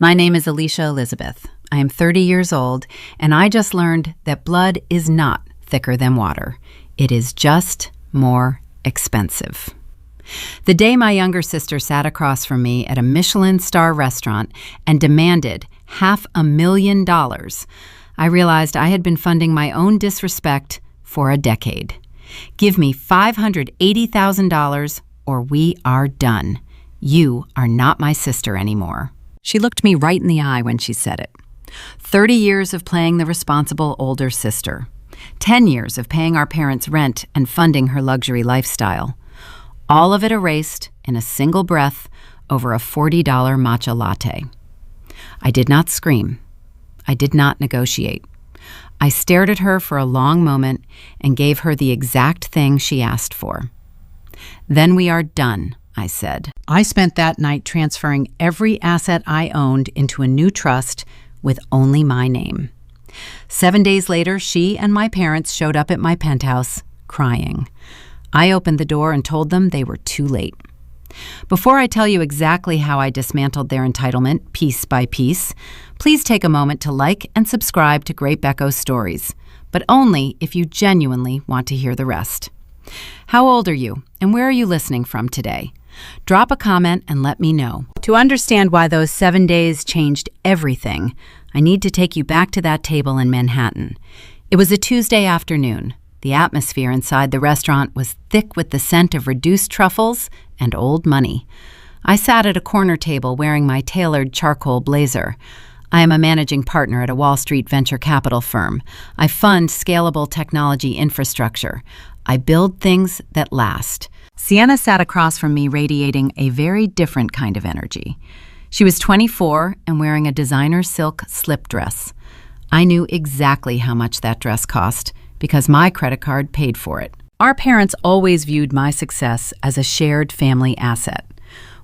My name is Alicia Elizabeth. I am 30 years old, and I just learned that blood is not thicker than water. It is just more expensive. The day my younger sister sat across from me at a Michelin star restaurant and demanded $500,000, I realized I had been funding my own disrespect for a decade. Give me $580,000 or we are done. You are not my sister anymore. She looked me right in the eye when she said it. 30 years of playing the responsible older sister. 10 years of paying our parents' rent and funding her luxury lifestyle. All of it erased in a single breath over a $40 matcha latte. I did not scream. I did not negotiate. I stared at her for a long moment and gave her the exact thing she asked for. Then we are done, I said. I spent that night transferring every asset I owned into a new trust with only my name. 7 days later, she and my parents showed up at my penthouse, crying. I opened the door and told them they were too late. Before I tell you exactly how I dismantled their entitlement piece by piece, please take a moment to like and subscribe to Great Becco Stories, but only if you genuinely want to hear the rest. How old are you, and where are you listening from today? Drop a comment and let me know. To understand why those 7 days changed everything, I need to take you back to that table in Manhattan. It was a Tuesday afternoon. The atmosphere inside the restaurant was thick with the scent of reduced truffles and old money. I sat at a corner table wearing my tailored charcoal blazer. I am a managing partner at a Wall Street venture capital firm. I fund scalable technology infrastructure. I build things that last. Sienna sat across from me radiating a very different kind of energy. She was 24 and wearing a designer silk slip dress. I knew exactly how much that dress cost because my credit card paid for it. Our parents always viewed my success as a shared family asset.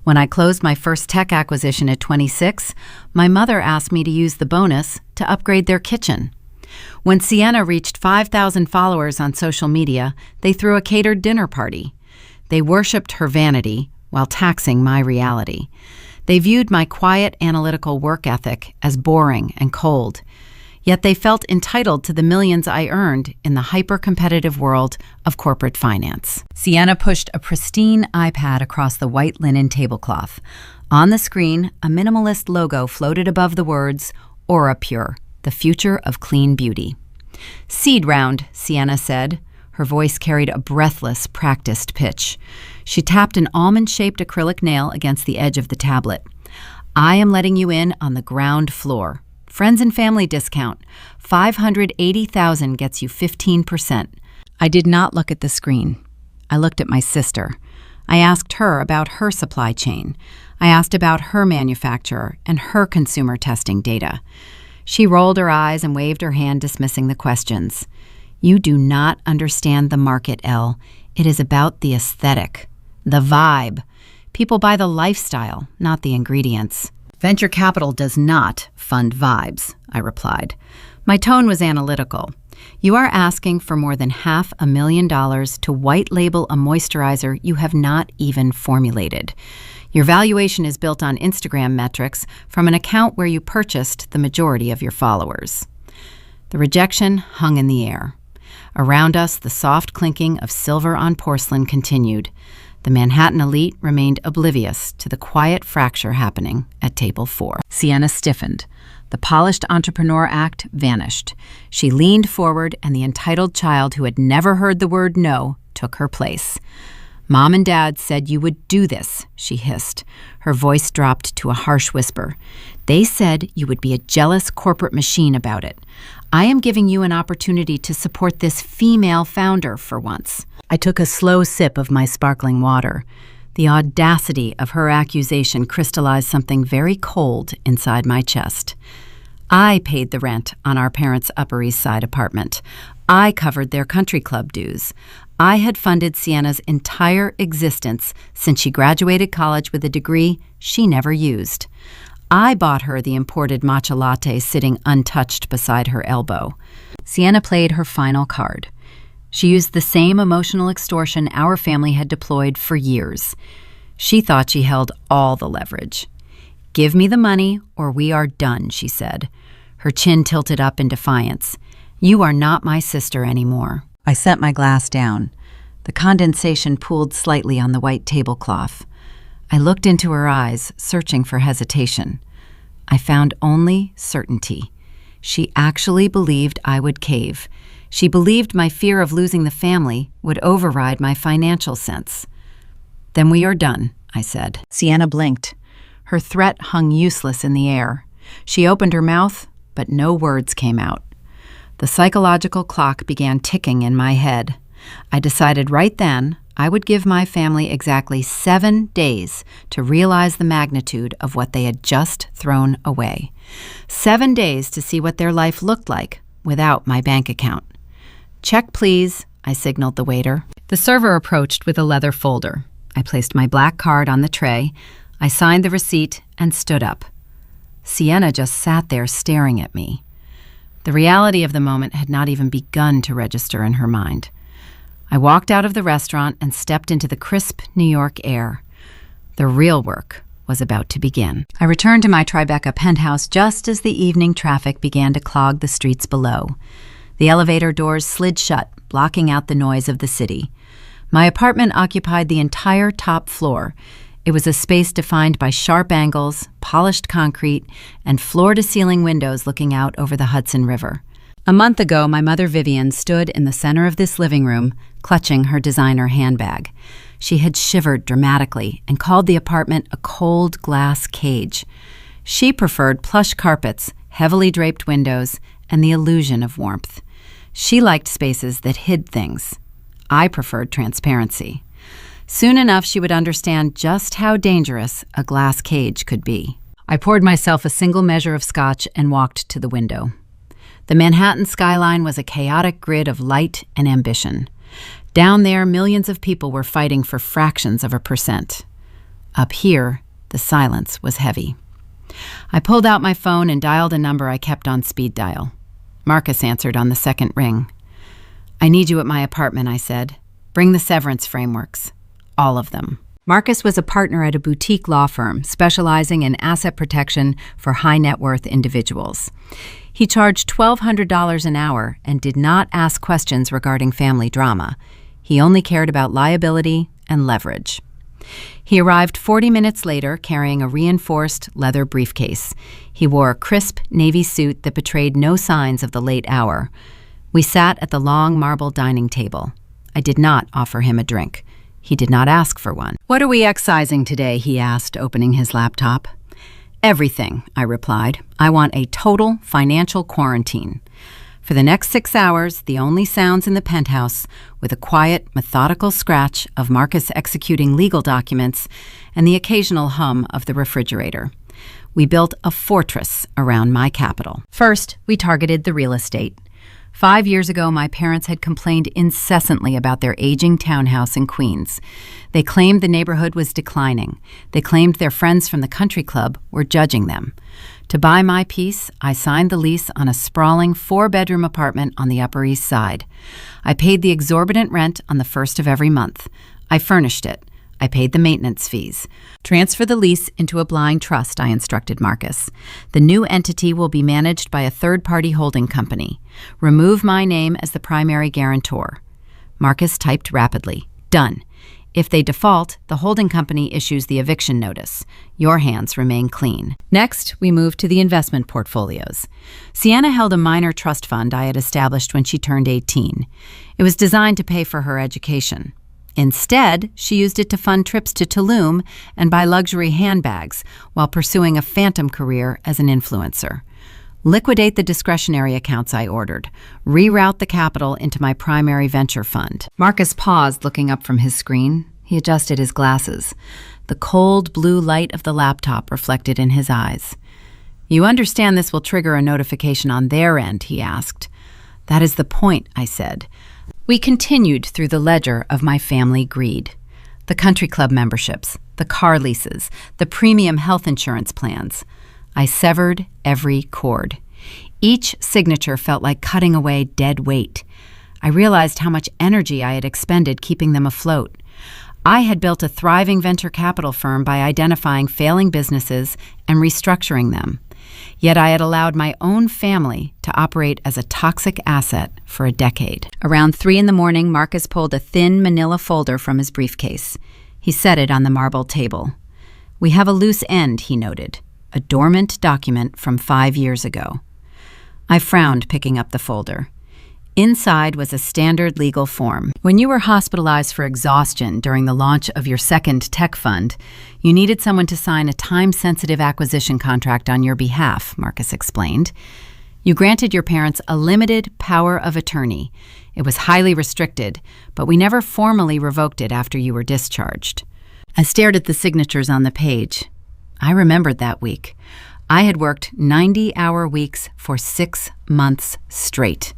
When I closed my first tech acquisition at 26, my mother asked me to use the bonus to upgrade their kitchen. When Sienna reached 5,000 followers on social media, they threw a catered dinner party. They worshipped her vanity while taxing my reality. They viewed my quiet, analytical work ethic as boring and cold. Yet they felt entitled to the millions I earned in the hyper-competitive world of corporate finance. Sienna pushed a pristine iPad across the white linen tablecloth. On the screen, a minimalist logo floated above the words, Aura Pure, the future of clean beauty. Seed round, Sienna said. Her voice carried a breathless, practiced pitch. She tapped an almond-shaped acrylic nail against the edge of the tablet. I am letting you in on the ground floor. Friends and family discount. $580,000 gets you 15%. I did not look at the screen. I looked at my sister. I asked her about her supply chain. I asked about her manufacturer and her consumer testing data. She rolled her eyes and waved her hand, dismissing the questions. You do not understand the market, Elle. It is about the aesthetic, the vibe. People buy the lifestyle, not the ingredients. Venture capital does not fund vibes, I replied. My tone was analytical. You are asking for more than $500,000 to white label a moisturizer you have not even formulated. Your valuation is built on Instagram metrics from an account where you purchased the majority of your followers. The rejection hung in the air. Around us, the soft clinking of silver on porcelain continued. The Manhattan elite remained oblivious to the quiet fracture happening at table 4. Sienna stiffened. The polished entrepreneur act vanished. She leaned forward, and the entitled child who had never heard the word no took her place. Mom and Dad said you would do this, she hissed. Her voice dropped to a harsh whisper. They said you would be a jealous corporate machine about it. I am giving you an opportunity to support this female founder for once. I took a slow sip of my sparkling water. The audacity of her accusation crystallized something very cold inside my chest. I paid the rent on our parents' Upper East Side apartment. I covered their country club dues. I had funded Sienna's entire existence since she graduated college with a degree she never used. I bought her the imported matcha latte sitting untouched beside her elbow. Sienna played her final card. She used the same emotional extortion our family had deployed for years. She thought she held all the leverage. "Give me the money or we are done," she said, her chin tilted up in defiance. "You are not my sister anymore." I set my glass down. The condensation pooled slightly on the white tablecloth. I looked into her eyes, searching for hesitation. I found only certainty. She actually believed I would cave. She believed my fear of losing the family would override my financial sense. "Then we are done," I said. Sienna blinked. Her threat hung useless in the air. She opened her mouth, but no words came out. The psychological clock began ticking in my head. I decided right then I would give my family exactly 7 days to realize the magnitude of what they had just thrown away. 7 days to see what their life looked like without my bank account. "Check, please," I signaled the waiter. The server approached with a leather folder. I placed my black card on the tray. I signed the receipt and stood up. Sienna just sat there staring at me. The reality of the moment had not even begun to register in her mind. I walked out of the restaurant and stepped into the crisp New York air. The real work was about to begin. I returned to my Tribeca penthouse just as the evening traffic began to clog the streets below. The elevator doors slid shut, blocking out the noise of the city. My apartment occupied the entire top floor. It was a space defined by sharp angles, polished concrete, and floor-to-ceiling windows looking out over the Hudson River. A month ago, my mother Vivian stood in the center of this living room, clutching her designer handbag. She had shivered dramatically and called the apartment a cold glass cage. She preferred plush carpets, heavily draped windows, and the illusion of warmth. She liked spaces that hid things. I preferred transparency. Soon enough, she would understand just how dangerous a glass cage could be. I poured myself a single measure of scotch and walked to the window. The Manhattan skyline was a chaotic grid of light and ambition. Down there, millions of people were fighting for fractions of a percent. Up here, the silence was heavy. I pulled out my phone and dialed a number I kept on speed dial. Marcus answered on the second ring. "I need you at my apartment," I said. "Bring the severance frameworks. All of them." Marcus was a partner at a boutique law firm specializing in asset protection for high-net-worth individuals. He charged $1,200 an hour and did not ask questions regarding family drama. He only cared about liability and leverage. He arrived 40 minutes later carrying a reinforced leather briefcase. He wore a crisp navy suit that betrayed no signs of the late hour. We sat at the long marble dining table. I did not offer him a drink. He did not ask for one. "What are we excising today?" he asked, opening his laptop. "Everything," I replied. "I want a total financial quarantine. For the next 6 hours, the only sounds in the penthouse were the quiet, methodical scratch of Marcus executing legal documents and the occasional hum of the refrigerator. We built a fortress around my capital. First, we targeted the real estate. 5 years ago, my parents had complained incessantly about their aging townhouse in Queens. They claimed the neighborhood was declining. They claimed their friends from the country club were judging them. To buy my piece, I signed the lease on a sprawling 4-bedroom apartment on the Upper East Side. I paid the exorbitant rent on the first of every month. I furnished it. I paid the maintenance fees. "Transfer the lease into a blind trust," I instructed Marcus. "The new entity will be managed by a third-party holding company. Remove my name as the primary guarantor." Marcus typed rapidly. "Done. If they default, the holding company issues the eviction notice. Your hands remain clean." Next, we moved to the investment portfolios. Sienna held a minor trust fund I had established when she turned 18. It was designed to pay for her education. Instead, she used it to fund trips to Tulum and buy luxury handbags while pursuing a phantom career as an influencer. Liquidate the discretionary accounts, I ordered. Reroute the capital into my primary venture fund. Marcus paused, looking up from his screen. He adjusted his glasses. The cold blue light of the laptop reflected in his eyes. "You understand this will trigger a notification on their end?" he asked. "That is the point," I said. We continued through the ledger of my family greed. The country club memberships, the car leases, the premium health insurance plans. I severed every cord. Each signature felt like cutting away dead weight. I realized how much energy I had expended keeping them afloat. I had built a thriving venture capital firm by identifying failing businesses and restructuring them. Yet I had allowed my own family to operate as a toxic asset for a decade. Around 3 a.m, Marcus pulled a thin manila folder from his briefcase. He set it on the marble table. "We have a loose end," he noted, "a dormant document from 5 years ago." I frowned, picking up the folder. Inside was a standard legal form. When you were hospitalized for exhaustion during the launch of your second tech fund, you needed someone to sign a time-sensitive acquisition contract on your behalf, Marcus explained. You granted your parents a limited power of attorney. It was highly restricted, but we never formally revoked it after you were discharged. I stared at the signatures on the page. I remembered that week. I had worked 90-hour weeks for 6 months straight.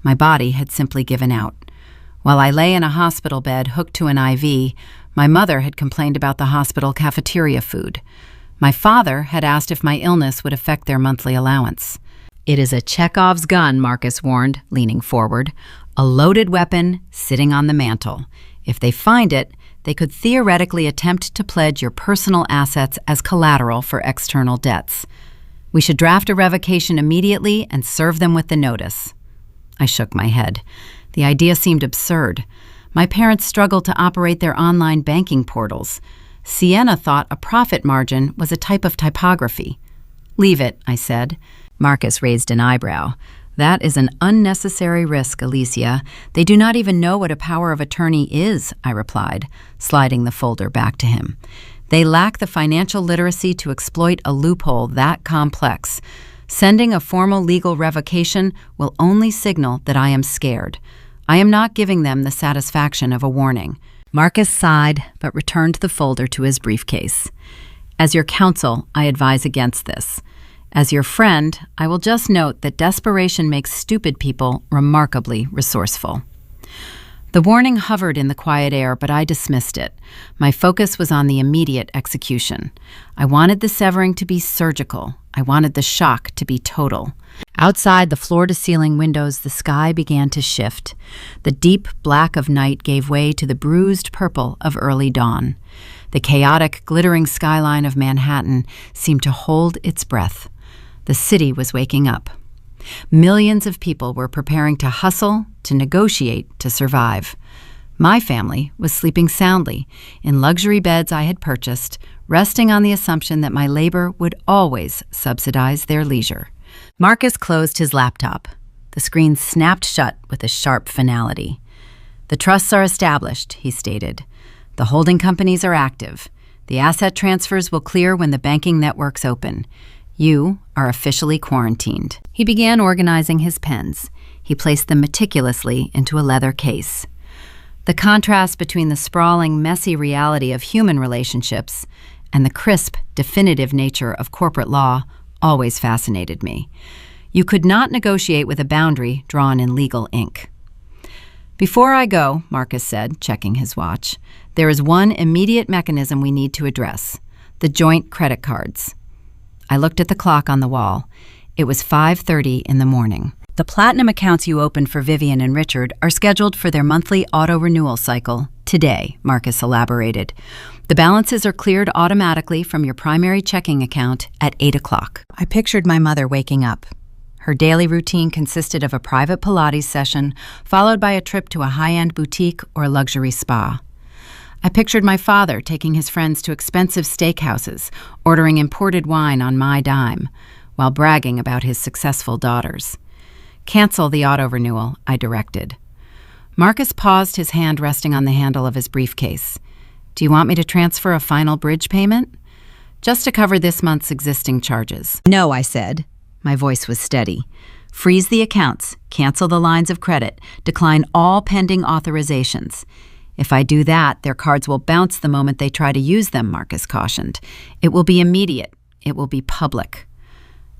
My body had simply given out. While I lay in a hospital bed hooked to an IV, my mother had complained about the hospital cafeteria food. My father had asked if my illness would affect their monthly allowance. "It is a Chekhov's gun," Marcus warned, leaning forward. "A loaded weapon sitting on the mantel. If they find it, they could theoretically attempt to pledge your personal assets as collateral for external debts. We should draft a revocation immediately and serve them with the notice." I shook my head. The idea seemed absurd. My parents struggled to operate their online banking portals. Sienna thought a profit margin was a type of typography. "Leave it," I said. Marcus raised an eyebrow. "That is an unnecessary risk, Alicia. They do not even know what a power of attorney is," I replied, sliding the folder back to him. "They lack the financial literacy to exploit a loophole that complex. Sending a formal legal revocation will only signal that I am scared. I am not giving them the satisfaction of a warning." Marcus sighed, but returned the folder to his briefcase. "As your counsel, I advise against this. As your friend, I will just note that desperation makes stupid people remarkably resourceful." The warning hovered in the quiet air, but I dismissed it. My focus was on the immediate execution. I wanted the severing to be surgical. I wanted the shock to be total. Outside the floor-to-ceiling windows, the sky began to shift. The deep black of night gave way to the bruised purple of early dawn. The chaotic, glittering skyline of Manhattan seemed to hold its breath. The city was waking up. Millions of people were preparing to hustle, to negotiate, to survive. My family was sleeping soundly in luxury beds I had purchased, resting on the assumption that my labor would always subsidize their leisure. Marcus closed his laptop. The screen snapped shut with a sharp finality. "The trusts are established," he stated. "The holding companies are active. The asset transfers will clear when the banking networks open. You are officially quarantined." He began organizing his pens. He placed them meticulously into a leather case. The contrast between the sprawling, messy reality of human relationships and the crisp, definitive nature of corporate law always fascinated me. You could not negotiate with a boundary drawn in legal ink. "Before I go," Marcus said, checking his watch, "there is one immediate mechanism we need to address: the joint credit cards." I looked at the clock on the wall. It was 5:30 in the morning. "The platinum accounts you opened for Vivian and Richard are scheduled for their monthly auto-renewal cycle today," Marcus elaborated. "The balances are cleared automatically from your primary checking account at 8 o'clock. I pictured my mother waking up. Her daily routine consisted of a private Pilates session, followed by a trip to a high-end boutique or luxury spa. I pictured my father taking his friends to expensive steakhouses, ordering imported wine on my dime, while bragging about his successful daughters. "Cancel the auto-renewal," I directed. Marcus paused, his hand resting on the handle of his briefcase. "Do you want me to transfer a final bridge payment?" "Just to cover this month's existing charges." "No," I said. My voice was steady. "Freeze the accounts, cancel the lines of credit, decline all pending authorizations. If I do that, their cards will bounce the moment they try to use them," Marcus cautioned. "It will be immediate. It will be public."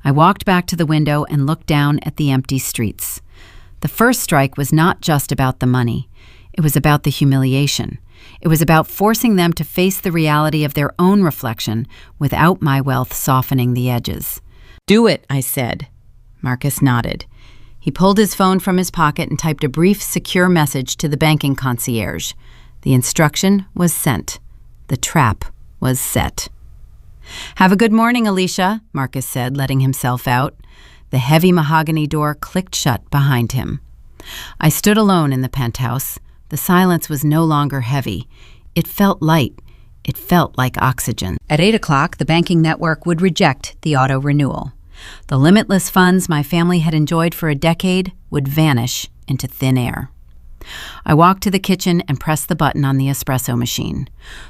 I walked back to the window and looked down at the empty streets. The first strike was not just about the money. It was about the humiliation. It was about forcing them to face the reality of their own reflection without my wealth softening the edges. "Do it," I said. Marcus nodded. He pulled his phone from his pocket and typed a brief, secure message to the banking concierge. The instruction was sent. The trap was set. "Have a good morning, Alicia," Marcus said, letting himself out. The heavy mahogany door clicked shut behind him. I stood alone in the penthouse. The silence was no longer heavy. It felt light. It felt like oxygen. At 8 o'clock, the banking network would reject the auto renewal. The limitless funds my family had enjoyed for a decade would vanish into thin air. I walked to the kitchen and pressed the button on the espresso machine.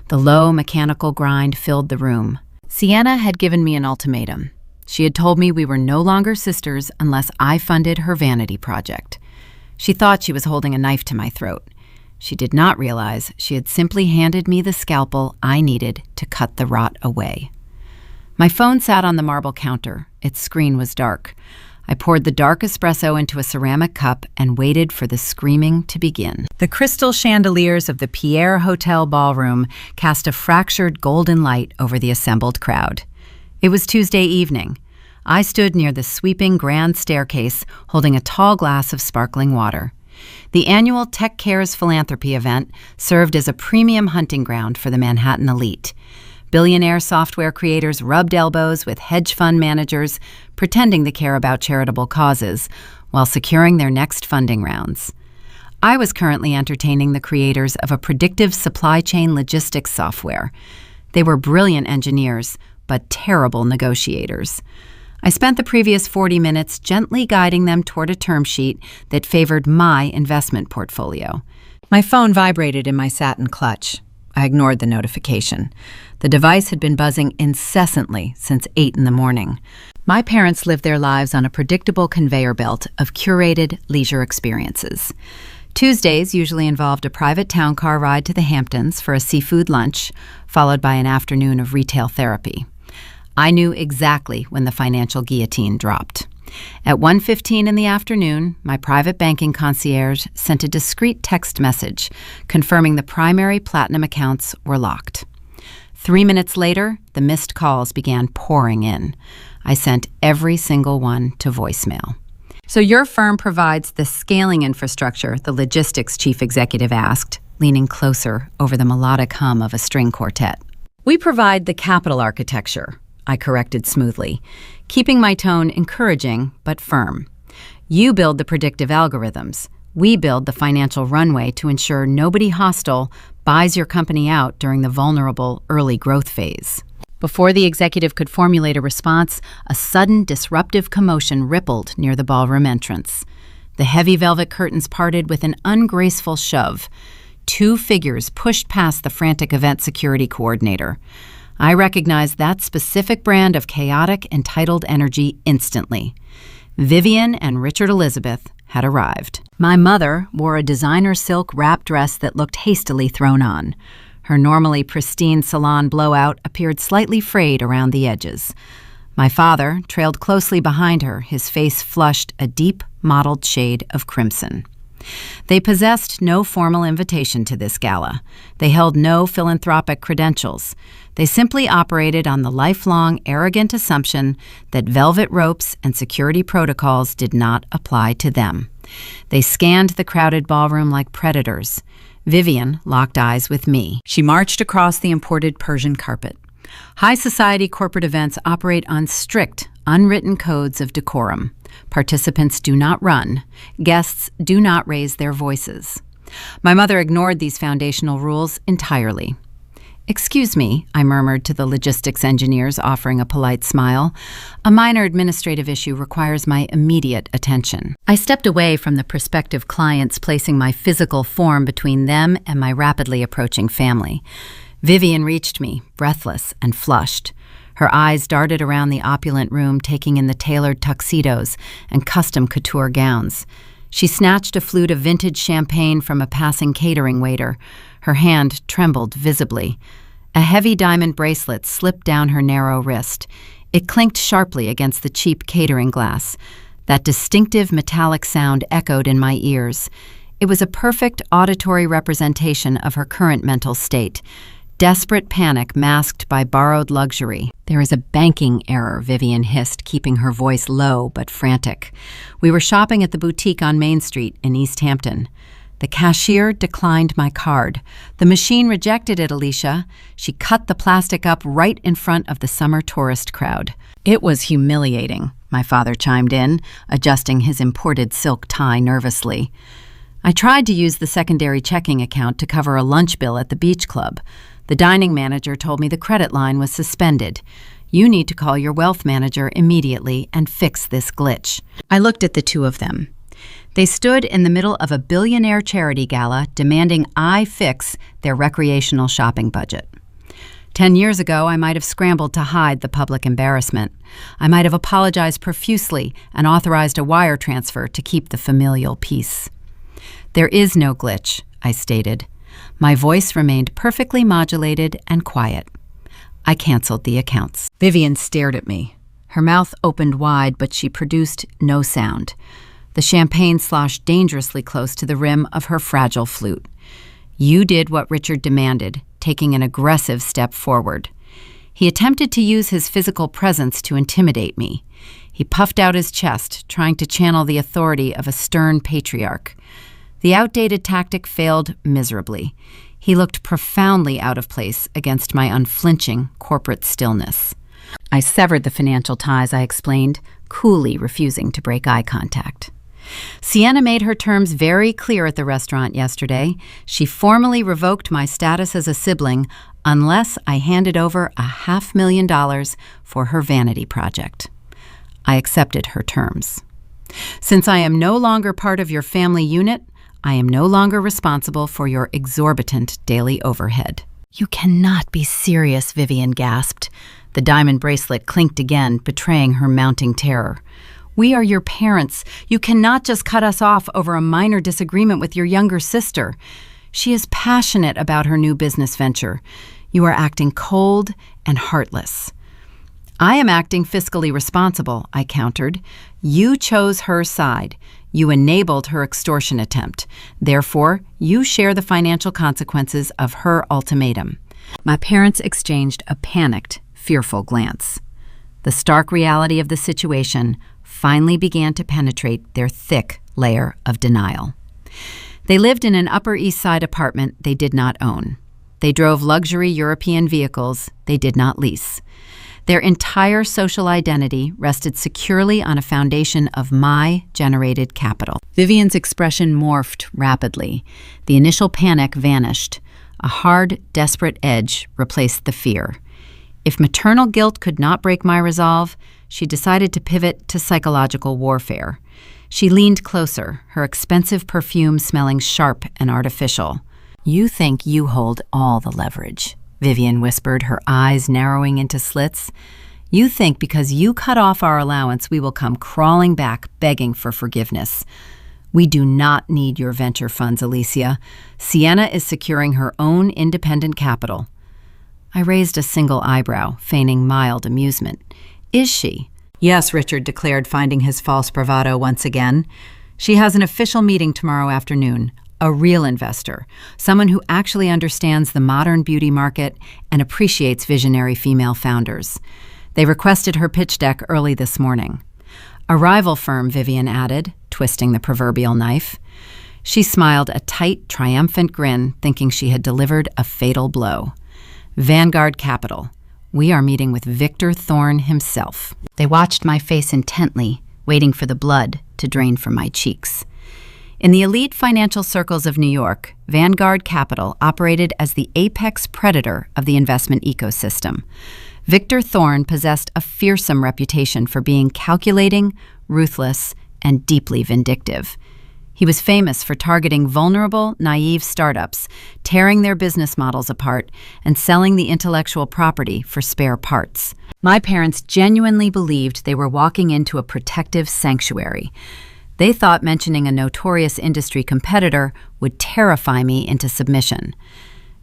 The low mechanical grind filled the room. Sienna had given me an ultimatum. She had told me we were no longer sisters unless I funded her vanity project. She thought she was holding a knife to my throat. She did not realize she had simply handed me the scalpel I needed to cut the rot away. My phone sat on the marble counter. Its screen was dark. I poured the dark espresso into a ceramic cup and waited for the screaming to begin. The crystal chandeliers of the Pierre Hotel ballroom cast a fractured golden light over the assembled crowd. It was Tuesday evening. I stood near the sweeping grand staircase holding a tall glass of sparkling water. The annual Tech Cares philanthropy event served as a premium hunting ground for the Manhattan elite. Billionaire software creators rubbed elbows with hedge fund managers, pretending to care about charitable causes, while securing their next funding rounds. I was currently entertaining the creators of a predictive supply chain logistics software. They were brilliant engineers, but terrible negotiators. I spent the previous 40 minutes gently guiding them toward a term sheet that favored my investment portfolio. My phone vibrated in my satin clutch. I ignored the notification. The device had been buzzing incessantly since 8 in the morning. My parents lived their lives on a predictable conveyor belt of curated leisure experiences. Tuesdays usually involved a private town car ride to the Hamptons for a seafood lunch, followed by an afternoon of retail therapy. I knew exactly when the financial guillotine dropped. At 1:15 in the afternoon, my private banking concierge sent a discreet text message confirming the primary platinum accounts were locked. 3 minutes later, the missed calls began pouring in. I sent every single one to voicemail. "So your firm provides the scaling infrastructure," the logistics chief executive asked, leaning closer over the melodic hum of a string quartet. "We provide the capital architecture," I corrected smoothly, keeping my tone encouraging but firm. "You build the predictive algorithms. We build the financial runway to ensure nobody hostile buys your company out during the vulnerable early growth phase." Before the executive could formulate a response, a sudden disruptive commotion rippled near the ballroom entrance. The heavy velvet curtains parted with an ungraceful shove. 2 figures pushed past the frantic event security coordinator. I recognized that specific brand of chaotic, entitled energy instantly. Vivian and Richard Elizabeth had arrived. My mother wore a designer silk wrap dress that looked hastily thrown on. Her normally pristine salon blowout appeared slightly frayed around the edges. My father trailed closely behind her, his face flushed a deep, mottled shade of crimson. They possessed no formal invitation to this gala. They held no philanthropic credentials. They simply operated on the lifelong, arrogant assumption that velvet ropes and security protocols did not apply to them. They scanned the crowded ballroom like predators. Vivian locked eyes with me. She marched across the imported Persian carpet. High society corporate events operate on strict, unwritten codes of decorum. Participants do not run. Guests do not raise their voices. My mother ignored these foundational rules entirely. "Excuse me," I murmured to the logistics engineers, offering a polite smile. "A minor administrative issue requires my immediate attention." I stepped away from the prospective clients, placing my physical form between them and my rapidly approaching family. Vivian reached me, breathless and flushed. Her eyes darted around the opulent room, taking in the tailored tuxedos and custom couture gowns. She snatched a flute of vintage champagne from a passing catering waiter. Her hand trembled visibly. A heavy diamond bracelet slipped down her narrow wrist. It clinked sharply against the cheap catering glass. That distinctive metallic sound echoed in my ears. It was a perfect auditory representation of her current mental state. Desperate panic masked by borrowed luxury. "There is a banking error," Vivian hissed, keeping her voice low but frantic. "We were shopping at the boutique on Main Street in East Hampton. The cashier declined my card. The machine rejected it, Alicia. She cut the plastic up right in front of the summer tourist crowd. It was humiliating, my father chimed in, adjusting his imported silk tie nervously. I tried to use the secondary checking account to cover a lunch bill at the beach club. The dining manager told me the credit line was suspended. You need to call your wealth manager immediately and fix this glitch. I looked at the two of them. They stood in the middle of a billionaire charity gala demanding I fix their recreational shopping budget. 10 years ago, I might have scrambled to hide the public embarrassment. I might have apologized profusely and authorized a wire transfer to keep the familial peace. There is no glitch, I stated. My voice remained perfectly modulated and quiet. I canceled the accounts. Vivian stared at me. Her mouth opened wide, but she produced no sound. The champagne sloshed dangerously close to the rim of her fragile flute. You did what Richard demanded, taking an aggressive step forward. He attempted to use his physical presence to intimidate me. He puffed out his chest, trying to channel the authority of a stern patriarch. The outdated tactic failed miserably. He looked profoundly out of place against my unflinching corporate stillness. I severed the financial ties, I explained, coolly refusing to break eye contact. Sienna made her terms very clear at the restaurant yesterday. She formally revoked my status as a sibling unless I handed over $500,000 for her vanity project. I accepted her terms. Since I am no longer part of your family unit, I am no longer responsible for your exorbitant daily overhead. You cannot be serious, Vivian gasped. The diamond bracelet clinked again, betraying her mounting terror. We are your parents. You cannot just cut us off over a minor disagreement with your younger sister. She is passionate about her new business venture. You are acting cold and heartless. I am acting fiscally responsible, I countered. You chose her side. You enabled her extortion attempt. Therefore, you share the financial consequences of her ultimatum. My parents exchanged a panicked, fearful glance. The stark reality of the situation finally began to penetrate their thick layer of denial. They lived in an Upper East Side apartment they did not own. They drove luxury European vehicles they did not lease. Their entire social identity rested securely on a foundation of my generated capital. Vivian's expression morphed rapidly. The initial panic vanished. A hard, desperate edge replaced the fear. If maternal guilt could not break my resolve, she decided to pivot to psychological warfare. She leaned closer, her expensive perfume smelling sharp and artificial. You think you hold all the leverage, Vivian whispered, her eyes narrowing into slits. You think because you cut off our allowance, we will come crawling back, begging for forgiveness. We do not need your venture funds, Alicia. Sienna is securing her own independent capital. I raised a single eyebrow, feigning mild amusement. Is she? Yes, Richard declared, finding his false bravado once again. She has an official meeting tomorrow afternoon. A real investor, someone who actually understands the modern beauty market and appreciates visionary female founders. They requested her pitch deck early this morning. A rival firm, Vivian added, twisting the proverbial knife. She smiled a tight, triumphant grin, thinking she had delivered a fatal blow. Vanguard Capital. We are meeting with Victor Thorne himself. They watched my face intently, waiting for the blood to drain from my cheeks. In the elite financial circles of New York, Vanguard Capital operated as the apex predator of the investment ecosystem. Victor Thorne possessed a fearsome reputation for being calculating, ruthless, and deeply vindictive. He was famous for targeting vulnerable, naive startups, tearing their business models apart, and selling the intellectual property for spare parts. My parents genuinely believed they were walking into a protective sanctuary. They thought mentioning a notorious industry competitor would terrify me into submission.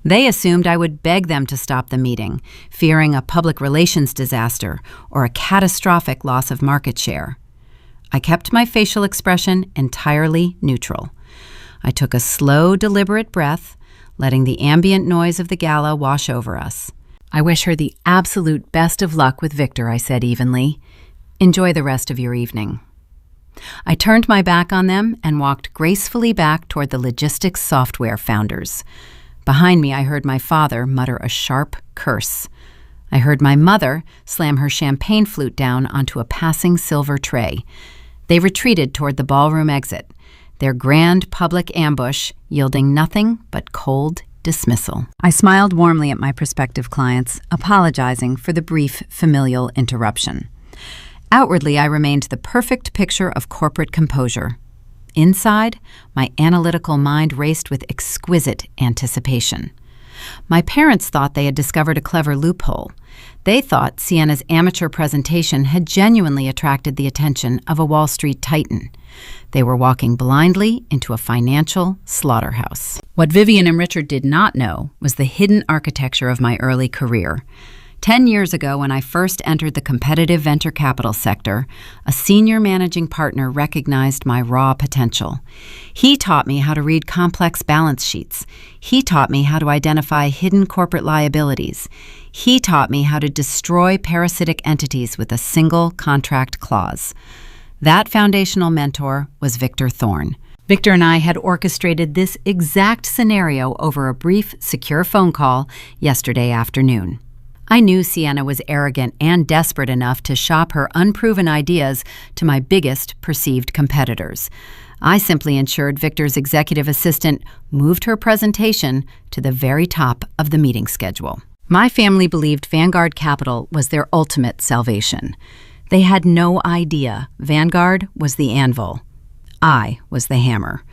They assumed I would beg them to stop the meeting, fearing a public relations disaster or a catastrophic loss of market share. I kept my facial expression entirely neutral. I took a slow, deliberate breath, letting the ambient noise of the gala wash over us. I wish her the absolute best of luck with Victor, I said evenly. Enjoy the rest of your evening. I turned my back on them and walked gracefully back toward the logistics software founders. Behind me, I heard my father mutter a sharp curse. I heard my mother slam her champagne flute down onto a passing silver tray. They retreated toward the ballroom exit, their grand public ambush yielding nothing but cold dismissal. I smiled warmly at my prospective clients, apologizing for the brief familial interruption. Outwardly, I remained the perfect picture of corporate composure. Inside, my analytical mind raced with exquisite anticipation. My parents thought they had discovered a clever loophole. They thought Sienna's amateur presentation had genuinely attracted the attention of a Wall Street titan. They were walking blindly into a financial slaughterhouse. What Vivian and Richard did not know was the hidden architecture of my early career. 10 years ago, when I first entered the competitive venture capital sector, a senior managing partner recognized my raw potential. He taught me how to read complex balance sheets. He taught me how to identify hidden corporate liabilities. He taught me how to destroy parasitic entities with a single contract clause. That foundational mentor was Victor Thorne. Victor and I had orchestrated this exact scenario over a brief, secure phone call yesterday afternoon. I knew Sienna was arrogant and desperate enough to shop her unproven ideas to my biggest perceived competitors. I simply ensured Victor's executive assistant moved her presentation to the very top of the meeting schedule. My family believed Vanguard Capital was their ultimate salvation. They had no idea Vanguard was the anvil. I was the hammer.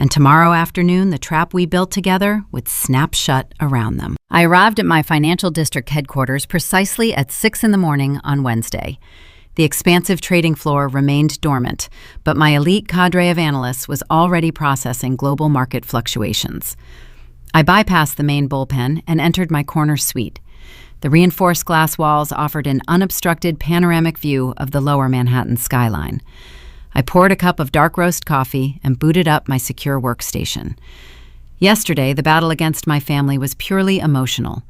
And tomorrow afternoon, the trap we built together would snap shut around them. I arrived at my financial district headquarters precisely at 6 a.m. on Wednesday. The expansive trading floor remained dormant, but my elite cadre of analysts was already processing global market fluctuations. I bypassed the main bullpen and entered my corner suite. The reinforced glass walls offered an unobstructed panoramic view of the lower Manhattan skyline. I poured a cup of dark roast coffee and booted up my secure workstation. Yesterday, the battle against my family was purely emotional.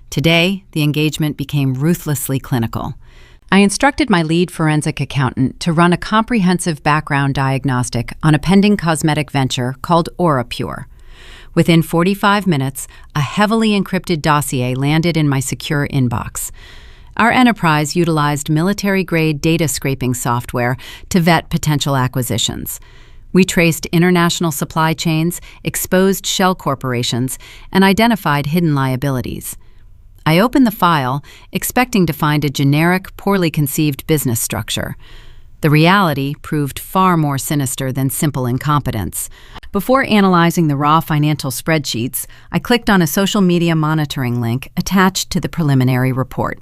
Today, the engagement became ruthlessly clinical. I instructed my lead forensic accountant to run a comprehensive background diagnostic on a pending cosmetic venture called AuraPure. Within 45 minutes, a heavily encrypted dossier landed in my secure inbox. Our enterprise utilized military-grade data scraping software to vet potential acquisitions. We traced international supply chains, exposed shell corporations, and identified hidden liabilities. I opened the file, expecting to find a generic, poorly conceived business structure. The reality proved far more sinister than simple incompetence. Before analyzing the raw financial spreadsheets, I clicked on a social media monitoring link attached to the preliminary report.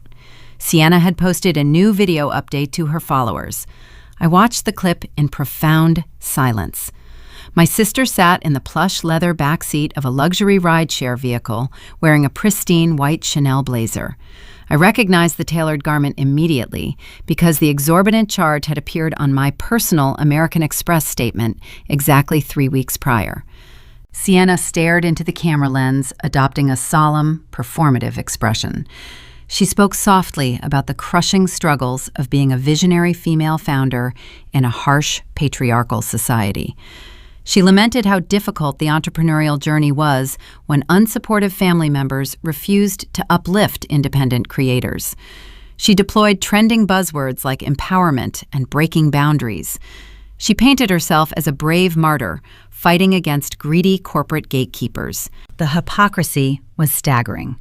Sienna had posted a new video update to her followers. I watched the clip in profound silence. My sister sat in the plush leather back seat of a luxury rideshare vehicle, wearing a pristine white Chanel blazer. I recognized the tailored garment immediately because the exorbitant charge had appeared on my personal American Express statement exactly 3 weeks prior. Sienna stared into the camera lens, adopting a solemn, performative expression. She spoke softly about the crushing struggles of being a visionary female founder in a harsh, patriarchal society. She lamented how difficult the entrepreneurial journey was when unsupportive family members refused to uplift independent creators. She deployed trending buzzwords like empowerment and breaking boundaries. She painted herself as a brave martyr, fighting against greedy corporate gatekeepers. The hypocrisy was staggering.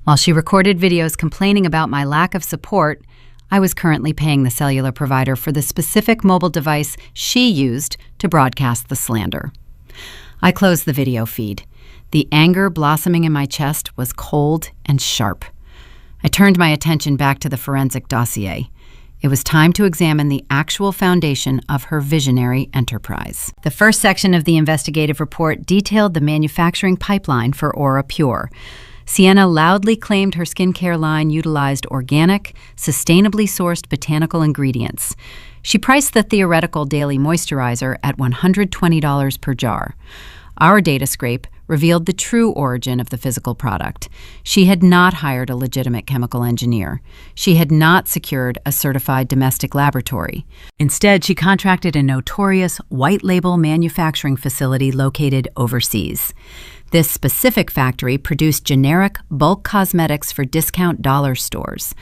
While she recorded videos complaining about my lack of support, I was currently paying the cellular provider for the specific mobile device she used to broadcast the slander. I closed the video feed. The anger blossoming in my chest was cold and sharp. I turned my attention back to the forensic dossier. It was time to examine the actual foundation of her visionary enterprise. The first section of the investigative report detailed the manufacturing pipeline for AuraPure. Sienna loudly claimed her skincare line utilized organic, sustainably sourced botanical ingredients. She priced the theoretical daily moisturizer at $120 per jar. Our data scrape revealed the true origin of the physical product. She had not hired a legitimate chemical engineer. She had not secured a certified domestic laboratory. Instead, she contracted a notorious white-label manufacturing facility located overseas. This specific factory produced generic bulk cosmetics for discount dollar stores.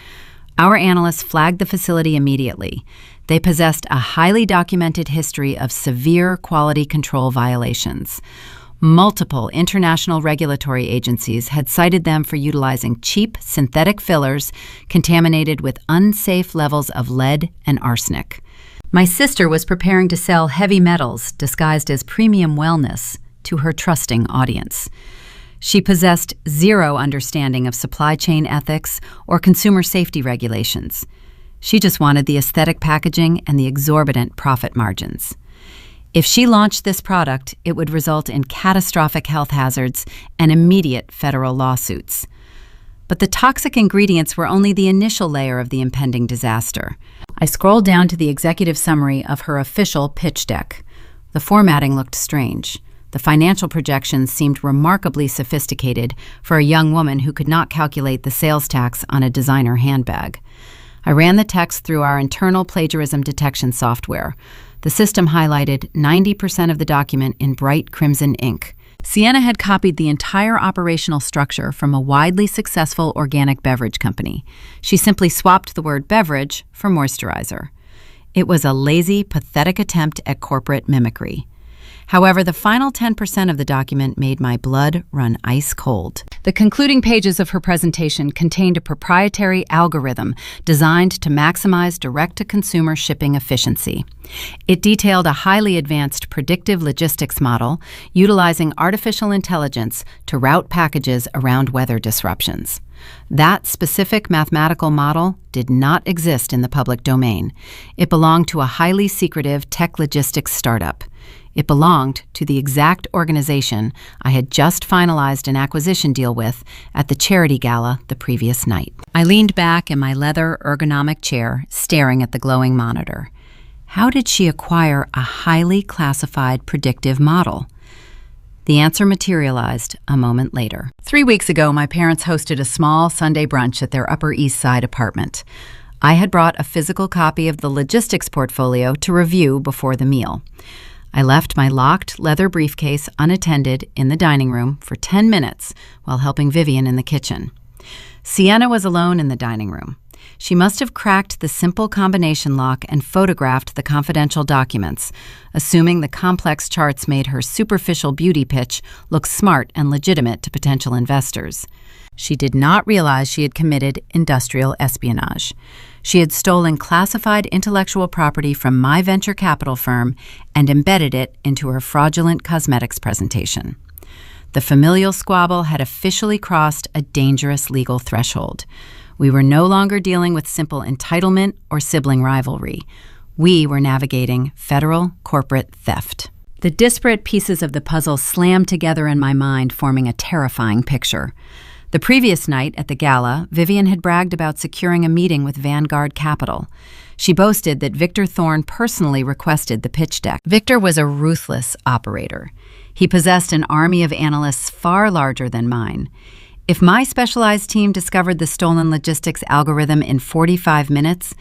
Our analysts flagged the facility immediately. They possessed a highly documented history of severe quality control violations. Multiple international regulatory agencies had cited them for utilizing cheap synthetic fillers contaminated with unsafe levels of lead and arsenic. My sister was preparing to sell heavy metals disguised as premium wellness to her trusting audience. She possessed zero understanding of supply chain ethics or consumer safety regulations. She just wanted the aesthetic packaging and the exorbitant profit margins. If she launched this product, it would result in catastrophic health hazards and immediate federal lawsuits. But the toxic ingredients were only the initial layer of the impending disaster. I scrolled down to the executive summary of her official pitch deck. The formatting looked strange. The financial projections seemed remarkably sophisticated for a young woman who could not calculate the sales tax on a designer handbag. I ran the text through our internal plagiarism detection software. The system highlighted 90% of the document in bright crimson ink. Sienna had copied the entire operational structure from a widely successful organic beverage company. She simply swapped the word beverage for moisturizer. It was a lazy, pathetic attempt at corporate mimicry. However, the final 10% of the document made my blood run ice cold. The concluding pages of her presentation contained a proprietary algorithm designed to maximize direct-to-consumer shipping efficiency. It detailed a highly advanced predictive logistics model utilizing artificial intelligence to route packages around weather disruptions. That specific mathematical model did not exist in the public domain. It belonged to a highly secretive tech logistics startup. It belonged to the exact organization I had just finalized an acquisition deal with at the charity gala the previous night. I leaned back in my leather ergonomic chair, staring at the glowing monitor. How did she acquire a highly classified predictive model? The answer materialized a moment later. 3 weeks ago, my parents hosted a small Sunday brunch at their Upper East Side apartment. I had brought a physical copy of the logistics portfolio to review before the meal. I left my locked leather briefcase unattended in the dining room for 10 minutes while helping Vivian in the kitchen. Sienna was alone in the dining room. She must have cracked the simple combination lock and photographed the confidential documents, assuming the complex charts made her superficial beauty pitch look smart and legitimate to potential investors. She did not realize she had committed industrial espionage. She had stolen classified intellectual property from my venture capital firm and embedded it into her fraudulent cosmetics presentation. The familial squabble had officially crossed a dangerous legal threshold. We were no longer dealing with simple entitlement or sibling rivalry. We were navigating federal corporate theft. The disparate pieces of the puzzle slammed together in my mind, forming a terrifying picture. The previous night at the gala, Vivian had bragged about securing a meeting with Vanguard Capital. She boasted that Victor Thorne personally requested the pitch deck. Victor was a ruthless operator. He possessed an army of analysts far larger than mine. If my specialized team discovered the stolen logistics algorithm in 45 minutes,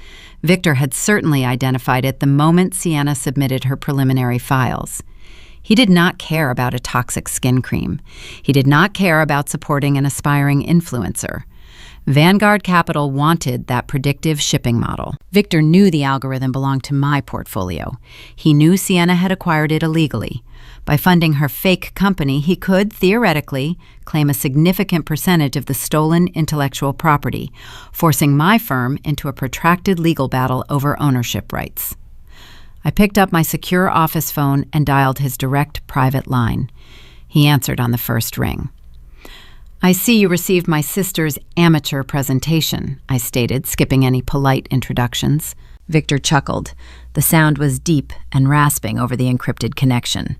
Victor had certainly identified it the moment Sienna submitted her preliminary files. He did not care about a toxic skin cream. He did not care about supporting an aspiring influencer. Vanguard Capital wanted that predictive shipping model. Victor knew the algorithm belonged to my portfolio. He knew Sienna had acquired it illegally. By funding her fake company, he could, theoretically, claim a significant percentage of the stolen intellectual property, forcing my firm into a protracted legal battle over ownership rights. I picked up my secure office phone and dialed his direct private line. He answered on the first ring. "I see you received my sister's amateur presentation," I stated, skipping any polite introductions. Victor chuckled. The sound was deep and rasping over the encrypted connection.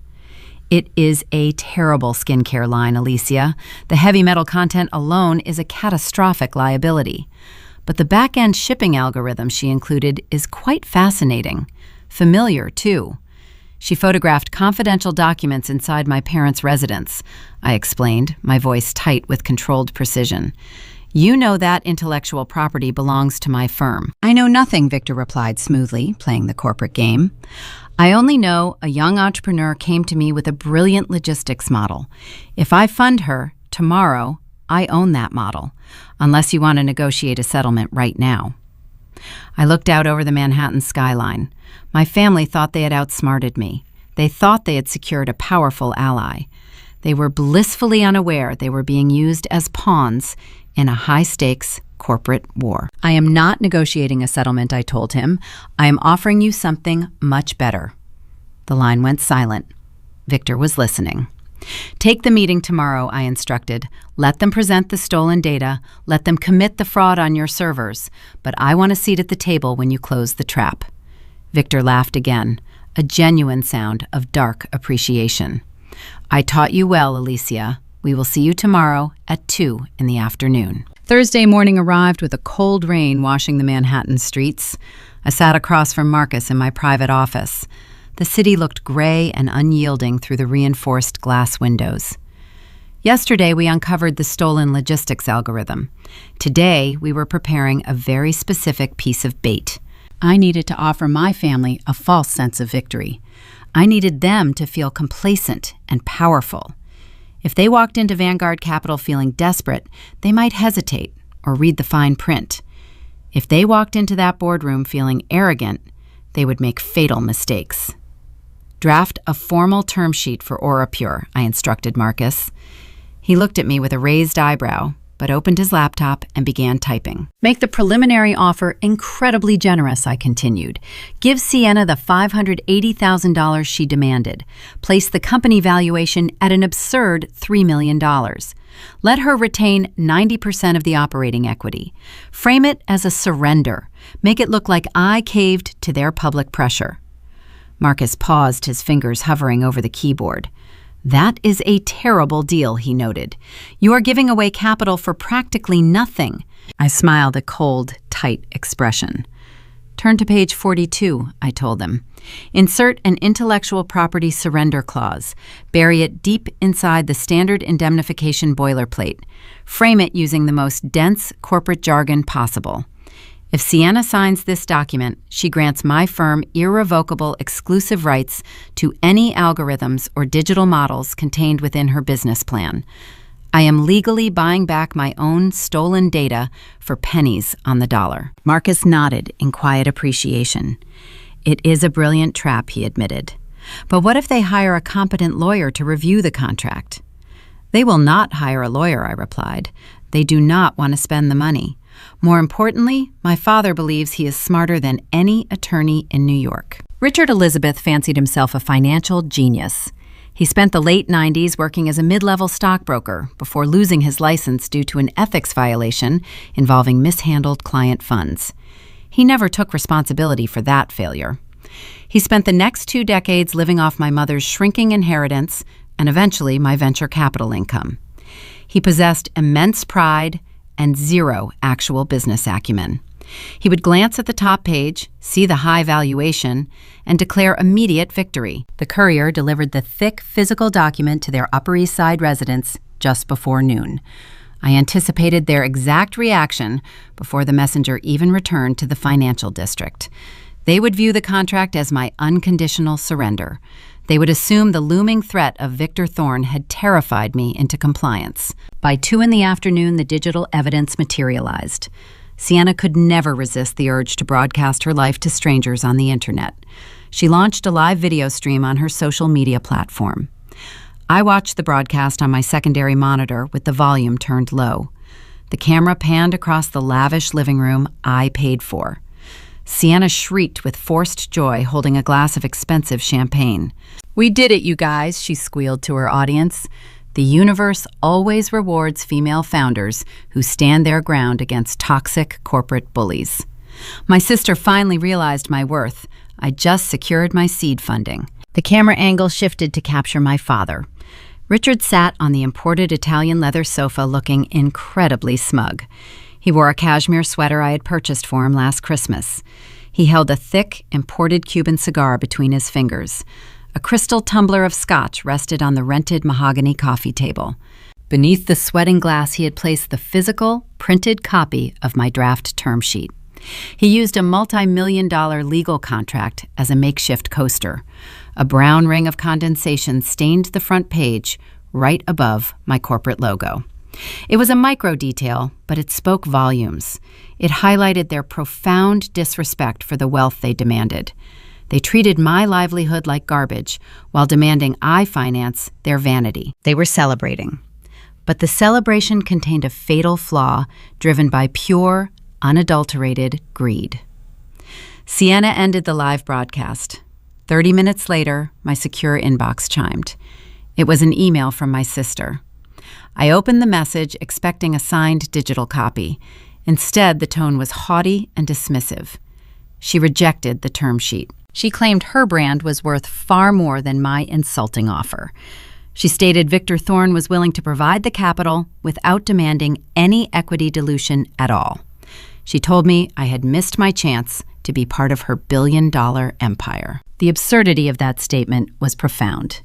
"It is a terrible skincare line, Alicia. The heavy metal content alone is a catastrophic liability. But the back-end shipping algorithm she included is quite fascinating. Familiar, too." She photographed confidential documents inside my parents' residence, I explained, my voice tight with controlled precision. You know that intellectual property belongs to my firm. I know nothing, Victor replied smoothly, playing the corporate game. I only know a young entrepreneur came to me with a brilliant logistics model. If I fund her, tomorrow, I own that model, unless you want to negotiate a settlement right now. I looked out over the Manhattan skyline. My family thought they had outsmarted me. They thought they had secured a powerful ally. They were blissfully unaware they were being used as pawns in a high-stakes corporate war. I am not negotiating a settlement, I told him. I am offering you something much better. The line went silent. Victor was listening. Take the meeting tomorrow, I instructed. Let them present the stolen data. Let them commit the fraud on your servers. But I want a seat at the table when you close the trap. Victor laughed again, a genuine sound of dark appreciation. I taught you well, Alicia. We will see you tomorrow at 2 in the afternoon. Thursday morning arrived with a cold rain washing the Manhattan streets. I sat across from Marcus in my private office. The city looked gray and unyielding through the reinforced glass windows. Yesterday, we uncovered the stolen logistics algorithm. Today, we were preparing a very specific piece of bait. I needed to offer my family a false sense of victory. I needed them to feel complacent and powerful. If they walked into Vanguard Capital feeling desperate, they might hesitate or read the fine print. If they walked into that boardroom feeling arrogant, they would make fatal mistakes. Draft a formal term sheet for AuraPure, I instructed Marcus. He looked at me with a raised eyebrow, but opened his laptop and began typing. Make the preliminary offer incredibly generous, I continued. Give Sienna the $580,000 she demanded. Place the company valuation at an absurd $3 million. Let her retain 90% of the operating equity. Frame it as a surrender. Make it look like I caved to their public pressure. Marcus paused, his fingers hovering over the keyboard. That is a terrible deal, he noted. You are giving away capital for practically nothing. I smiled a cold, tight expression. Turn to page 42, I told them. Insert an intellectual property surrender clause. Bury it deep inside the standard indemnification boilerplate. Frame it using the most dense corporate jargon possible. If Sienna signs this document, she grants my firm irrevocable exclusive rights to any algorithms or digital models contained within her business plan. I am legally buying back my own stolen data for pennies on the dollar. Marcus nodded in quiet appreciation. It is a brilliant trap, he admitted. But what if they hire a competent lawyer to review the contract? They will not hire a lawyer, I replied. They do not want to spend the money. More importantly, my father believes he is smarter than any attorney in New York. Richard Elizabeth fancied himself a financial genius. He spent the late 90s working as a mid-level stockbroker before losing his license due to an ethics violation involving mishandled client funds. He never took responsibility for that failure. He spent the next 2 decades living off my mother's shrinking inheritance and eventually my venture capital income. He possessed immense pride and zero actual business acumen. He would glance at the top page, see the high valuation, and declare immediate victory. The courier delivered the thick physical document to their Upper East Side residence just before noon. I anticipated their exact reaction before the messenger even returned to the financial district. They would view the contract as my unconditional surrender. They would assume the looming threat of Victor Thorne had terrified me into compliance. By 2 in the afternoon, the digital evidence materialized. Sienna could never resist the urge to broadcast her life to strangers on the internet. She launched a live video stream on her social media platform. I watched the broadcast on my secondary monitor with the volume turned low. The camera panned across the lavish living room I paid for. Sienna shrieked with forced joy, holding a glass of expensive champagne. "We did it, you guys," she squealed to her audience. The universe always rewards female founders who stand their ground against toxic corporate bullies. My sister finally realized my worth. I just secured my seed funding. The camera angle shifted to capture my father. Richard sat on the imported Italian leather sofa looking incredibly smug. He wore a cashmere sweater I had purchased for him last Christmas. He held a thick, imported Cuban cigar between his fingers. A crystal tumbler of scotch rested on the rented mahogany coffee table. Beneath the sweating glass, he had placed the physical, printed copy of my draft term sheet. He used a multi-million-dollar legal contract as a makeshift coaster. A brown ring of condensation stained the front page right above my corporate logo. It was a micro detail, but it spoke volumes. It highlighted their profound disrespect for the wealth they demanded. They treated my livelihood like garbage while demanding I finance their vanity. They were celebrating. But the celebration contained a fatal flaw driven by pure, unadulterated greed. Sienna ended the live broadcast. 30 minutes later, my secure inbox chimed. It was an email from my sister. I opened the message expecting a signed digital copy. Instead, the tone was haughty and dismissive. She rejected the term sheet. She claimed her brand was worth far more than my insulting offer. She stated Victor Thorne was willing to provide the capital without demanding any equity dilution at all. She told me I had missed my chance to be part of her billion-dollar empire. The absurdity of that statement was profound.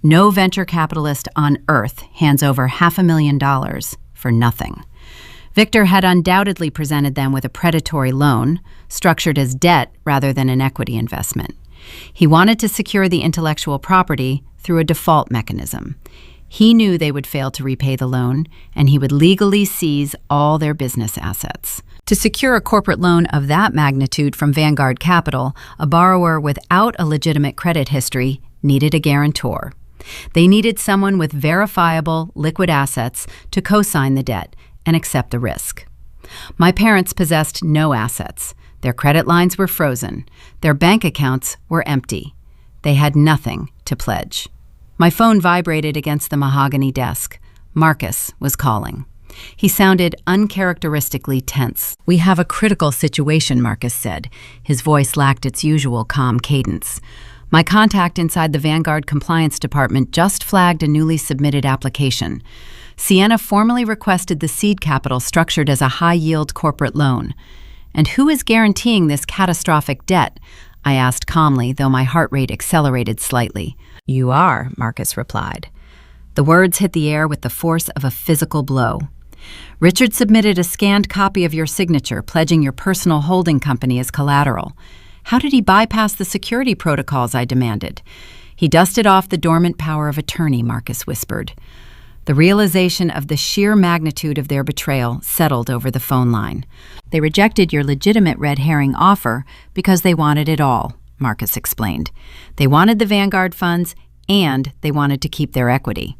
No venture capitalist on earth hands over $500,000 for nothing. Victor had undoubtedly presented them with a predatory loan, structured as debt rather than an equity investment. He wanted to secure the intellectual property through a default mechanism. He knew they would fail to repay the loan, and he would legally seize all their business assets. To secure a corporate loan of that magnitude from Vanguard Capital, a borrower without a legitimate credit history needed a guarantor. They needed someone with verifiable liquid assets to co-sign the debt and accept the risk. My parents possessed no assets. Their credit lines were frozen. Their bank accounts were empty. They had nothing to pledge. My phone vibrated against the mahogany desk. Marcus was calling. He sounded uncharacteristically tense. "We have a critical situation," Marcus said. His voice lacked its usual calm cadence. "My contact inside the Vanguard Compliance Department just flagged a newly submitted application. Sienna formally requested the seed capital structured as a high-yield corporate loan. And who is guaranteeing this catastrophic debt?" I asked calmly, though my heart rate accelerated slightly. "You are," Marcus replied. The words hit the air with the force of a physical blow. "Richard submitted a scanned copy of your signature, pledging your personal holding company as collateral. How did he bypass the security protocols?" I demanded. "He dusted off the dormant power of attorney," Marcus whispered. The realization of the sheer magnitude of their betrayal settled over the phone line. "They rejected your legitimate red herring offer because they wanted it all," Marcus explained. "They wanted the Vanguard funds, and they wanted to keep their equity.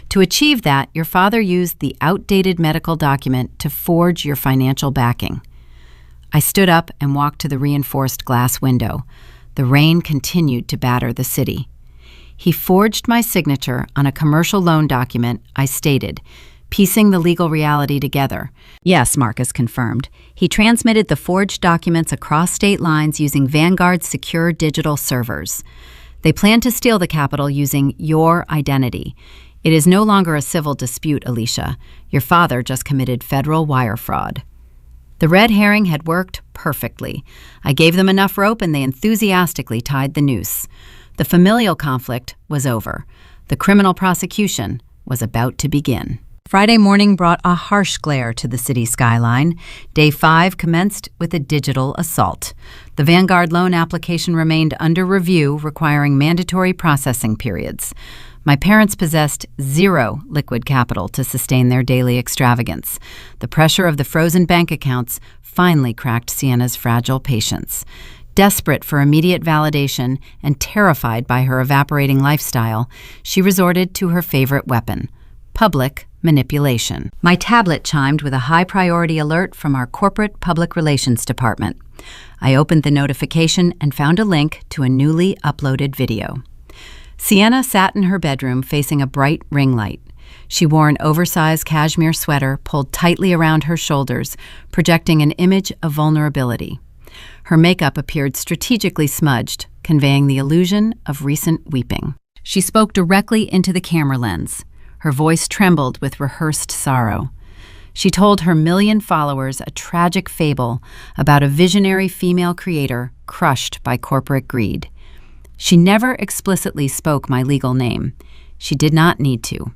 To achieve that, your father used the outdated medical document to forge your financial backing." I stood up and walked to the reinforced glass window. The rain continued to batter the city. "He forged my signature on a commercial loan document," I stated, piecing the legal reality together. "Yes," Marcus confirmed. "He transmitted the forged documents across state lines using Vanguard's secure digital servers. They plan to steal the capital using your identity. It is no longer a civil dispute, Alicia. Your father just committed federal wire fraud." The red herring had worked perfectly. I gave them enough rope and they enthusiastically tied the noose. The familial conflict was over. The criminal prosecution was about to begin. Friday morning brought a harsh glare to the city skyline. Day 5 commenced with a digital assault. The Vanguard loan application remained under review, requiring mandatory processing periods. My parents possessed zero liquid capital to sustain their daily extravagance. The pressure of the frozen bank accounts finally cracked Sienna's fragile patience. Desperate for immediate validation and terrified by her evaporating lifestyle, she resorted to her favorite weapon, public manipulation. My tablet chimed with a high-priority alert from our corporate public relations department. I opened the notification and found a link to a newly uploaded video. Sienna sat in her bedroom facing a bright ring light. She wore an oversized cashmere sweater pulled tightly around her shoulders, projecting an image of vulnerability. Her makeup appeared strategically smudged, conveying the illusion of recent weeping. She spoke directly into the camera lens. Her voice trembled with rehearsed sorrow. She told her 1 million followers a tragic fable about a visionary female creator crushed by corporate greed. She never explicitly spoke my legal name. She did not need to.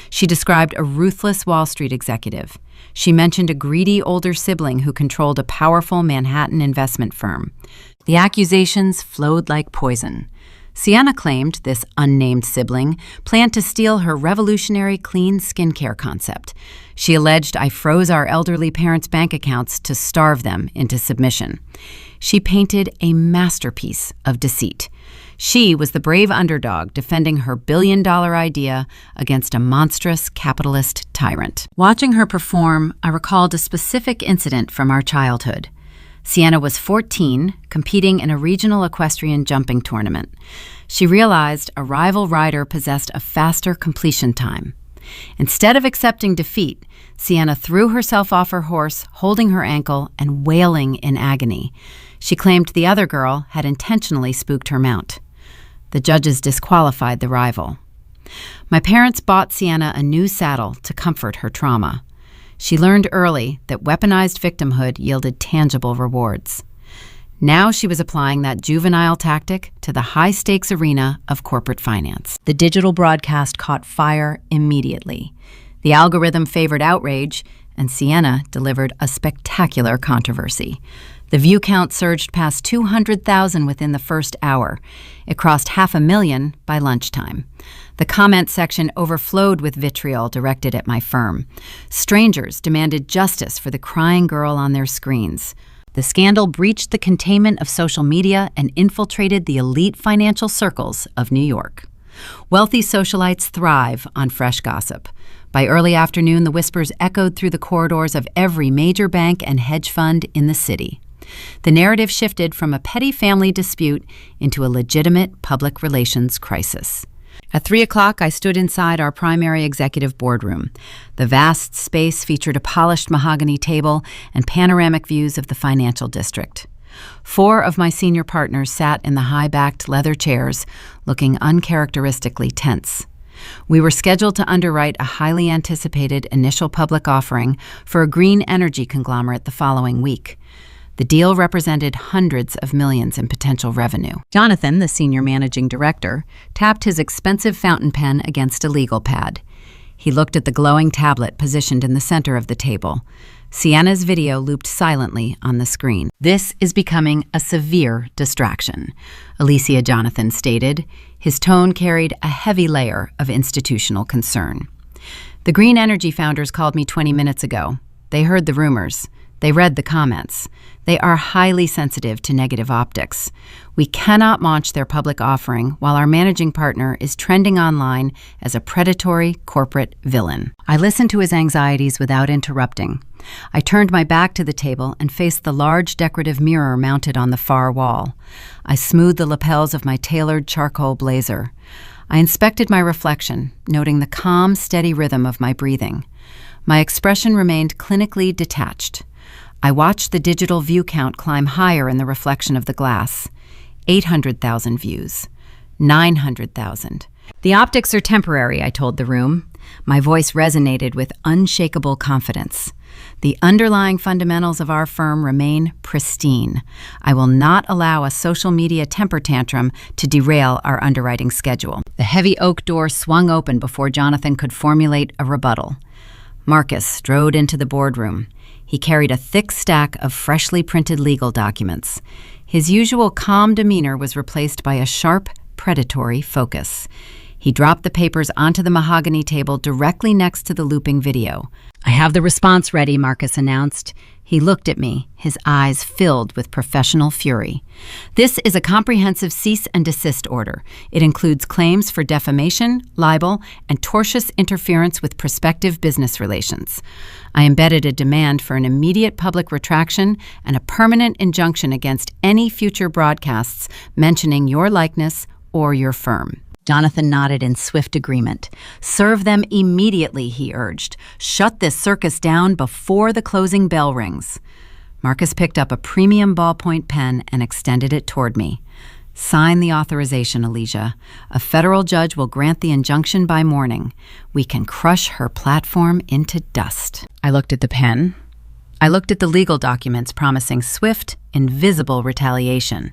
She described a ruthless Wall Street executive. She mentioned a greedy older sibling who controlled a powerful Manhattan investment firm. The accusations flowed like poison. Sienna claimed this unnamed sibling planned to steal her revolutionary clean skincare concept. She alleged I froze our elderly parents' bank accounts to starve them into submission. She painted a masterpiece of deceit. She was the brave underdog defending her billion-dollar idea against a monstrous capitalist tyrant. Watching her perform, I recalled a specific incident from our childhood. Sienna was 14, competing in a regional equestrian jumping tournament. She realized a rival rider possessed a faster completion time. Instead of accepting defeat, Sienna threw herself off her horse, holding her ankle and wailing in agony. She claimed the other girl had intentionally spooked her mount. The judges disqualified the rival. My parents bought Sienna a new saddle to comfort her trauma. She learned early that weaponized victimhood yielded tangible rewards. Now she was applying that juvenile tactic to the high-stakes arena of corporate finance. The digital broadcast caught fire immediately. The algorithm favored outrage, and Sienna delivered a spectacular controversy. The view count surged past 200,000 within the first hour. It crossed 500,000 by lunchtime. The comment section overflowed with vitriol directed at my firm. Strangers demanded justice for the crying girl on their screens. The scandal breached the containment of social media and infiltrated the elite financial circles of New York. Wealthy socialites thrive on fresh gossip. By early afternoon, the whispers echoed through the corridors of every major bank and hedge fund in the city. The narrative shifted from a petty family dispute into a legitimate public relations crisis. At 3 o'clock, I stood inside our primary executive boardroom. The vast space featured a polished mahogany table and panoramic views of the financial district. 4 of my senior partners sat in the high-backed leather chairs, looking uncharacteristically tense. We were scheduled to underwrite a highly anticipated initial public offering for a green energy conglomerate the following week. The deal represented hundreds of millions in potential revenue. Jonathan, the senior managing director, tapped his expensive fountain pen against a legal pad. He looked at the glowing tablet positioned in the center of the table. Sienna's video looped silently on the screen. "This is becoming a severe distraction," Alicia Jonathan stated. His tone carried a heavy layer of institutional concern. "The green energy founders called me 20 minutes ago. They heard the rumors. They read the comments. They are highly sensitive to negative optics. We cannot launch their public offering while our managing partner is trending online as a predatory corporate villain." I listened to his anxieties without interrupting. I turned my back to the table and faced the large decorative mirror mounted on the far wall. I smoothed the lapels of my tailored charcoal blazer. I inspected my reflection, noting the calm, steady rhythm of my breathing. My expression remained clinically detached. I watched the digital view count climb higher in the reflection of the glass. 800,000 views. 900,000. "The optics are temporary," I told the room. My voice resonated with unshakable confidence. "The underlying fundamentals of our firm remain pristine. I will not allow a social media temper tantrum to derail our underwriting schedule." The heavy oak door swung open before Jonathan could formulate a rebuttal. Marcus strode into the boardroom. He carried a thick stack of freshly printed legal documents. His usual calm demeanor was replaced by a sharp, predatory focus. He dropped the papers onto the mahogany table directly next to the looping video. "I have the response ready," Marcus announced. He looked at me, his eyes filled with professional fury. "This is a comprehensive cease and desist order. It includes claims for defamation, libel, and tortious interference with prospective business relations. I embedded a demand for an immediate public retraction and a permanent injunction against any future broadcasts mentioning your likeness or your firm." Jonathan nodded in swift agreement. "Serve them immediately," he urged. "Shut this circus down before the closing bell rings." Marcus picked up a premium ballpoint pen and extended it toward me. "Sign the authorization, Alicia. A federal judge will grant the injunction by morning. We can crush her platform into dust." I looked at the pen. I looked at the legal documents promising swift, invisible retaliation.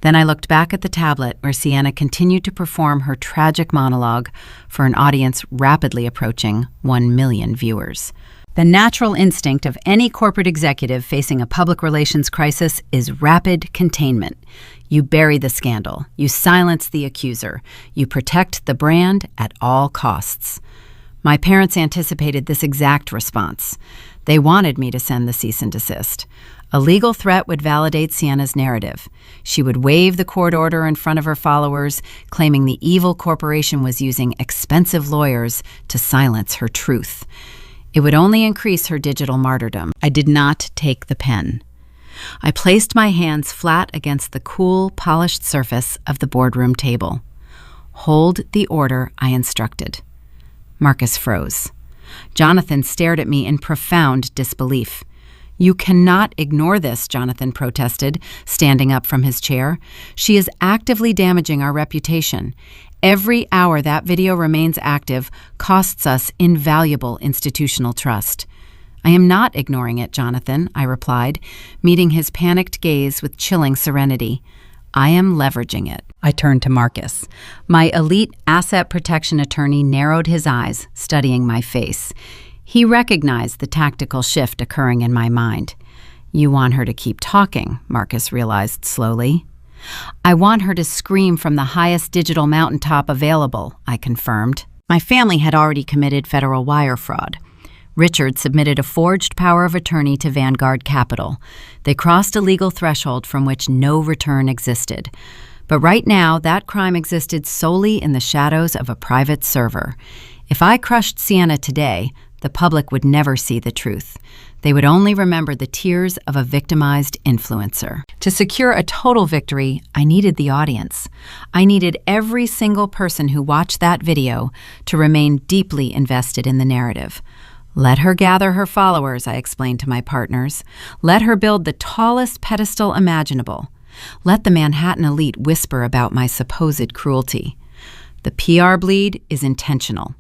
Then I looked back at the tablet where Sienna continued to perform her tragic monologue for an audience rapidly approaching 1 million viewers. The natural instinct of any corporate executive facing a public relations crisis is rapid containment. You bury the scandal, you silence the accuser, you protect the brand at all costs. My parents anticipated this exact response. They wanted me to send the cease and desist. A legal threat would validate Sienna's narrative. She would wave the court order in front of her followers, claiming the evil corporation was using expensive lawyers to silence her truth. It would only increase her digital martyrdom. I did not take the pen. I placed my hands flat against the cool, polished surface of the boardroom table. Hold the order I instructed. Marcus froze. Jonathan stared at me in profound disbelief. You cannot ignore this, Jonathan protested, standing up from his chair. She is actively damaging our reputation. Every hour that video remains active costs us invaluable institutional trust. I am not ignoring it, Jonathan, I replied, meeting his panicked gaze with chilling serenity. I am leveraging it. I turned to Marcus. My elite asset protection attorney narrowed his eyes, studying my face. He recognized the tactical shift occurring in my mind. You want her to keep talking, Marcus realized slowly. I want her to scream from the highest digital mountaintop available, I confirmed. My family had already committed federal wire fraud. Richard submitted a forged power of attorney to Vanguard Capital. They crossed a legal threshold from which no return existed. But right now, that crime existed solely in the shadows of a private server. If I crushed Sienna today, the public would never see the truth. They would only remember the tears of a victimized influencer. To secure a total victory, I needed the audience. I needed every single person who watched that video to remain deeply invested in the narrative. Let her gather her followers, I explained to my partners. Let her build the tallest pedestal imaginable. Let the Manhattan elite whisper about my supposed cruelty. The PR bleed is intentional.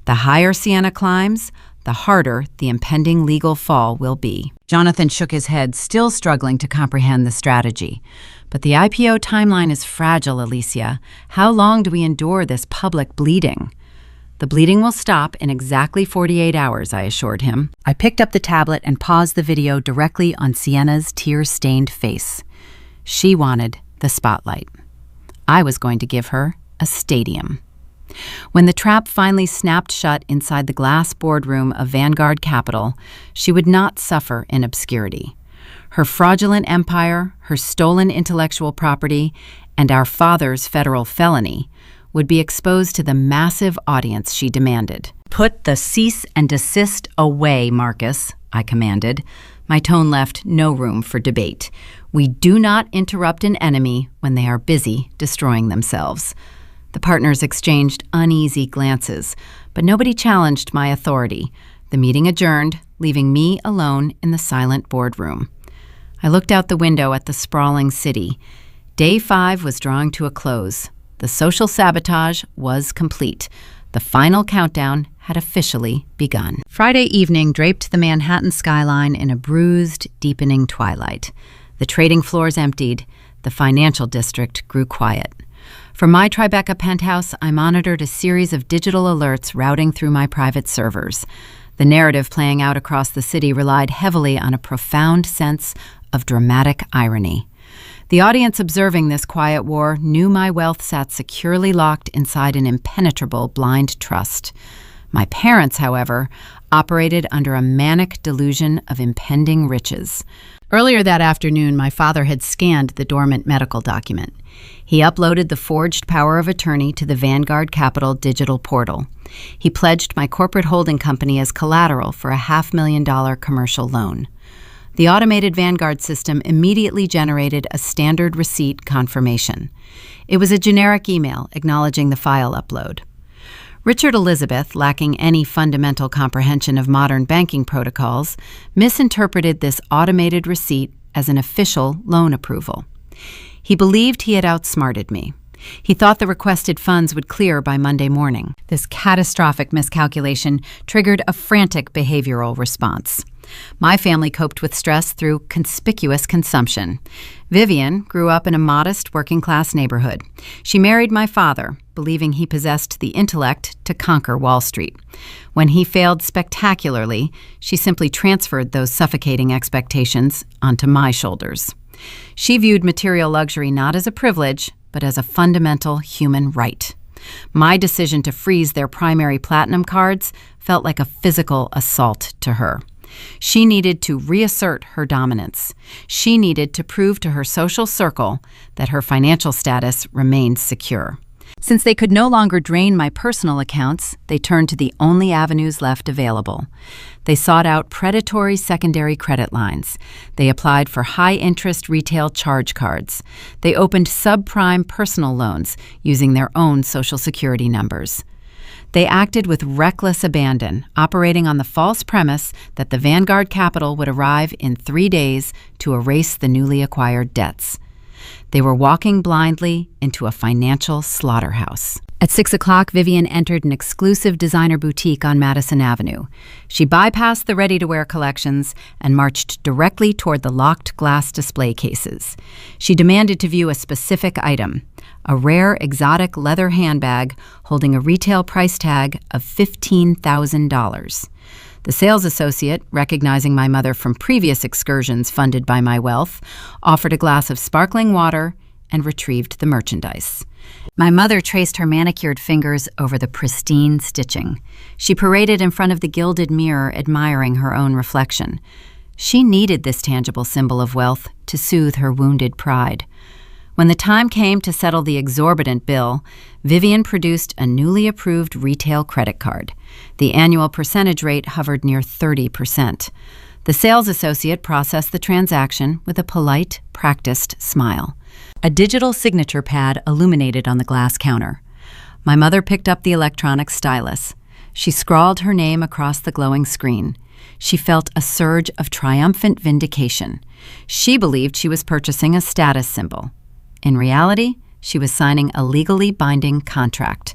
The higher Sienna climbs, the harder the impending legal fall will be. Jonathan shook his head, still struggling to comprehend the strategy. But the IPO timeline is fragile, Alicia. How long do we endure this public bleeding? The bleeding will stop in exactly 48 hours, I assured him. I picked up the tablet and paused the video directly on Sienna's tear-stained face. She wanted the spotlight. I was going to give her a stadium. When the trap finally snapped shut inside the glass boardroom of Vanguard Capital, she would not suffer in obscurity. Her fraudulent empire, her stolen intellectual property, and our father's federal felony would be exposed to the massive audience she demanded. Put the cease and desist away, Marcus, I commanded. My tone left no room for debate. We do not interrupt an enemy when they are busy destroying themselves. The partners exchanged uneasy glances, but nobody challenged my authority. The meeting adjourned, leaving me alone in the silent boardroom. I looked out the window at the sprawling city. Day 5 was drawing to a close. The social sabotage was complete. The final countdown had officially begun. Friday evening draped the Manhattan skyline in a bruised, deepening twilight. The trading floors emptied. The financial district grew quiet. From my Tribeca penthouse, I monitored a series of digital alerts routing through my private servers. The narrative playing out across the city relied heavily on a profound sense of dramatic irony. The audience observing this quiet war knew my wealth sat securely locked inside an impenetrable blind trust. My parents, however, operated under a manic delusion of impending riches. Earlier that afternoon, my father had scanned the dormant medical document. He uploaded the forged power of attorney to the Vanguard Capital digital portal. He pledged my corporate holding company as collateral for a $500,000 commercial loan. The automated Vanguard system immediately generated a standard receipt confirmation. It was a generic email acknowledging the file upload. Richard Elizabeth, lacking any fundamental comprehension of modern banking protocols, misinterpreted this automated receipt as an official loan approval. He believed he had outsmarted me. He thought the requested funds would clear by Monday morning. This catastrophic miscalculation triggered a frantic behavioral response. My family coped with stress through conspicuous consumption. Vivian grew up in a modest working-class neighborhood. She married my father, believing he possessed the intellect to conquer Wall Street. When he failed spectacularly, she simply transferred those suffocating expectations onto my shoulders. She viewed material luxury not as a privilege, but as a fundamental human right. My decision to freeze their primary platinum cards felt like a physical assault to her. She needed to reassert her dominance. She needed to prove to her social circle that her financial status remained secure. Since they could no longer drain my personal accounts, they turned to the only avenues left available. They sought out predatory secondary credit lines. They applied for high-interest retail charge cards. They opened subprime personal loans using their own Social Security numbers. They acted with reckless abandon, operating on the false premise that the Vanguard capital would arrive in 3 days to erase the newly acquired debts. They were walking blindly into a financial slaughterhouse. At 6 o'clock, Vivian entered an exclusive designer boutique on Madison Avenue. She bypassed the ready-to-wear collections and marched directly toward the locked glass display cases. She demanded to view a specific item, a rare exotic leather handbag holding a retail price tag of $15,000. The sales associate, recognizing my mother from previous excursions funded by my wealth, offered a glass of sparkling water and retrieved the merchandise. My mother traced her manicured fingers over the pristine stitching. She paraded in front of the gilded mirror, admiring her own reflection. She needed this tangible symbol of wealth to soothe her wounded pride. When the time came to settle the exorbitant bill, Vivian produced a newly approved retail credit card. The annual percentage rate hovered near 30%. The sales associate processed the transaction with a polite, practiced smile. A digital signature pad illuminated on the glass counter. My mother picked up the electronic stylus. She scrawled her name across the glowing screen. She felt a surge of triumphant vindication. She believed she was purchasing a status symbol. In reality, she was signing a legally binding contract.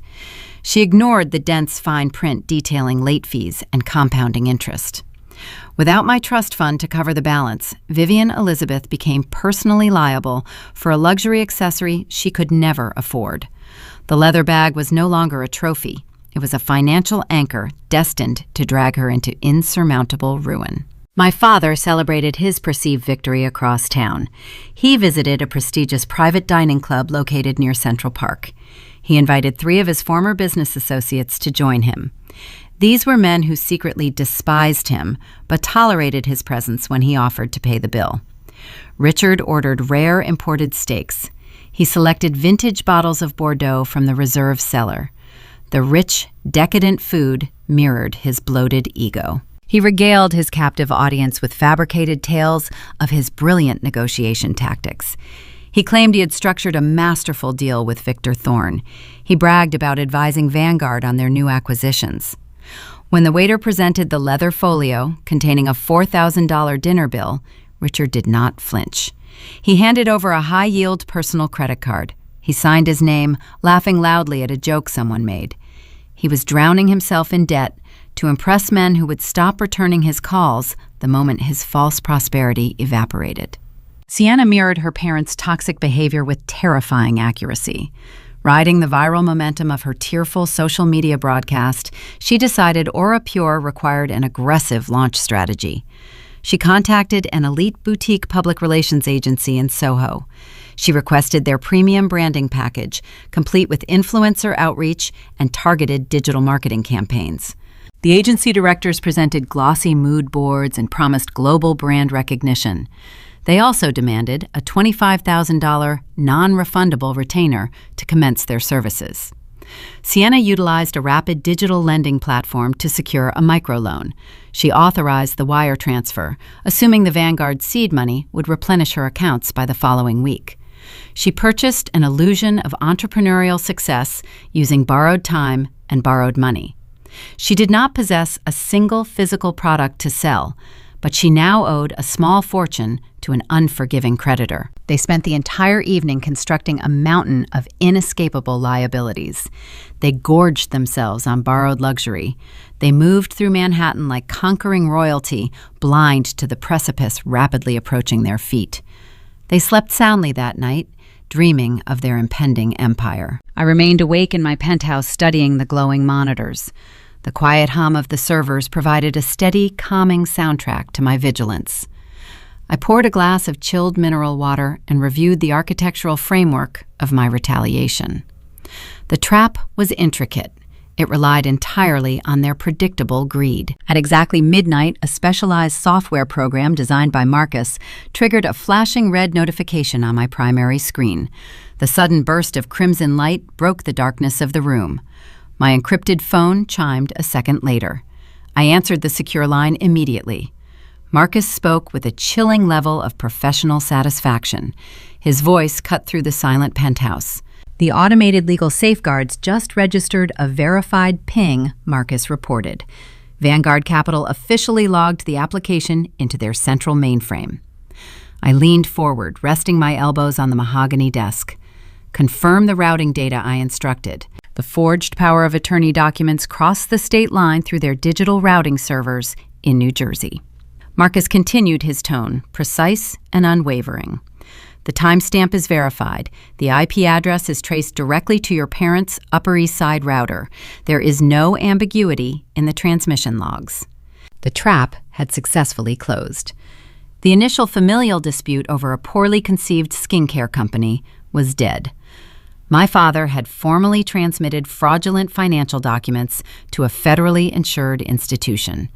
She ignored the dense fine print detailing late fees and compounding interest. Without my trust fund to cover the balance, Vivian Elizabeth became personally liable for a luxury accessory she could never afford. The leather bag was no longer a trophy. It was a financial anchor destined to drag her into insurmountable ruin. My father celebrated his perceived victory across town. He visited a prestigious private dining club located near Central Park. He invited 3 of his former business associates to join him. These were men who secretly despised him, but tolerated his presence when he offered to pay the bill. Richard ordered rare imported steaks. He selected vintage bottles of Bordeaux from the reserve cellar. The rich, decadent food mirrored his bloated ego. He regaled his captive audience with fabricated tales of his brilliant negotiation tactics. He claimed he had structured a masterful deal with Victor Thorne. He bragged about advising Vanguard on their new acquisitions. When the waiter presented the leather folio containing a $4,000 dinner bill, Richard did not flinch. He handed over a high-yield personal credit card. He signed his name, laughing loudly at a joke someone made. He was drowning himself in debt to impress men who would stop returning his calls the moment his false prosperity evaporated. Sienna mirrored her parents' toxic behavior with terrifying accuracy. Riding the viral momentum of her tearful social media broadcast, she decided Aura Pure required an aggressive launch strategy. She contacted an elite boutique public relations agency in Soho. She requested their premium branding package, complete with influencer outreach and targeted digital marketing campaigns. The agency directors presented glossy mood boards and promised global brand recognition. They also demanded a $25,000 non-refundable retainer to commence their services. Sienna utilized a rapid digital lending platform to secure a microloan. She authorized the wire transfer, assuming the Vanguard seed money would replenish her accounts by the following week. She purchased an illusion of entrepreneurial success using borrowed time and borrowed money. She did not possess a single physical product to sell, but she now owed a small fortune to an unforgiving creditor. They spent the entire evening constructing a mountain of inescapable liabilities. They gorged themselves on borrowed luxury. They moved through Manhattan like conquering royalty, blind to the precipice rapidly approaching their feet. They slept soundly that night, dreaming of their impending empire. I remained awake in my penthouse studying the glowing monitors. The quiet hum of the servers provided a steady, calming soundtrack to my vigilance. I poured a glass of chilled mineral water and reviewed the architectural framework of my retaliation. The trap was intricate. It relied entirely on their predictable greed. At exactly midnight, a specialized software program designed by Marcus triggered a flashing red notification on my primary screen. The sudden burst of crimson light broke the darkness of the room. My encrypted phone chimed a second later. I answered the secure line immediately. Marcus spoke with a chilling level of professional satisfaction. His voice cut through the silent penthouse. The automated legal safeguards just registered a verified ping, Marcus reported. Vanguard Capital officially logged the application into their central mainframe. I leaned forward, resting my elbows on the mahogany desk. Confirm the routing data I instructed. The forged power of attorney documents crossed the state line through their digital routing servers in New Jersey. Marcus continued his tone, precise and unwavering. The timestamp is verified. The IP address is traced directly to your parents' Upper East Side router. There is no ambiguity in the transmission logs. The trap had successfully closed. The initial familial dispute over a poorly conceived skincare company was dead. My father had formally transmitted fraudulent financial documents to a federally insured institution.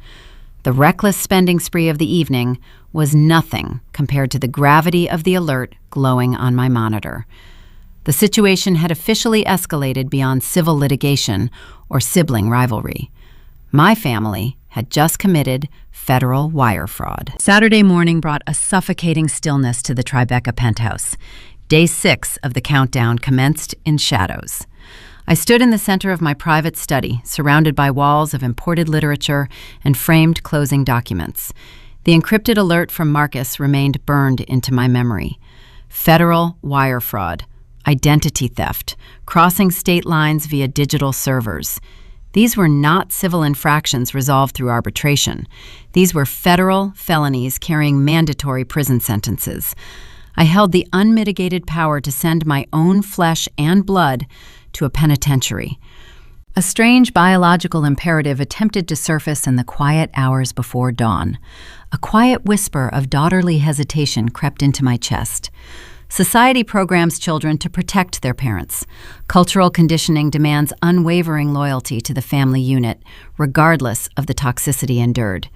The reckless spending spree of the evening was nothing compared to the gravity of the alert glowing on my monitor. The situation had officially escalated beyond civil litigation or sibling rivalry. My family had just committed federal wire fraud. Saturday morning brought a suffocating stillness to the Tribeca penthouse. Day 6 of the countdown commenced in shadows. I stood in the center of my private study, surrounded by walls of imported literature and framed closing documents. The encrypted alert from Marcus remained burned into my memory. Federal wire fraud, identity theft, crossing state lines via digital servers. These were not civil infractions resolved through arbitration. These were federal felonies carrying mandatory prison sentences. I held the unmitigated power to send my own flesh and blood to a penitentiary. A strange biological imperative attempted to surface in the quiet hours before dawn. A quiet whisper of daughterly hesitation crept into my chest. Society programs children to protect their parents. Cultural conditioning demands unwavering loyalty to the family unit, regardless of the toxicity endured.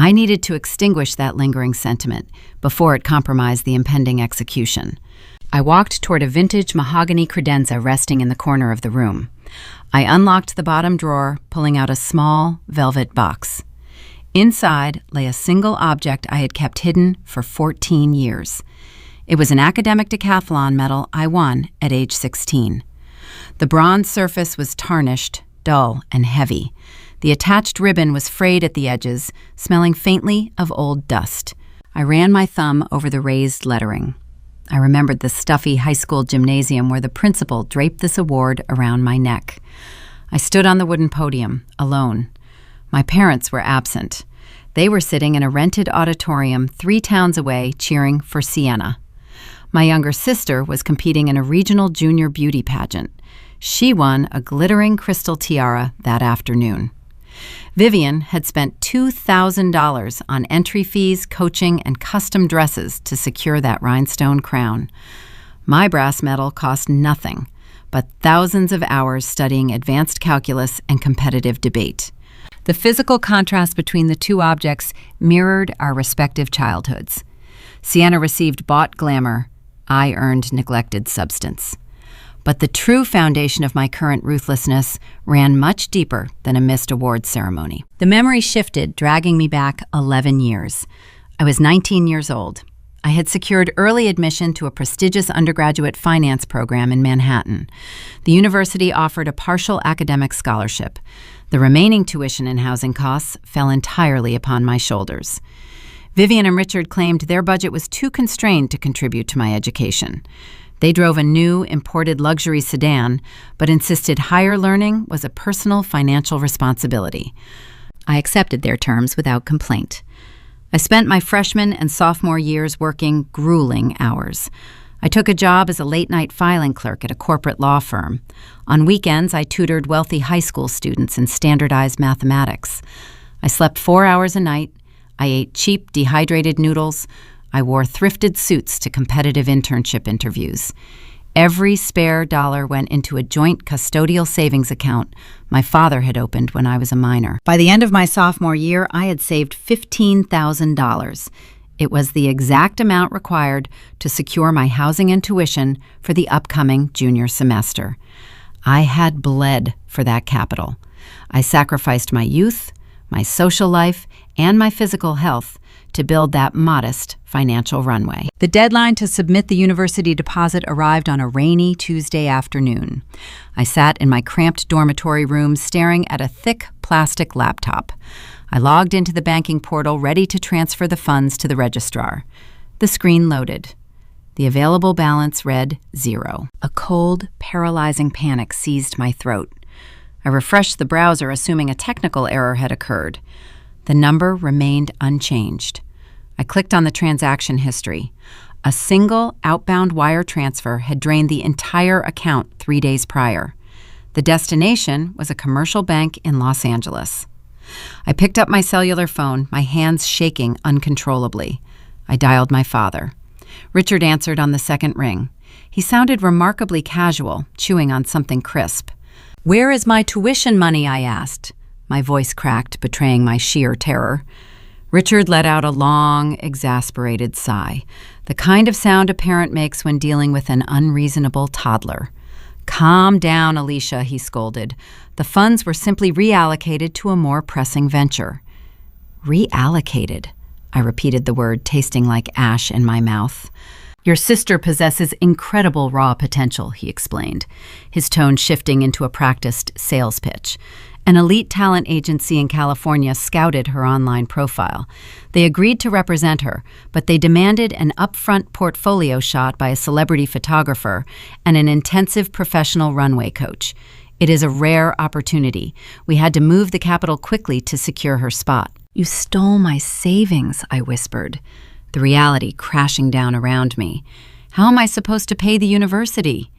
I needed to extinguish that lingering sentiment before it compromised the impending execution. I walked toward a vintage mahogany credenza resting in the corner of the room. I unlocked the bottom drawer, pulling out a small velvet box. Inside lay a single object I had kept hidden for 14 years. It was an academic decathlon medal I won at age 16. The bronze surface was tarnished, dull, and heavy. The attached ribbon was frayed at the edges, smelling faintly of old dust. I ran my thumb over the raised lettering. I remembered the stuffy high school gymnasium where the principal draped this award around my neck. I stood on the wooden podium, alone. My parents were absent. They were sitting in a rented auditorium 3 towns away, cheering for Sienna. My younger sister was competing in a regional junior beauty pageant. She won a glittering crystal tiara that afternoon. Vivian had spent $2,000 on entry fees, coaching, and custom dresses to secure that rhinestone crown. My brass medal cost nothing, but thousands of hours studying advanced calculus and competitive debate. The physical contrast between the two objects mirrored our respective childhoods. Sienna received bought glamour. I earned neglected substance. But the true foundation of my current ruthlessness ran much deeper than a missed awards ceremony. The memory shifted, dragging me back 11 years. I was 19 years old. I had secured early admission to a prestigious undergraduate finance program in Manhattan. The university offered a partial academic scholarship. The remaining tuition and housing costs fell entirely upon my shoulders. Vivian and Richard claimed their budget was too constrained to contribute to my education. They drove a new, imported luxury sedan, but insisted higher learning was a personal financial responsibility. I accepted their terms without complaint. I spent my freshman and sophomore years working grueling hours. I took a job as a late-night filing clerk at a corporate law firm. On weekends, I tutored wealthy high school students in standardized mathematics. I slept 4 hours a night. I ate cheap, dehydrated noodles. I wore thrifted suits to competitive internship interviews. Every spare dollar went into a joint custodial savings account my father had opened when I was a minor. By the end of my sophomore year, I had saved $15,000. It was the exact amount required to secure my housing and tuition for the upcoming junior semester. I had bled for that capital. I sacrificed my youth, my social life, and my physical health to build that modest financial runway. The deadline to submit the university deposit arrived on a rainy Tuesday afternoon. I sat in my cramped dormitory room staring at a thick plastic laptop. I logged into the banking portal ready to transfer the funds to the registrar. The screen loaded. The available balance read 0. A cold, paralyzing panic seized my throat. I refreshed the browser, assuming a technical error had occurred. The number remained unchanged. I clicked on the transaction history. A single outbound wire transfer had drained the entire account 3 days prior. The destination was a commercial bank in Los Angeles. I picked up my cellular phone, my hands shaking uncontrollably. I dialed my father. Richard answered on the second ring. He sounded remarkably casual, chewing on something crisp. "Where is my tuition money?" I asked. My voice cracked, betraying my sheer terror. Richard let out a long, exasperated sigh, the kind of sound a parent makes when dealing with an unreasonable toddler. "Calm down, Alicia," he scolded. "The funds were simply reallocated to a more pressing venture." Reallocated. I repeated the word, tasting like ash in my mouth. "Your sister possesses incredible raw potential," he explained, his tone shifting into a practiced sales pitch. An elite talent agency in California scouted her online profile. They agreed to represent her, but they demanded an upfront portfolio shot by a celebrity photographer and an intensive professional runway coach. It is a rare opportunity. We had to move the capital quickly to secure her spot. "You stole my savings," I whispered, the reality crashing down around me. "How am I supposed to pay the university?"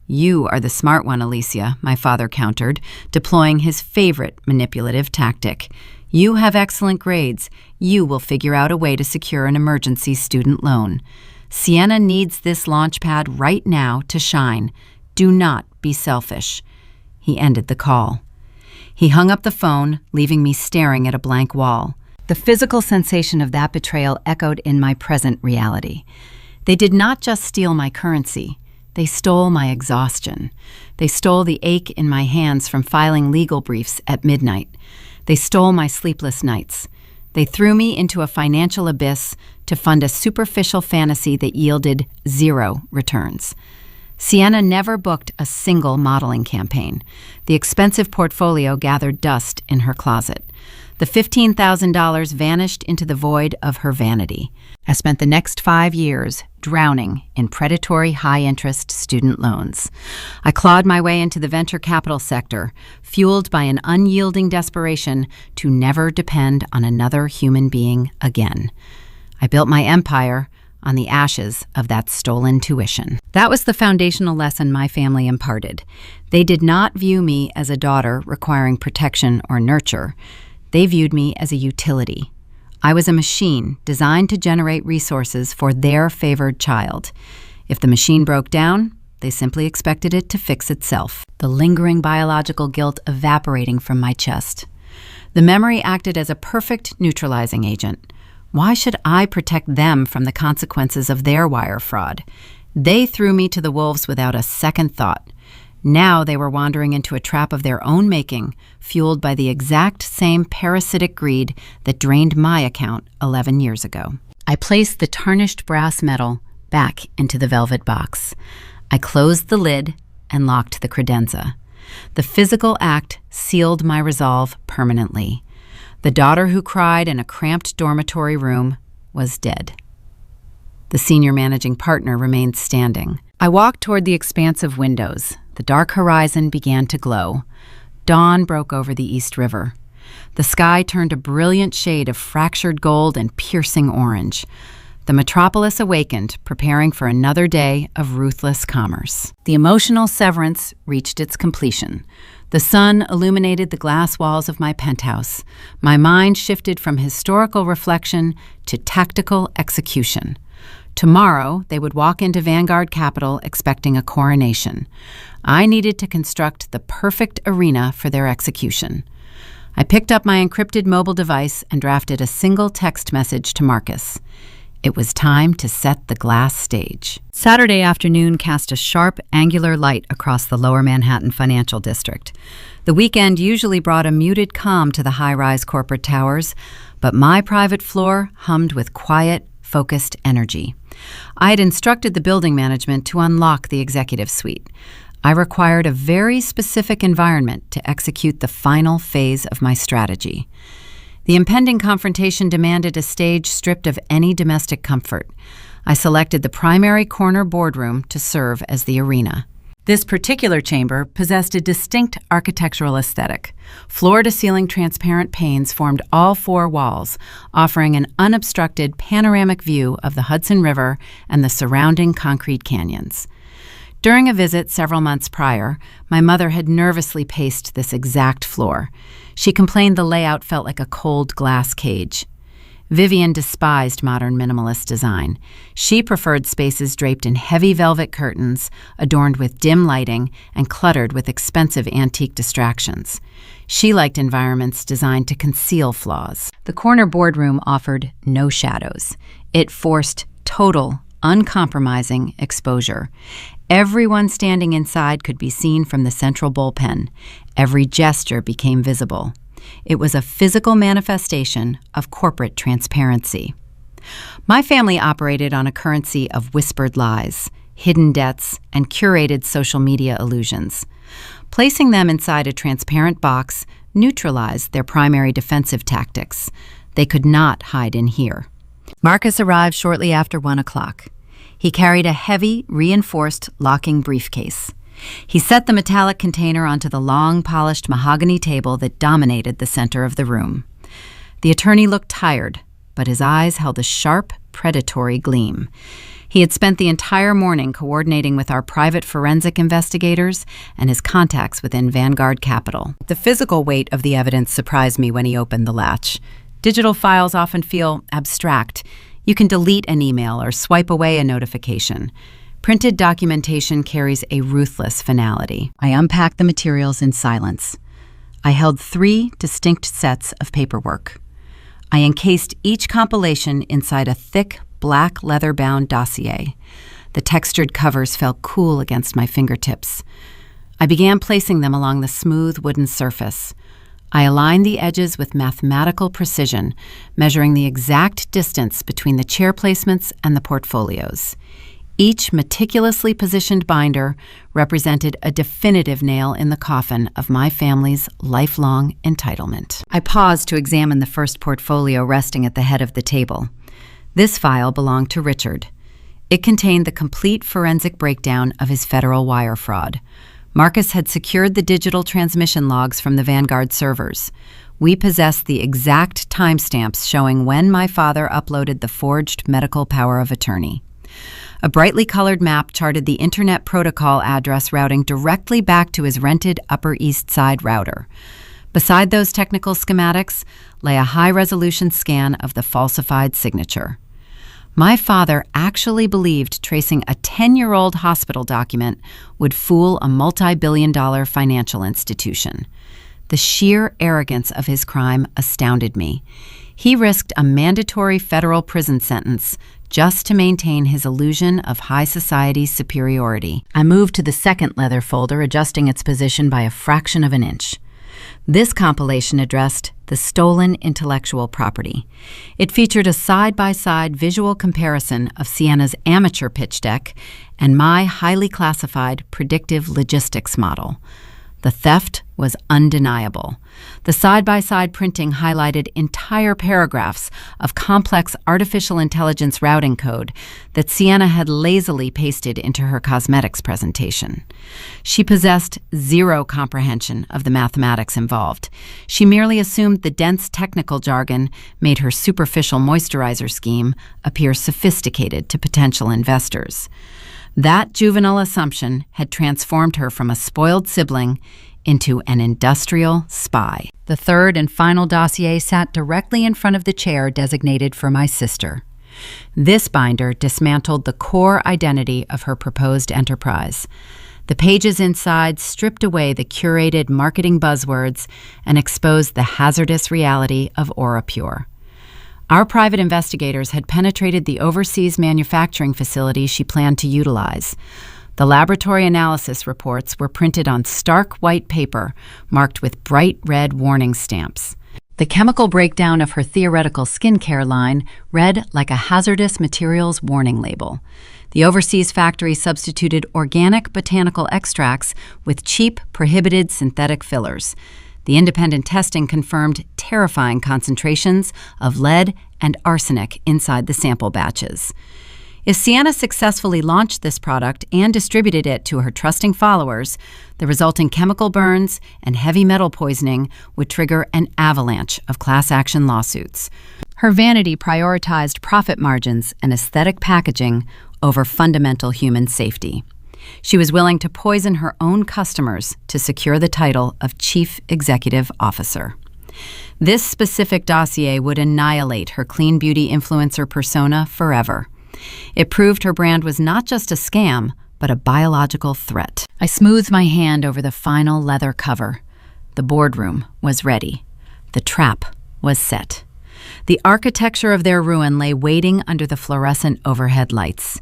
"You are the smart one, Alicia," my father countered, deploying his favorite manipulative tactic. "You have excellent grades. You will figure out a way to secure an emergency student loan. Sienna needs this launch pad right now to shine. Do not be selfish." He ended the call. He hung up the phone, leaving me staring at a blank wall. The physical sensation of that betrayal echoed in my present reality. They did not just steal my currency. They stole my exhaustion. They stole the ache in my hands from filing legal briefs at midnight. They stole my sleepless nights. They threw me into a financial abyss to fund a superficial fantasy that yielded 0 returns. Sienna never booked a single modeling campaign. The expensive portfolio gathered dust in her closet. The $15,000 vanished into the void of her vanity. I spent the next 5 years drowning in predatory high-interest student loans. I clawed my way into the venture capital sector, fueled by an unyielding desperation to never depend on another human being again. I built my empire on the ashes of that stolen tuition. That was the foundational lesson my family imparted. They did not view me as a daughter requiring protection or nurture. They viewed me as a utility. I was a machine designed to generate resources for their favored child. If the machine broke down, they simply expected it to fix itself, the lingering biological guilt evaporating from my chest. The memory acted as a perfect neutralizing agent. Why should I protect them from the consequences of their wire fraud? They threw me to the wolves without a second thought. Now they were wandering into a trap of their own making, fueled by the exact same parasitic greed that drained my account 11 years ago. I placed the tarnished brass metal back into the velvet box. I closed the lid and locked the credenza. The physical act sealed my resolve permanently. The daughter who cried in a cramped dormitory room was dead. The senior managing partner remained standing. I walked toward the expansive windows. The dark horizon began to glow. Dawn broke over the East River. The sky turned a brilliant shade of fractured gold and piercing orange. The metropolis awakened, preparing for another day of ruthless commerce. The emotional severance reached its completion. The sun illuminated the glass walls of my penthouse. My mind shifted from historical reflection to tactical execution. Tomorrow, they would walk into Vanguard Capital expecting a coronation. I needed to construct the perfect arena for their execution. I picked up my encrypted mobile device and drafted a single text message to Marcus. It was time to set the glass stage. Saturday afternoon cast a sharp, angular light across the lower Manhattan financial district. The weekend usually brought a muted calm to the high-rise corporate towers, but my private floor hummed with quiet, focused energy. I had instructed the building management to unlock the executive suite. I required a very specific environment to execute the final phase of my strategy. The impending confrontation demanded a stage stripped of any domestic comfort. I selected the primary corner boardroom to serve as the arena. This particular chamber possessed a distinct architectural aesthetic. Floor-to-ceiling transparent panes formed all four walls, offering an unobstructed panoramic view of the Hudson River and the surrounding concrete canyons. During a visit several months prior, my mother had nervously paced this exact floor. She complained the layout felt like a cold glass cage. Vivian despised modern minimalist design. She preferred spaces draped in heavy velvet curtains, adorned with dim lighting, and cluttered with expensive antique distractions. She liked environments designed to conceal flaws. The corner boardroom offered no shadows. It forced total, uncompromising exposure. Everyone standing inside could be seen from the central bullpen. Every gesture became visible. It was a physical manifestation of corporate transparency. My family operated on a currency of whispered lies, hidden debts, and curated social media illusions. Placing them inside a transparent box neutralized their primary defensive tactics. They could not hide in here. Marcus arrived shortly after 1 o'clock. He carried a heavy, reinforced locking briefcase. He set the metallic container onto the long, polished mahogany table that dominated the center of the room. The attorney looked tired, but his eyes held a sharp, predatory gleam. He had spent the entire morning coordinating with our private forensic investigators and his contacts within Vanguard Capital. The physical weight of the evidence surprised me when he opened the latch. Digital files often feel abstract. You can delete an email or swipe away a notification. Printed documentation carries a ruthless finality. I unpacked the materials in silence. I held 3 distinct sets of paperwork. I encased each compilation inside a thick, black leather-bound dossier. The textured covers felt cool against my fingertips. I began placing them along the smooth wooden surface. I aligned the edges with mathematical precision, measuring the exact distance between the chair placements and the portfolios. Each meticulously positioned binder represented a definitive nail in the coffin of my family's lifelong entitlement. I paused to examine the first portfolio resting at the head of the table. This file belonged to Richard. It contained the complete forensic breakdown of his federal wire fraud. Marcus had secured the digital transmission logs from the Vanguard servers. We possessed the exact timestamps showing when my father uploaded the forged medical power of attorney. A brightly colored map charted the Internet Protocol address routing directly back to his rented Upper East Side router. Beside those technical schematics lay a high-resolution scan of the falsified signature. My father actually believed tracing a 10-year-old hospital document would fool a multi-billion-dollar financial institution. The sheer arrogance of his crime astounded me. He risked a mandatory federal prison sentence just to maintain his illusion of high society superiority. I moved to the second leather folder, adjusting its position by a fraction of an inch. This compilation addressed the stolen intellectual property. It featured a side-by-side visual comparison of Ciena's amateur pitch deck and my highly classified predictive logistics model. The theft was undeniable. The side-by-side printing highlighted entire paragraphs of complex artificial intelligence routing code that Ciena had lazily pasted into her cosmetics presentation. She possessed zero comprehension of the mathematics involved. She merely assumed the dense technical jargon made her superficial moisturizer scheme appear sophisticated to potential investors. That juvenile assumption had transformed her from a spoiled sibling into an industrial spy. The third and final dossier sat directly in front of the chair designated for my sister. This binder dismantled the core identity of her proposed enterprise. The pages inside stripped away the curated marketing buzzwords and exposed the hazardous reality of Aurapure. Our private investigators had penetrated the overseas manufacturing facility she planned to utilize. The laboratory analysis reports were printed on stark white paper marked with bright red warning stamps. The chemical breakdown of her theoretical skincare line read like a hazardous materials warning label. The overseas factory substituted organic botanical extracts with cheap, prohibited synthetic fillers. The independent testing confirmed terrifying concentrations of lead and arsenic inside the sample batches. If Ciena successfully launched this product and distributed it to her trusting followers, the resulting chemical burns and heavy metal poisoning would trigger an avalanche of class action lawsuits. Her vanity prioritized profit margins and aesthetic packaging over fundamental human safety. She was willing to poison her own customers to secure the title of Chief Executive Officer. This specific dossier would annihilate her clean beauty influencer persona forever. It proved her brand was not just a scam, but a biological threat. I smoothed my hand over the final leather cover. The boardroom was ready. The trap was set. The architecture of their ruin lay waiting under the fluorescent overhead lights.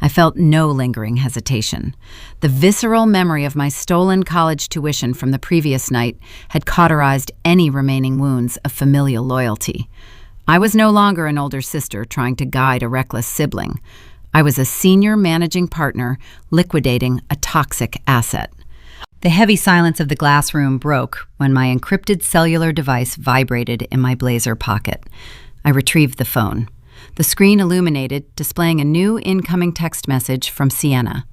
I felt no lingering hesitation. The visceral memory of my stolen college tuition from the previous night had cauterized any remaining wounds of familial loyalty. I was no longer an older sister trying to guide a reckless sibling. I was a senior managing partner liquidating a toxic asset. The heavy silence of the glass room broke when my encrypted cellular device vibrated in my blazer pocket. I retrieved the phone. The screen illuminated, displaying a new incoming text message from Ciena.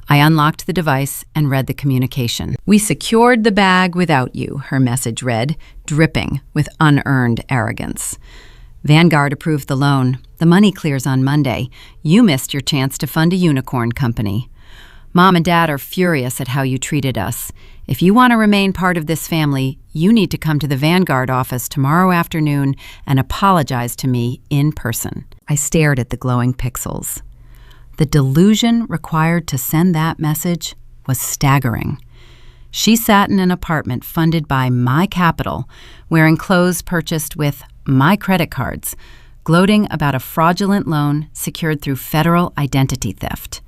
I unlocked the device and read the communication. "We secured the bag without you," her message read, dripping with unearned arrogance. "Vanguard approved the loan. The money clears on Monday. You missed your chance to fund a unicorn company. Mom and Dad are furious at how you treated us. If you want to remain part of this family, you need to come to the Vanguard office tomorrow afternoon and apologize to me in person." I stared at the glowing pixels. The delusion required to send that message was staggering. She sat in an apartment funded by my capital, wearing clothes purchased with my credit cards, gloating about a fraudulent loan secured through federal identity theft.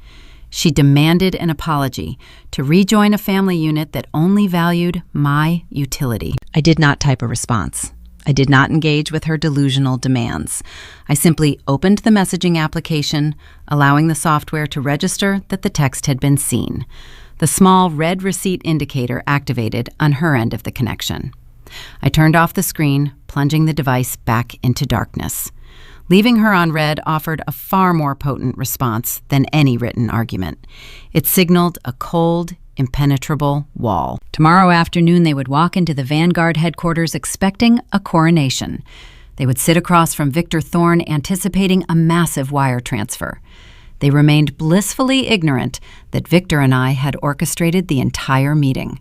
She demanded an apology to rejoin a family unit that only valued my utility. I did not type a response. I did not engage with her delusional demands. I simply opened the messaging application, allowing the software to register that the text had been seen. The small red receipt indicator activated on her end of the connection. I turned off the screen, plunging the device back into darkness. Leaving her on red offered a far more potent response than any written argument. It signaled a cold, impenetrable wall. Tomorrow afternoon, they would walk into the Vanguard headquarters expecting a coronation. They would sit across from Victor Thorne, anticipating a massive wire transfer. They remained blissfully ignorant that Victor and I had orchestrated the entire meeting.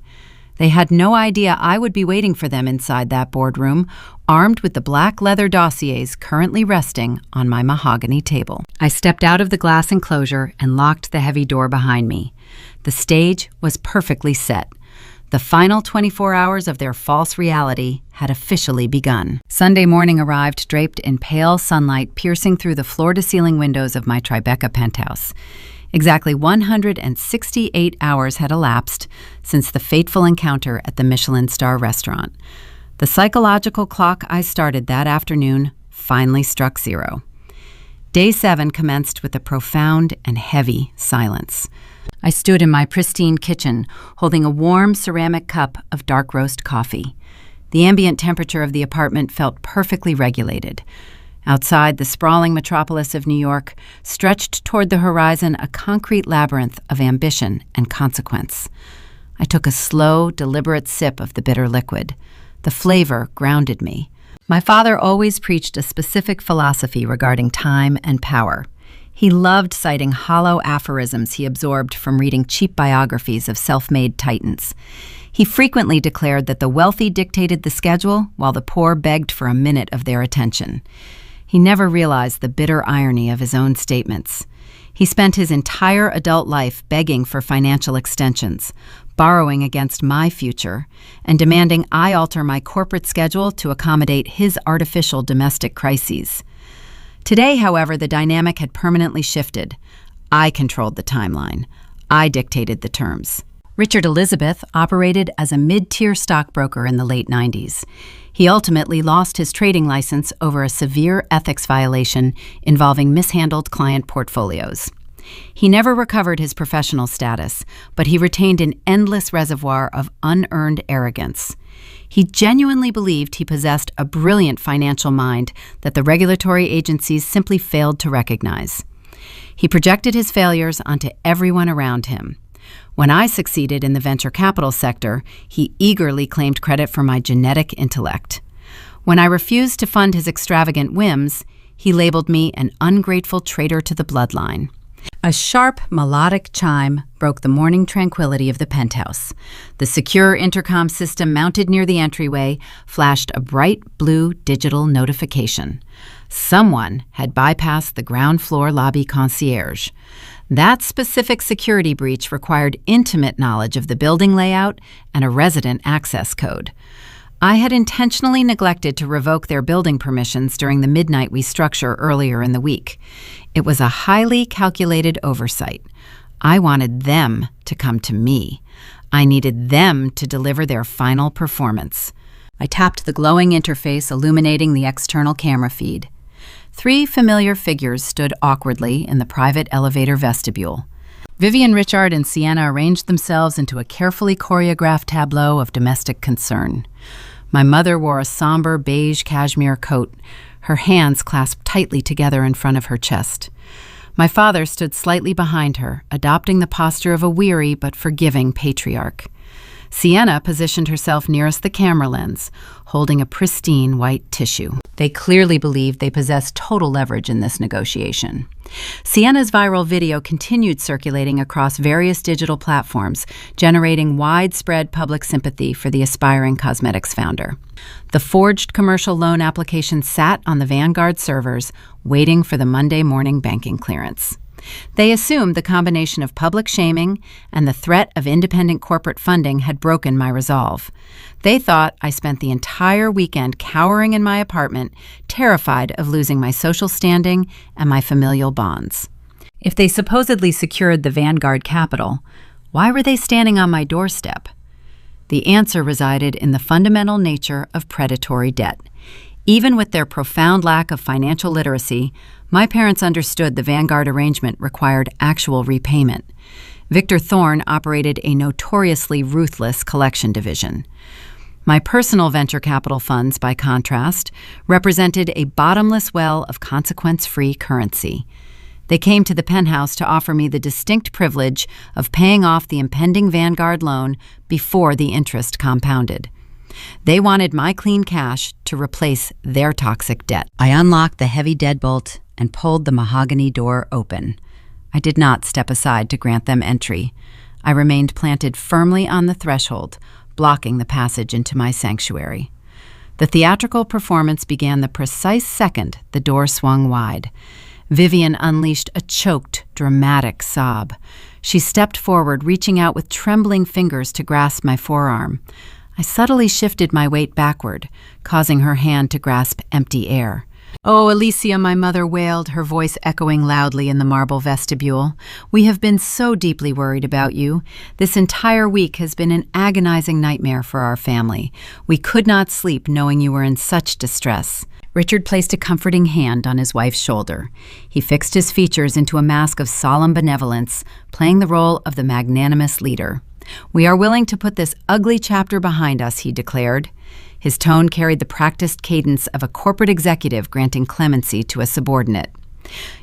They had no idea I would be waiting for them inside that boardroom, armed with the black leather dossiers currently resting on my mahogany table. I stepped out of the glass enclosure and locked the heavy door behind me. The stage was perfectly set. The final 24 hours of their false reality had officially begun. Sunday morning arrived draped in pale sunlight piercing through the floor-to-ceiling windows of my Tribeca penthouse. Exactly 168 hours had elapsed since the fateful encounter at the Michelin star restaurant. The psychological clock I started that afternoon finally struck zero. Day 7 commenced with a profound and heavy silence. I stood in my pristine kitchen, holding a warm ceramic cup of dark roast coffee. The ambient temperature of the apartment felt perfectly regulated. Outside, the sprawling metropolis of New York stretched toward the horizon a concrete labyrinth of ambition and consequence. I took a slow, deliberate sip of the bitter liquid. The flavor grounded me. My father always preached a specific philosophy regarding time and power. He loved citing hollow aphorisms he absorbed from reading cheap biographies of self-made titans. He frequently declared that the wealthy dictated the schedule while the poor begged for a minute of their attention. He never realized the bitter irony of his own statements. He spent his entire adult life begging for financial extensions, borrowing against my future, and demanding I alter my corporate schedule to accommodate his artificial domestic crises. Today, however, the dynamic had permanently shifted. I controlled the timeline. I dictated the terms. Richard Elizabeth operated as a mid-tier stockbroker in the late 90s. He ultimately lost his trading license over a severe ethics violation involving mishandled client portfolios. He never recovered his professional status, but he retained an endless reservoir of unearned arrogance. He genuinely believed he possessed a brilliant financial mind that the regulatory agencies simply failed to recognize. He projected his failures onto everyone around him. When I succeeded in the venture capital sector, he eagerly claimed credit for my genetic intellect. When I refused to fund his extravagant whims, he labeled me an ungrateful traitor to the bloodline. A sharp, melodic chime broke the morning tranquility of the penthouse. The secure intercom system mounted near the entryway flashed a bright blue digital notification. Someone had bypassed the ground floor lobby concierge. That specific security breach required intimate knowledge of the building layout and a resident access code. I had intentionally neglected to revoke their building permissions during the midnight restructure earlier in the week. It was a highly calculated oversight. I wanted them to come to me. I needed them to deliver their final performance. I tapped the glowing interface illuminating the external camera feed. 3 familiar figures stood awkwardly in the private elevator vestibule. Vivian Richard and Sienna arranged themselves into a carefully choreographed tableau of domestic concern. My mother wore a somber beige cashmere coat, her hands clasped tightly together in front of her chest. My father stood slightly behind her, adopting the posture of a weary but forgiving patriarch. Sienna positioned herself nearest the camera lens, holding a pristine white tissue. They clearly believed they possessed total leverage in this negotiation. Sienna's viral video continued circulating across various digital platforms, generating widespread public sympathy for the aspiring cosmetics founder. The forged commercial loan application sat on the Vanguard servers, waiting for the Monday morning banking clearance. They assumed the combination of public shaming and the threat of independent corporate funding had broken my resolve. They thought I spent the entire weekend cowering in my apartment, terrified of losing my social standing and my familial bonds. If they supposedly secured the Vanguard capital, why were they standing on my doorstep? The answer resided in the fundamental nature of predatory debt. Even with their profound lack of financial literacy, my parents understood the Vanguard arrangement required actual repayment. Victor Thorne operated a notoriously ruthless collection division. My personal venture capital funds, by contrast, represented a bottomless well of consequence-free currency. They came to the penthouse to offer me the distinct privilege of paying off the impending Vanguard loan before the interest compounded. They wanted my clean cash to replace their toxic debt. I unlocked the heavy deadbolt and pulled the mahogany door open. I did not step aside to grant them entry. I remained planted firmly on the threshold, blocking the passage into my sanctuary. The theatrical performance began the precise second the door swung wide. Vivian unleashed a choked, dramatic sob. She stepped forward, reaching out with trembling fingers to grasp my forearm. I subtly shifted my weight backward, causing her hand to grasp empty air. "Oh, Alicia," my mother wailed, her voice echoing loudly in the marble vestibule. "We have been so deeply worried about you. This entire week has been an agonizing nightmare for our family. We could not sleep knowing you were in such distress." Richard placed a comforting hand on his wife's shoulder. He fixed his features into a mask of solemn benevolence, playing the role of the magnanimous leader. "We are willing to put this ugly chapter behind us," he declared. His tone carried the practiced cadence of a corporate executive granting clemency to a subordinate.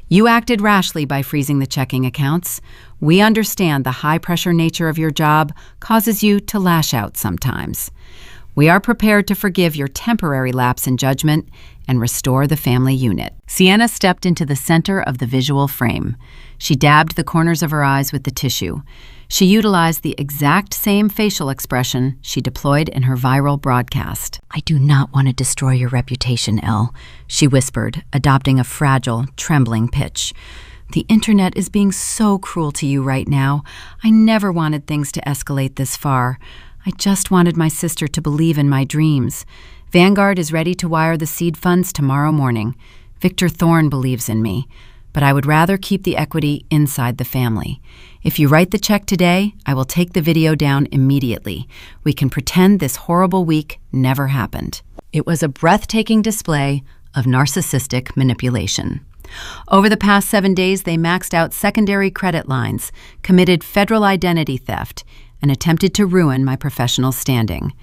"You acted rashly by freezing the checking accounts. We understand the high-pressure nature of your job causes you to lash out sometimes. We are prepared to forgive your temporary lapse in judgment and restore the family unit." Sienna stepped into the center of the visual frame. She dabbed the corners of her eyes with the tissue. She utilized the exact same facial expression she deployed in her viral broadcast. "I do not want to destroy your reputation, Elle," she whispered, adopting a fragile, trembling pitch. "The internet is being so cruel to you right now. I never wanted things to escalate this far. I just wanted my sister to believe in my dreams. Vanguard is ready to wire the seed funds tomorrow morning. Victor Thorne believes in me, but I would rather keep the equity inside the family. If you write the check today, I will take the video down immediately. We can pretend this horrible week never happened." It was a breathtaking display of narcissistic manipulation. Over the past 7 days, they maxed out secondary credit lines, committed federal identity theft, and attempted to ruin my professional standing.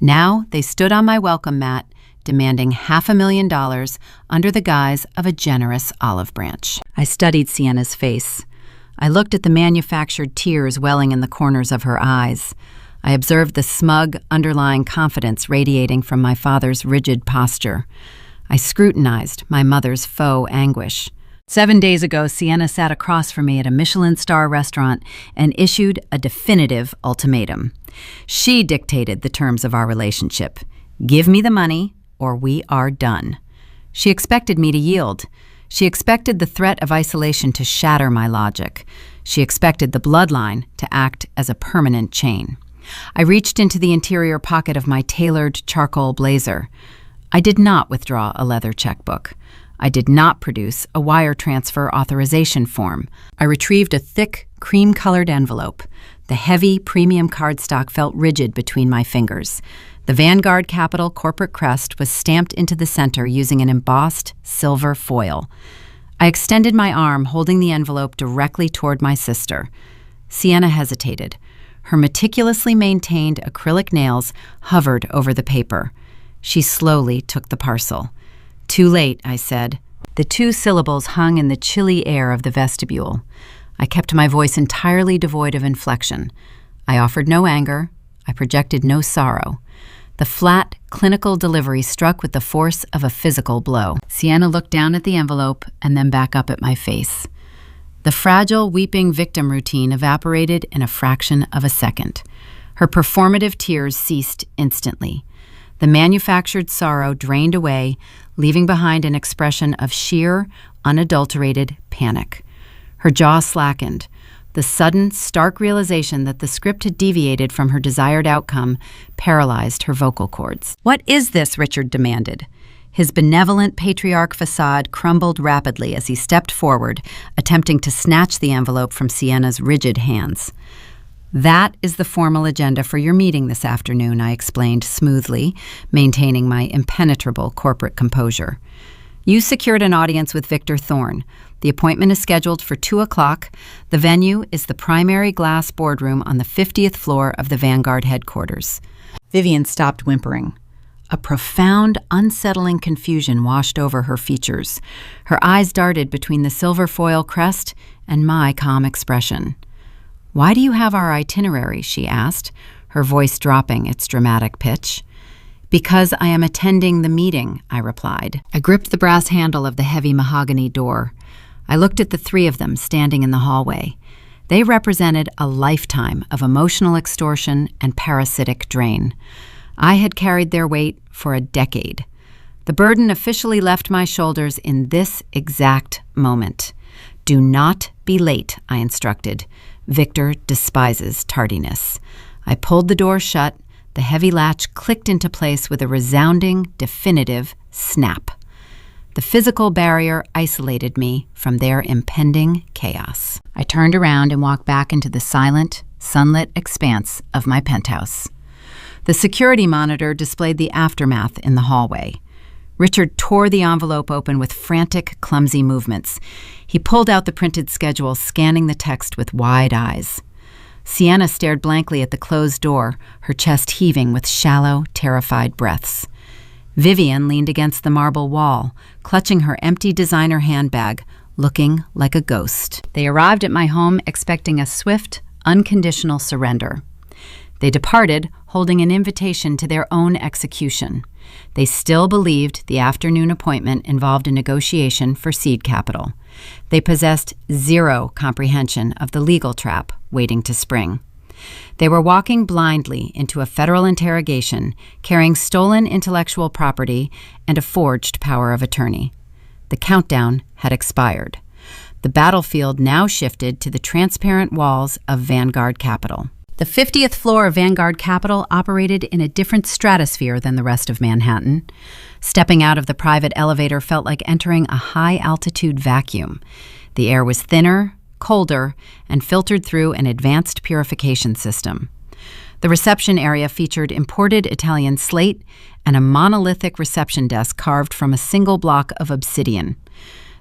Now they stood on my welcome mat, demanding $500,000 under the guise of a generous olive branch. I studied Sienna's face. I looked at the manufactured tears welling in the corners of her eyes. I observed the smug, underlying confidence radiating from my father's rigid posture. I scrutinized my mother's faux anguish. 7 days ago, Sienna sat across from me at a Michelin star restaurant and issued a definitive ultimatum. She dictated the terms of our relationship. Give me the money, or we are done. She expected me to yield. She expected the threat of isolation to shatter my logic. She expected the bloodline to act as a permanent chain. I reached into the interior pocket of my tailored charcoal blazer. I did not withdraw a leather checkbook. I did not produce a wire transfer authorization form. I retrieved a thick, cream-colored envelope. The heavy, premium cardstock felt rigid between my fingers. The Vanguard Capital corporate crest was stamped into the center using an embossed silver foil. I extended my arm, holding the envelope directly toward my sister. Sienna hesitated. Her meticulously maintained acrylic nails hovered over the paper. She slowly took the parcel. "Too late," I said. The 2 syllables hung in the chilly air of the vestibule. I kept my voice entirely devoid of inflection. I offered no anger. I projected no sorrow. The flat, clinical delivery struck with the force of a physical blow. Sienna looked down at the envelope and then back up at my face. The fragile, weeping victim routine evaporated in a fraction of a second. Her performative tears ceased instantly. The manufactured sorrow drained away, leaving behind an expression of sheer, unadulterated panic. Her jaw slackened. The sudden, stark realization that the script had deviated from her desired outcome paralyzed her vocal cords. "What is this?" Richard demanded. His benevolent patriarch facade crumbled rapidly as he stepped forward, attempting to snatch the envelope from Sienna's rigid hands. "That is the formal agenda for your meeting this afternoon," I explained smoothly, maintaining my impenetrable corporate composure. "You secured an audience with Victor Thorne. The appointment is scheduled for 2 o'clock. The venue is the primary glass boardroom on the 50th floor of the Vanguard headquarters." Vivian stopped whimpering. A profound, unsettling confusion washed over her features. Her eyes darted between the silver foil crest and my calm expression. "Why do you have our itinerary?" she asked, her voice dropping its dramatic pitch. "Because I am attending the meeting," I replied. I gripped the brass handle of the heavy mahogany door. I looked at the 3 of them standing in the hallway. They represented a lifetime of emotional extortion and parasitic drain. I had carried their weight for a decade. The burden officially left my shoulders in this exact moment. Do not be late, I instructed. Victor despises tardiness. I pulled the door shut. The heavy latch clicked into place with a resounding, definitive snap. The physical barrier isolated me from their impending chaos. I turned around and walked back into the silent, sunlit expanse of my penthouse. The security monitor displayed the aftermath in the hallway. Richard tore the envelope open with frantic, clumsy movements. He pulled out the printed schedule, scanning the text with wide eyes. Sienna stared blankly at the closed door, her chest heaving with shallow, terrified breaths. Vivian leaned against the marble wall, clutching her empty designer handbag, looking like a ghost. They arrived at my home expecting a swift, unconditional surrender. They departed, holding an invitation to their own execution. They still believed the afternoon appointment involved a negotiation for seed capital. They possessed zero comprehension of the legal trap waiting to spring. They were walking blindly into a federal interrogation, carrying stolen intellectual property and a forged power of attorney. The countdown had expired. The battlefield now shifted to the transparent walls of Vanguard Capital. The 50th floor of Vanguard Capital operated in a different stratosphere than the rest of Manhattan. Stepping out of the private elevator felt like entering a high-altitude vacuum. The air was thinner, colder, and filtered through an advanced purification system. The reception area featured imported Italian slate and a monolithic reception desk carved from a single block of obsidian.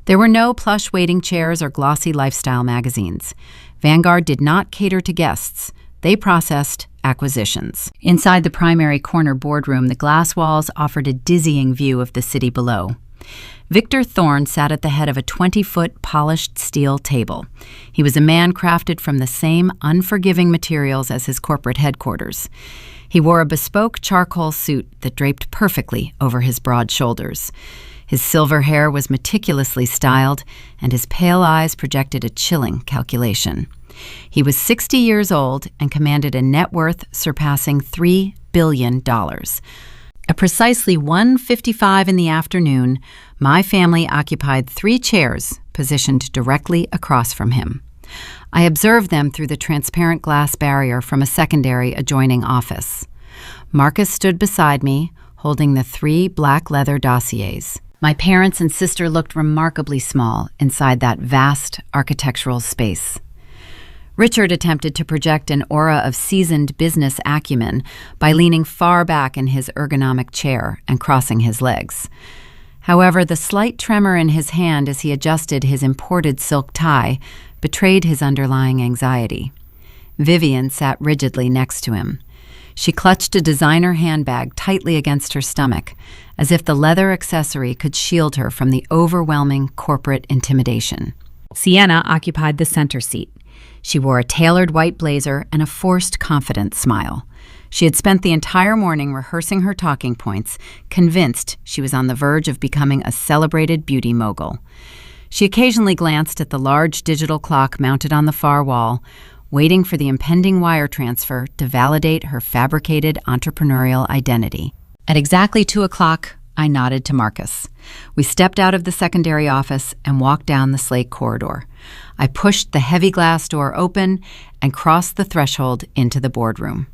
There were no plush waiting chairs or glossy lifestyle magazines. Vanguard did not cater to guests. They processed acquisitions. Inside the primary corner boardroom, the glass walls offered a dizzying view of the city below. Victor Thorne sat at the head of a 20-foot polished steel table. He was a man crafted from the same unforgiving materials as his corporate headquarters. He wore a bespoke charcoal suit that draped perfectly over his broad shoulders. His silver hair was meticulously styled, and his pale eyes projected a chilling calculation. He was 60 years old and commanded a net worth surpassing $3 billion. At precisely 1:55 in the afternoon, my family occupied 3 chairs positioned directly across from him. I observed them through the transparent glass barrier from a secondary adjoining office. Marcus stood beside me, holding the 3 black leather dossiers. My parents and sister looked remarkably small inside that vast architectural space. Richard attempted to project an aura of seasoned business acumen by leaning far back in his ergonomic chair and crossing his legs. However, the slight tremor in his hand as he adjusted his imported silk tie betrayed his underlying anxiety. Vivian sat rigidly next to him. She clutched a designer handbag tightly against her stomach, as if the leather accessory could shield her from the overwhelming corporate intimidation. Sienna occupied the center seat. She wore a tailored white blazer and a forced, confident smile. She had spent the entire morning rehearsing her talking points, convinced she was on the verge of becoming a celebrated beauty mogul. She occasionally glanced at the large digital clock mounted on the far wall, waiting for the impending wire transfer to validate her fabricated entrepreneurial identity. At exactly 2 o'clock, I nodded to Marcus. We stepped out of the secondary office and walked down the slate corridor. I pushed the heavy glass door open and crossed the threshold into the boardroom.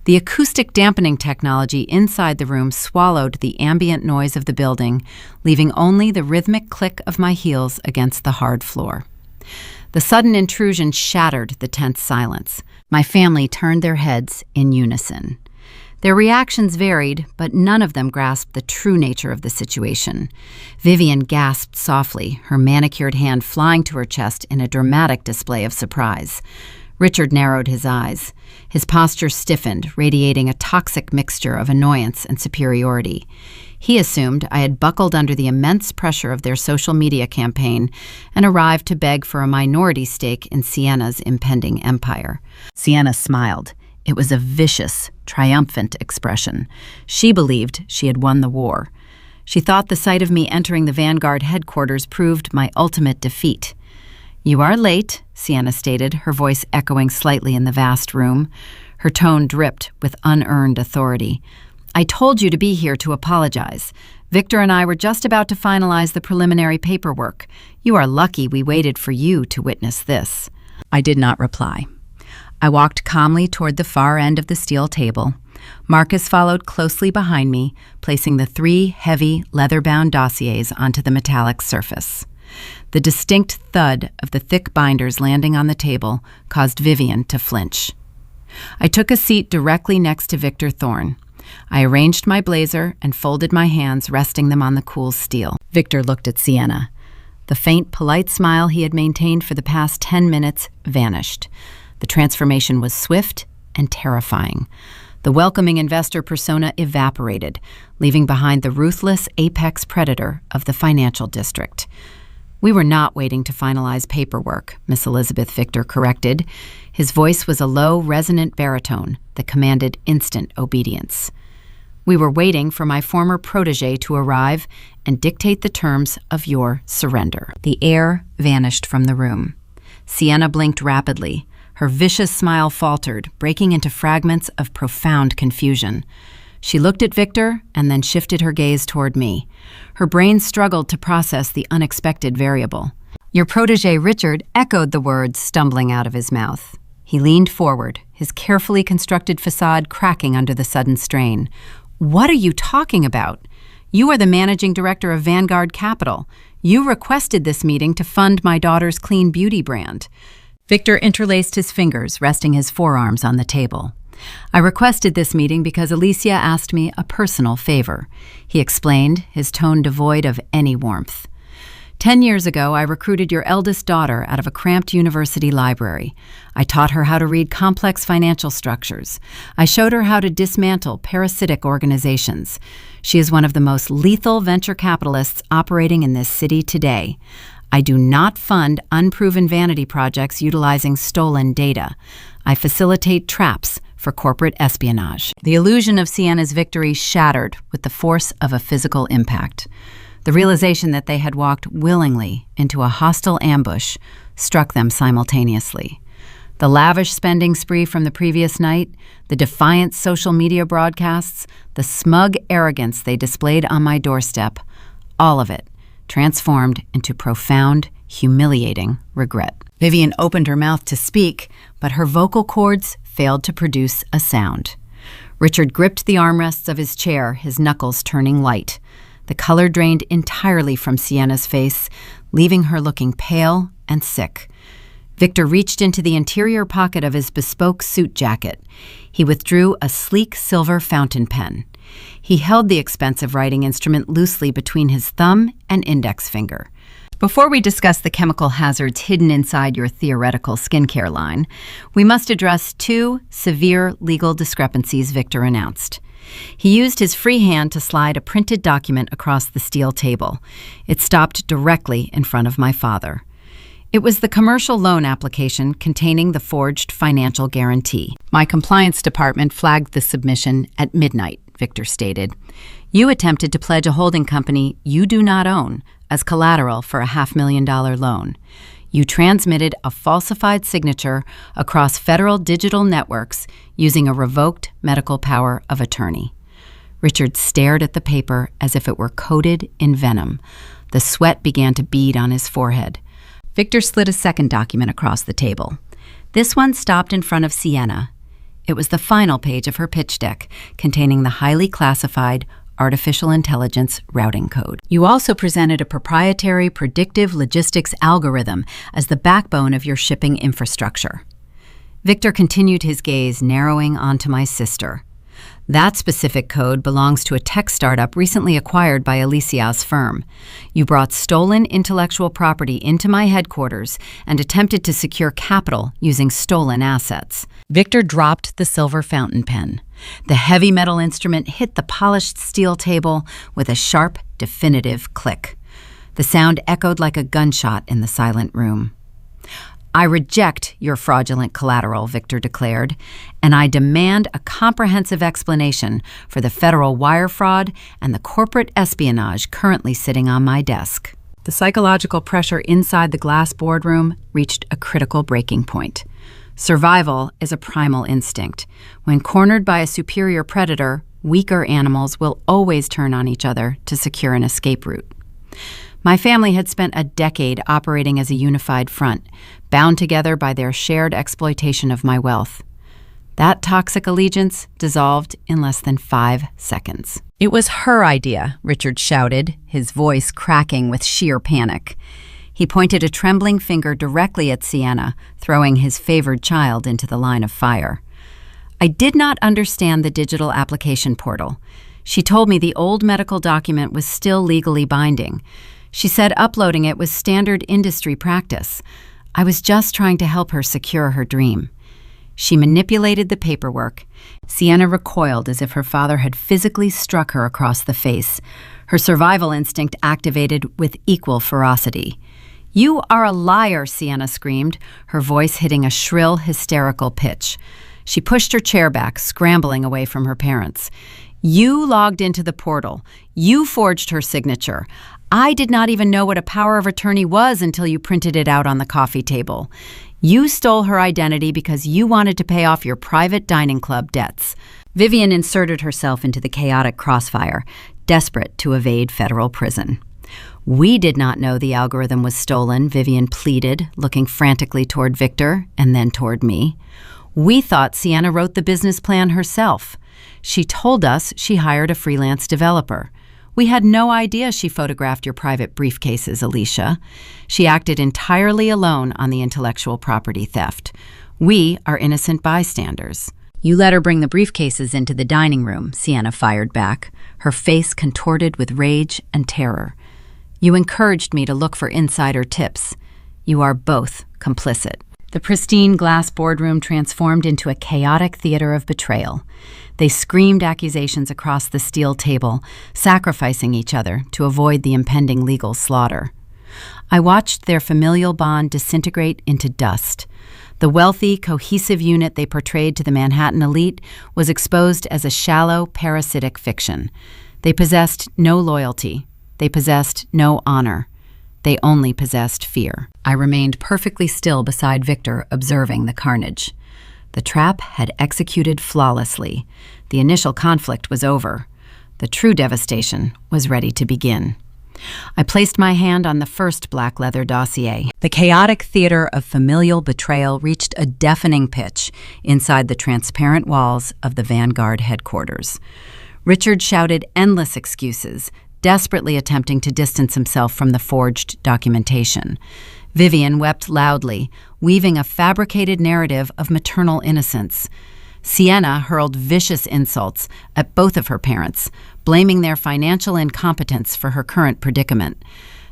The acoustic dampening technology inside the room swallowed the ambient noise of the building, leaving only the rhythmic click of my heels against the hard floor. The sudden intrusion shattered the tense silence. My family turned their heads in unison. Their reactions varied, but none of them grasped the true nature of the situation. Vivian gasped softly, her manicured hand flying to her chest in a dramatic display of surprise. Richard narrowed his eyes. His posture stiffened, radiating a toxic mixture of annoyance and superiority. He assumed I had buckled under the immense pressure of their social media campaign and arrived to beg for a minority stake in Sienna's impending empire. Sienna smiled. It was a vicious, triumphant expression. She believed she had won the war. She thought the sight of me entering the Vanguard headquarters proved my ultimate defeat. "You are late," Sienna stated, her voice echoing slightly in the vast room. Her tone dripped with unearned authority. "I told you to be here to apologize. Victor and I were just about to finalize the preliminary paperwork. You are lucky we waited for you to witness this." I did not reply. I walked calmly toward the far end of the steel table. Marcus followed closely behind me, placing the 3 heavy, leather-bound dossiers onto the metallic surface. The distinct thud of the thick binders landing on the table caused Vivian to flinch. I took a seat directly next to Victor Thorne. I arranged my blazer and folded my hands, resting them on the cool steel. Victor looked at Sienna. The faint, polite smile he had maintained for the past 10 minutes vanished. The transformation was swift and terrifying. The welcoming investor persona evaporated, leaving behind the ruthless apex predator of the financial district. "We were not waiting to finalize paperwork," Miss Elizabeth Victor corrected. His voice was a low, resonant baritone that commanded instant obedience. "We were waiting for my former protege to arrive and dictate the terms of your surrender." The air vanished from the room. Sienna blinked rapidly. Her vicious smile faltered, breaking into fragments of profound confusion. She looked at Victor and then shifted her gaze toward me. Her brain struggled to process the unexpected variable. Your protege Richard echoed the words stumbling out of his mouth. He leaned forward, his carefully constructed facade cracking under the sudden strain. "What are you talking about? You are the managing director of Vanguard Capital. You requested this meeting to fund my daughter's clean beauty brand." Victor interlaced his fingers, resting his forearms on the table. "I requested this meeting because Alicia asked me a personal favor," he explained, his tone devoid of any warmth. 10 years ago, I recruited your eldest daughter out of a cramped university library. I taught her how to read complex financial structures. I showed her how to dismantle parasitic organizations. She is one of the most lethal venture capitalists operating in this city today. I do not fund unproven vanity projects utilizing stolen data. I facilitate traps for corporate espionage. The illusion of Sienna's victory shattered with the force of a physical impact. The realization that they had walked willingly into a hostile ambush struck them simultaneously. The lavish spending spree from the previous night, the defiant social media broadcasts, the smug arrogance they displayed on my doorstep, all of it transformed into profound, humiliating regret. Vivian opened her mouth to speak, but her vocal cords failed to produce a sound. Richard gripped the armrests of his chair, his knuckles turning light. The color drained entirely from Sienna's face, leaving her looking pale and sick. Victor reached into the interior pocket of his bespoke suit jacket. He withdrew a sleek silver fountain pen. He held the expensive writing instrument loosely between his thumb and index finger. Before we discuss the chemical hazards hidden inside your theoretical skincare line, we must address 2 severe legal discrepancies Victor announced. He used his free hand to slide a printed document across the steel table. It stopped directly in front of my father. It was the commercial loan application containing the forged financial guarantee. "My compliance department flagged the submission at midnight," Victor stated. "You attempted to pledge a holding company you do not own as collateral for a $500,000 loan. You transmitted a falsified signature across federal digital networks using a revoked medical power of attorney." Richard stared at the paper as if it were coated in venom. The sweat began to bead on his forehead. Victor slid a second document across the table. This one stopped in front of Sienna. It was the final page of her pitch deck, containing the highly classified artificial intelligence routing code. "You also presented a proprietary predictive logistics algorithm as the backbone of your shipping infrastructure." Victor continued his gaze, narrowing onto my sister. "That specific code belongs to a tech startup recently acquired by Alicia's firm. You brought stolen intellectual property into my headquarters and attempted to secure capital using stolen assets." Victor dropped the silver fountain pen. The heavy metal instrument hit the polished steel table with a sharp, definitive click. The sound echoed like a gunshot in the silent room. "I reject your fraudulent collateral," Victor declared, "and I demand a comprehensive explanation for the federal wire fraud and the corporate espionage currently sitting on my desk." The psychological pressure inside the glass boardroom reached a critical breaking point. Survival is a primal instinct. When cornered by a superior predator, weaker animals will always turn on each other to secure an escape route. My family had spent a decade operating as a unified front, bound together by their shared exploitation of my wealth. That toxic allegiance dissolved in less than 5 seconds. It was her idea, Richard shouted, his voice cracking with sheer panic. He pointed a trembling finger directly at Sienna, throwing his favored child into the line of fire. I did not understand the digital application portal. She told me the old medical document was still legally binding. She said uploading it was standard industry practice. I was just trying to help her secure her dream. She manipulated the paperwork. Sienna recoiled as if her father had physically struck her across the face. Her survival instinct activated with equal ferocity. "You are a liar," Sienna screamed, her voice hitting a shrill, hysterical pitch. She pushed her chair back, scrambling away from her parents. "You logged into the portal. You forged her signature. I did not even know what a power of attorney was until you printed it out on the coffee table. You stole her identity because you wanted to pay off your private dining club debts." Vivian inserted herself into the chaotic crossfire, desperate to evade federal prison. "We did not know the algorithm was stolen," Vivian pleaded, looking frantically toward Victor and then toward me. "We thought Sienna wrote the business plan herself. She told us she hired a freelance developer. We had no idea she photographed your private briefcases, Alicia. She acted entirely alone on the intellectual property theft. We are innocent bystanders." "You let her bring the briefcases into the dining room," Sienna fired back, her face contorted with rage and terror. "You encouraged me to look for insider tips. You are both complicit." The pristine glass boardroom transformed into a chaotic theater of betrayal. They screamed accusations across the steel table, sacrificing each other to avoid the impending legal slaughter. I watched their familial bond disintegrate into dust. The wealthy, cohesive unit they portrayed to the Manhattan elite was exposed as a shallow, parasitic fiction. They possessed no loyalty. They possessed no honor. They only possessed fear. I remained perfectly still beside Victor, observing the carnage. The trap had executed flawlessly. The initial conflict was over. The true devastation was ready to begin. I placed my hand on the first black leather dossier. The chaotic theater of familial betrayal reached a deafening pitch inside the transparent walls of the Vanguard headquarters. Richard shouted endless excuses, desperately attempting to distance himself from the forged documentation. Vivian wept loudly, weaving a fabricated narrative of maternal innocence. Sienna hurled vicious insults at both of her parents, blaming their financial incompetence for her current predicament.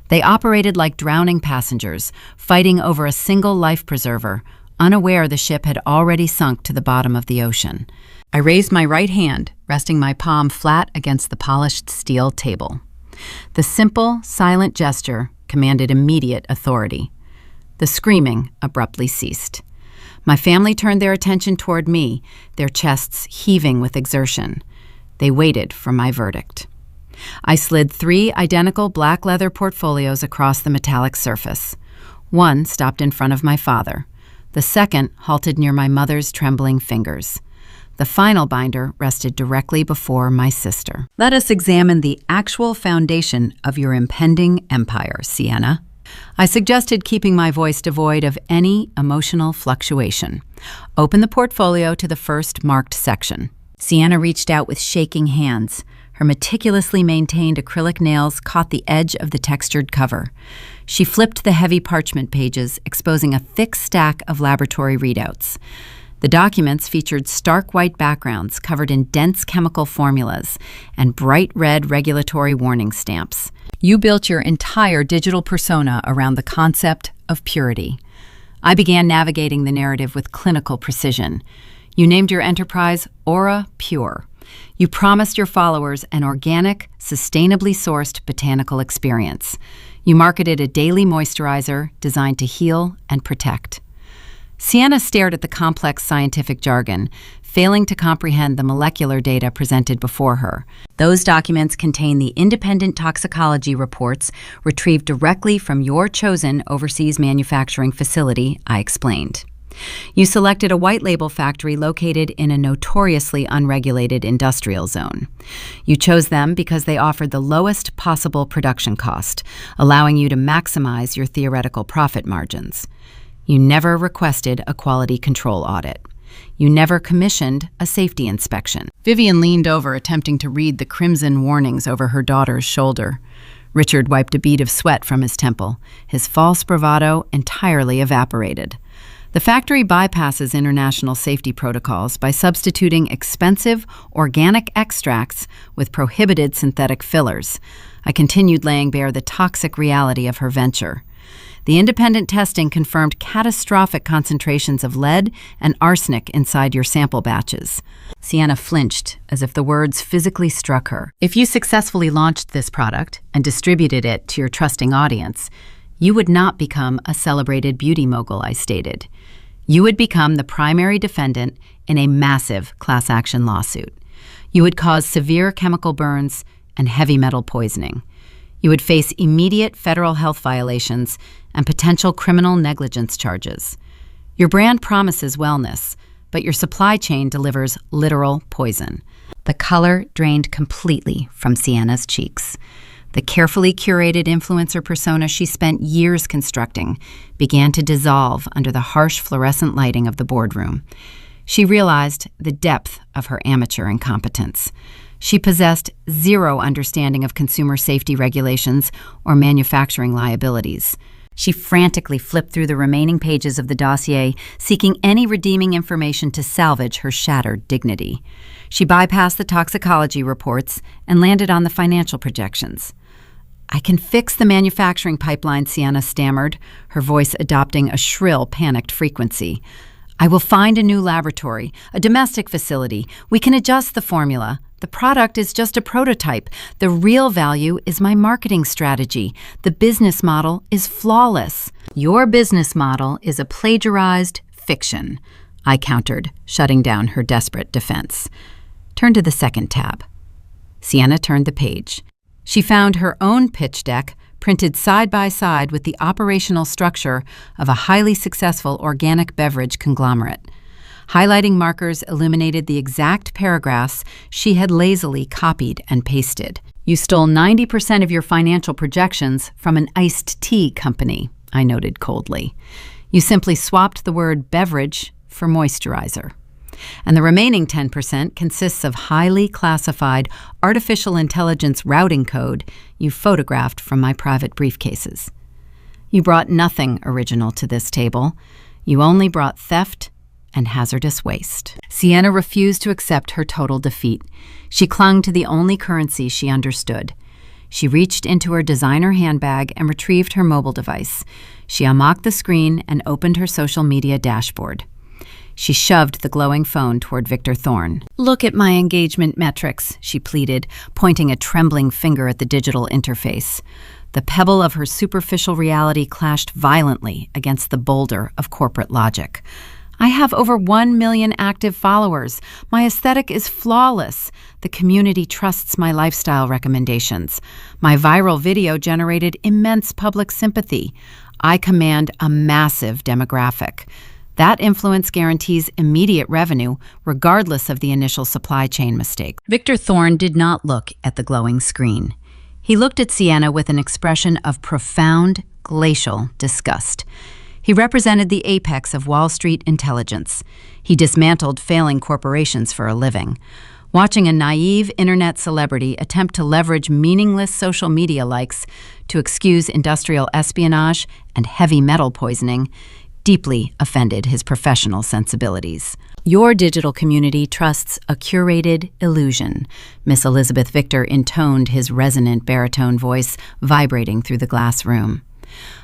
They operated like drowning passengers, fighting over a single life preserver, unaware the ship had already sunk to the bottom of the ocean. I raised my right hand, resting my palm flat against the polished steel table. The simple, silent gesture commanded immediate authority. The screaming abruptly ceased. My family turned their attention toward me, their chests heaving with exertion. They waited for my verdict. I slid 3 identical black leather portfolios across the metallic surface. One stopped in front of my father. The second halted near my mother's trembling fingers. The final binder rested directly before my sister. "Let us examine the actual foundation of your impending empire, Sienna." I suggested keeping my voice devoid of any emotional fluctuation. "Open the portfolio to the first marked section." Sienna reached out with shaking hands. Her meticulously maintained acrylic nails caught the edge of the textured cover. She flipped the heavy parchment pages, exposing a thick stack of laboratory readouts. The documents featured stark white backgrounds covered in dense chemical formulas and bright red regulatory warning stamps. You built your entire digital persona around the concept of purity. I began navigating the narrative with clinical precision. You named your enterprise Aura Pure. You promised your followers an organic, sustainably sourced botanical experience. You marketed a daily moisturizer designed to heal and protect. Sienna stared at the complex scientific jargon, failing to comprehend the molecular data presented before her. Those documents contain the independent toxicology reports retrieved directly from your chosen overseas manufacturing facility, I explained. You selected a white label factory located in a notoriously unregulated industrial zone. You chose them because they offered the lowest possible production cost, allowing you to maximize your theoretical profit margins. You never requested a quality control audit. You never commissioned a safety inspection. Vivian leaned over, attempting to read the crimson warnings over her daughter's shoulder. Richard wiped a bead of sweat from his temple, his false bravado entirely evaporated. The factory bypasses international safety protocols by substituting expensive organic extracts with prohibited synthetic fillers. I continued laying bare the toxic reality of her venture. The independent testing confirmed catastrophic concentrations of lead and arsenic inside your sample batches. Sienna flinched as if the words physically struck her. If you successfully launched this product and distributed it to your trusting audience, you would not become a celebrated beauty mogul, I stated. You would become the primary defendant in a massive class action lawsuit. You would cause severe chemical burns and heavy metal poisoning. You would face immediate federal health violations and potential criminal negligence charges. Your brand promises wellness, but your supply chain delivers literal poison. The color drained completely from Sienna's cheeks. The carefully curated influencer persona she spent years constructing began to dissolve under the harsh fluorescent lighting of the boardroom. She realized the depth of her amateur incompetence. She possessed zero understanding of consumer safety regulations or manufacturing liabilities. She frantically flipped through the remaining pages of the dossier, seeking any redeeming information to salvage her shattered dignity. She bypassed the toxicology reports and landed on the financial projections. I can fix the manufacturing pipeline, Sienna stammered, her voice adopting a shrill, panicked frequency. I will find a new laboratory, a domestic facility. We can adjust the formula. The product is just a prototype. The real value is my marketing strategy. The business model is flawless. Your business model is a plagiarized fiction, I countered, shutting down her desperate defense. Turn to the second tab. Sienna turned the page. She found her own pitch deck printed side by side with the operational structure of a highly successful organic beverage conglomerate. Highlighting markers illuminated the exact paragraphs she had lazily copied and pasted. You stole 90% of your financial projections from an iced tea company, I noted coldly. You simply swapped the word beverage for moisturizer. And the remaining 10% consists of highly classified artificial intelligence routing code you photographed from my private briefcases. You brought nothing original to this table. You only brought theft and hazardous waste. Sienna refused to accept her total defeat. She clung to the only currency she understood. She reached into her designer handbag and retrieved her mobile device. She unlocked the screen and opened her social media dashboard. She shoved the glowing phone toward Victor Thorne. Look at my engagement metrics, she pleaded, pointing a trembling finger at the digital interface. The pebble of her superficial reality clashed violently against the boulder of corporate logic. I have over 1 million active followers. My aesthetic is flawless. The community trusts my lifestyle recommendations. My viral video generated immense public sympathy. I command a massive demographic. That influence guarantees immediate revenue, regardless of the initial supply chain mistake. Victor Thorne did not look at the glowing screen. He looked at Sienna with an expression of profound, glacial disgust. He represented the apex of Wall Street intelligence. He dismantled failing corporations for a living. Watching a naive internet celebrity attempt to leverage meaningless social media likes to excuse industrial espionage and heavy metal poisoning deeply offended his professional sensibilities. Your digital community trusts a curated illusion, Miss Elizabeth Victor intoned, his resonant baritone voice vibrating through the glass room.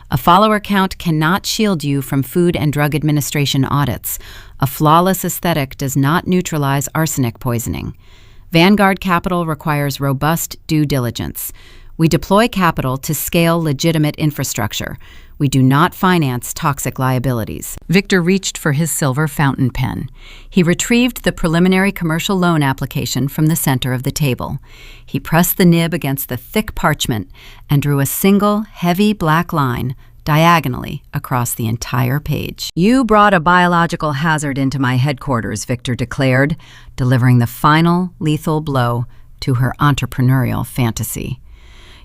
A follower count cannot shield you from Food and Drug Administration audits. A flawless aesthetic does not neutralize arsenic poisoning. Vanguard Capital requires robust due diligence. We deploy capital to scale legitimate infrastructure. We do not finance toxic liabilities. Victor reached for his silver fountain pen. He retrieved the preliminary commercial loan application from the center of the table. He pressed the nib against the thick parchment and drew a single, heavy black line diagonally across the entire page. "You brought a biological hazard into my headquarters," Victor declared, delivering the final lethal blow to her entrepreneurial fantasy.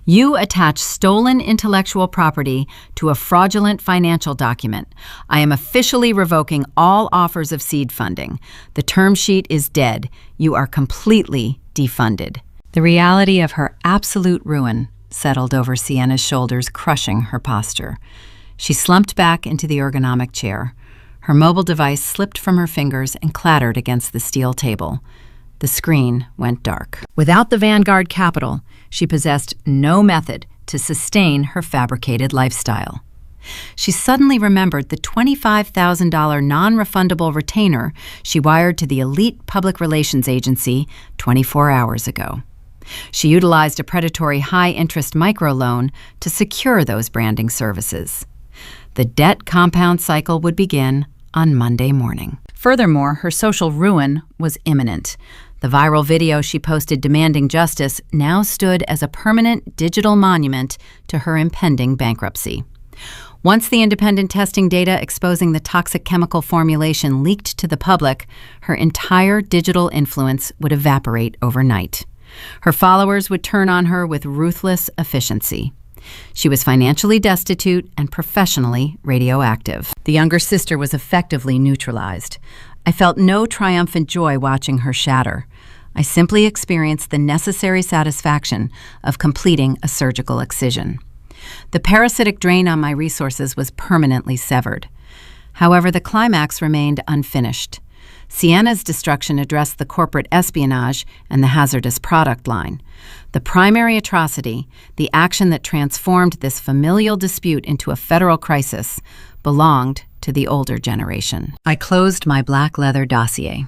"You attach stolen intellectual property to a fraudulent financial document. I am officially revoking all offers of seed funding. The term sheet is dead. You are completely defunded." The reality of her absolute ruin settled over Sienna's shoulders, crushing her posture. She slumped back into the ergonomic chair. Her mobile device slipped from her fingers and clattered against the steel table. The screen went dark. Without the Vanguard capital, she possessed no method to sustain her fabricated lifestyle. She suddenly remembered the $25,000 non-refundable retainer she wired to the elite public relations agency 24 hours ago. She utilized a predatory high-interest microloan to secure those branding services. The debt compound cycle would begin on Monday morning. Furthermore, her social ruin was imminent. The viral video she posted demanding justice now stood as a permanent digital monument to her impending bankruptcy. Once the independent testing data exposing the toxic chemical formulation leaked to the public, her entire digital influence would evaporate overnight. Her followers would turn on her with ruthless efficiency. She was financially destitute and professionally radioactive. The younger sister was effectively neutralized. I felt no triumphant joy watching her shatter. I simply experienced the necessary satisfaction of completing a surgical excision. The parasitic drain on my resources was permanently severed. However, the climax remained unfinished. Sienna's destruction addressed the corporate espionage and the hazardous product line. The primary atrocity, the action that transformed this familial dispute into a federal crisis, belonged to the older generation. I closed my black leather dossier.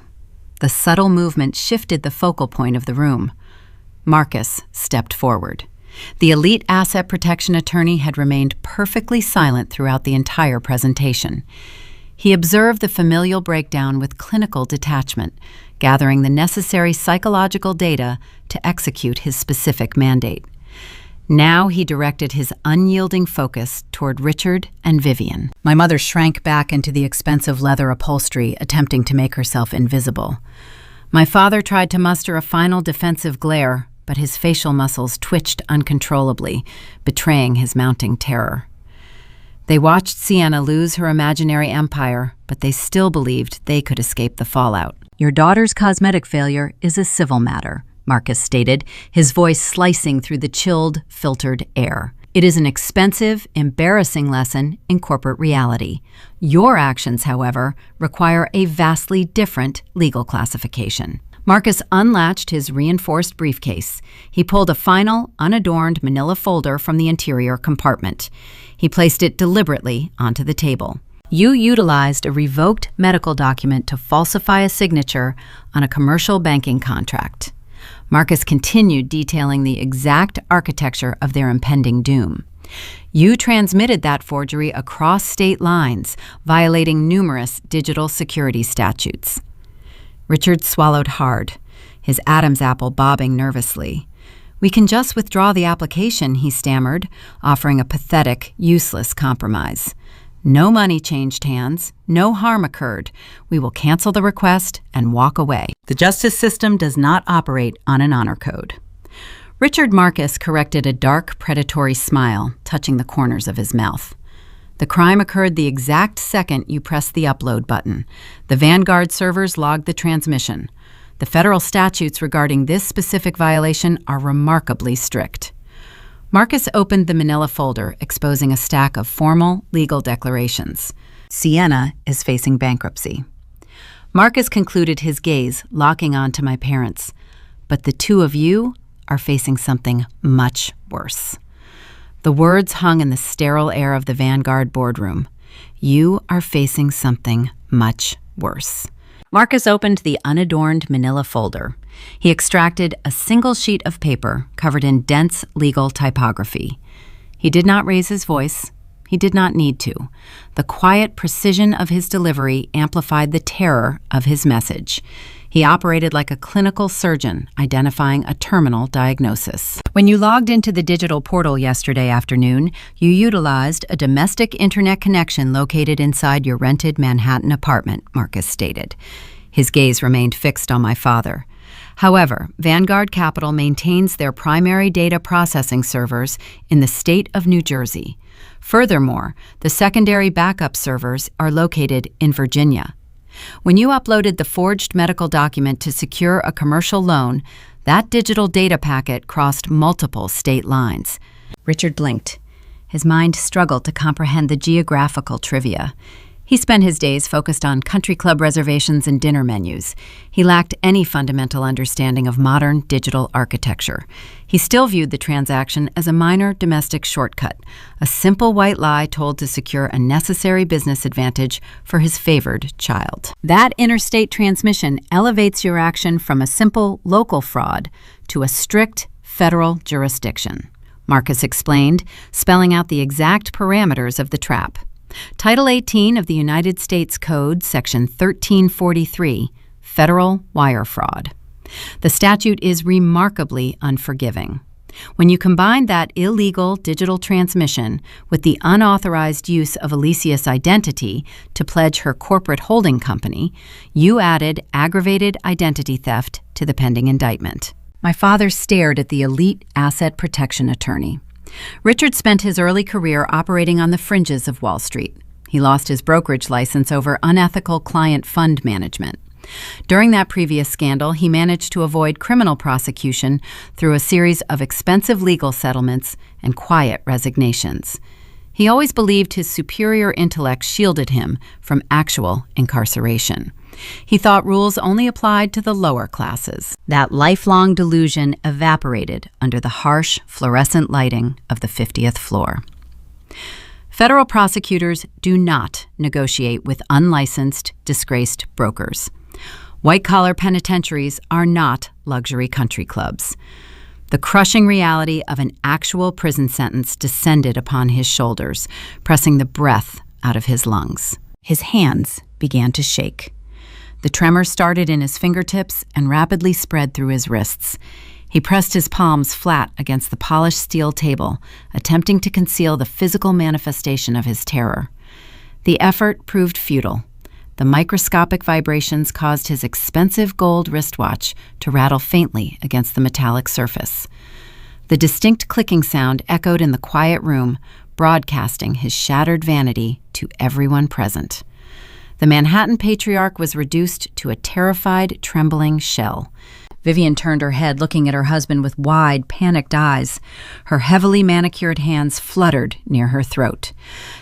The subtle movement shifted the focal point of the room. Marcus stepped forward. The elite asset protection attorney had remained perfectly silent throughout the entire presentation. He observed the familial breakdown with clinical detachment, gathering the necessary psychological data to execute his specific mandate. Now he directed his unyielding focus toward Richard and Vivian. My mother shrank back into the expensive leather upholstery, attempting to make herself invisible. My father tried to muster a final defensive glare, but his facial muscles twitched uncontrollably, betraying his mounting terror. They watched Sienna lose her imaginary empire, but they still believed they could escape the fallout. "Your daughter's cosmetic failure is a civil matter," Marcus stated, his voice slicing through the chilled, filtered air. "It is an expensive, embarrassing lesson in corporate reality. Your actions, however, require a vastly different legal classification." Marcus unlatched his reinforced briefcase. He pulled a final, unadorned manila folder from the interior compartment. He placed it deliberately onto the table. "You utilized a revoked medical document to falsify a signature on a commercial banking contract." Marcus continued detailing the exact architecture of their impending doom. "You transmitted that forgery across state lines, violating numerous digital security statutes." Richard swallowed hard, his Adam's apple bobbing nervously. "We can just withdraw the application," he stammered, offering a pathetic, useless compromise. "No money changed hands, no harm occurred. We will cancel the request and walk away. The justice system does not operate on an honor code." Richard Marcus corrected a dark, predatory smile, touching the corners of his mouth. "The crime occurred the exact second you pressed the upload button. The Vanguard servers logged the transmission. The federal statutes regarding this specific violation are remarkably strict." Marcus opened the manila folder, exposing a stack of formal legal declarations. "Sienna is facing bankruptcy." Marcus concluded, his gaze locking onto my parents. "But the two of you are facing something much worse." The words hung in the sterile air of the Vanguard boardroom. "You are facing something much worse." Marcus opened the unadorned manila folder. He extracted a single sheet of paper covered in dense legal typography. He did not raise his voice. He did not need to. The quiet precision of his delivery amplified the terror of his message. He operated like a clinical surgeon, identifying a terminal diagnosis. When you logged into the digital portal yesterday afternoon, you utilized a domestic internet connection located inside your rented Manhattan apartment, Marcus stated. His gaze remained fixed on my father. However, Vanguard Capital maintains their primary data processing servers in the state of New Jersey. Furthermore, the secondary backup servers are located in Virginia. When you uploaded the forged medical document to secure a commercial loan, that digital data packet crossed multiple state lines. Richard blinked. His mind struggled to comprehend the geographical trivia. He spent his days focused on country club reservations and dinner menus. He lacked any fundamental understanding of modern digital architecture. He still viewed the transaction as a minor domestic shortcut, a simple white lie told to secure a necessary business advantage for his favored child. That interstate transmission elevates your action from a simple local fraud to a strict federal jurisdiction, Marcus explained, spelling out the exact parameters of the trap. Title 18 of the United States Code, Section 1343, Federal Wire Fraud. The statute is remarkably unforgiving. When you combine that illegal digital transmission with the unauthorized use of Alicia's identity to pledge her corporate holding company, you added aggravated identity theft to the pending indictment. My father stared at the elite asset protection attorney. Richard spent his early career operating on the fringes of Wall Street. He lost his brokerage license over unethical client fund management. During that previous scandal, he managed to avoid criminal prosecution through a series of expensive legal settlements and quiet resignations. He always believed his superior intellect shielded him from actual incarceration. He thought rules only applied to the lower classes. That lifelong delusion evaporated under the harsh, fluorescent lighting of the 50th floor. Federal prosecutors do not negotiate with unlicensed, disgraced brokers. White-collar penitentiaries are not luxury country clubs. The crushing reality of an actual prison sentence descended upon his shoulders, pressing the breath out of his lungs. His hands began to shake. The tremor started in his fingertips and rapidly spread through his wrists. He pressed his palms flat against the polished steel table, attempting to conceal the physical manifestation of his terror. The effort proved futile. The microscopic vibrations caused his expensive gold wristwatch to rattle faintly against the metallic surface. The distinct clicking sound echoed in the quiet room, broadcasting his shattered vanity to everyone present. The Manhattan patriarch was reduced to a terrified, trembling shell. Vivian turned her head, looking at her husband with wide, panicked eyes. Her heavily manicured hands fluttered near her throat.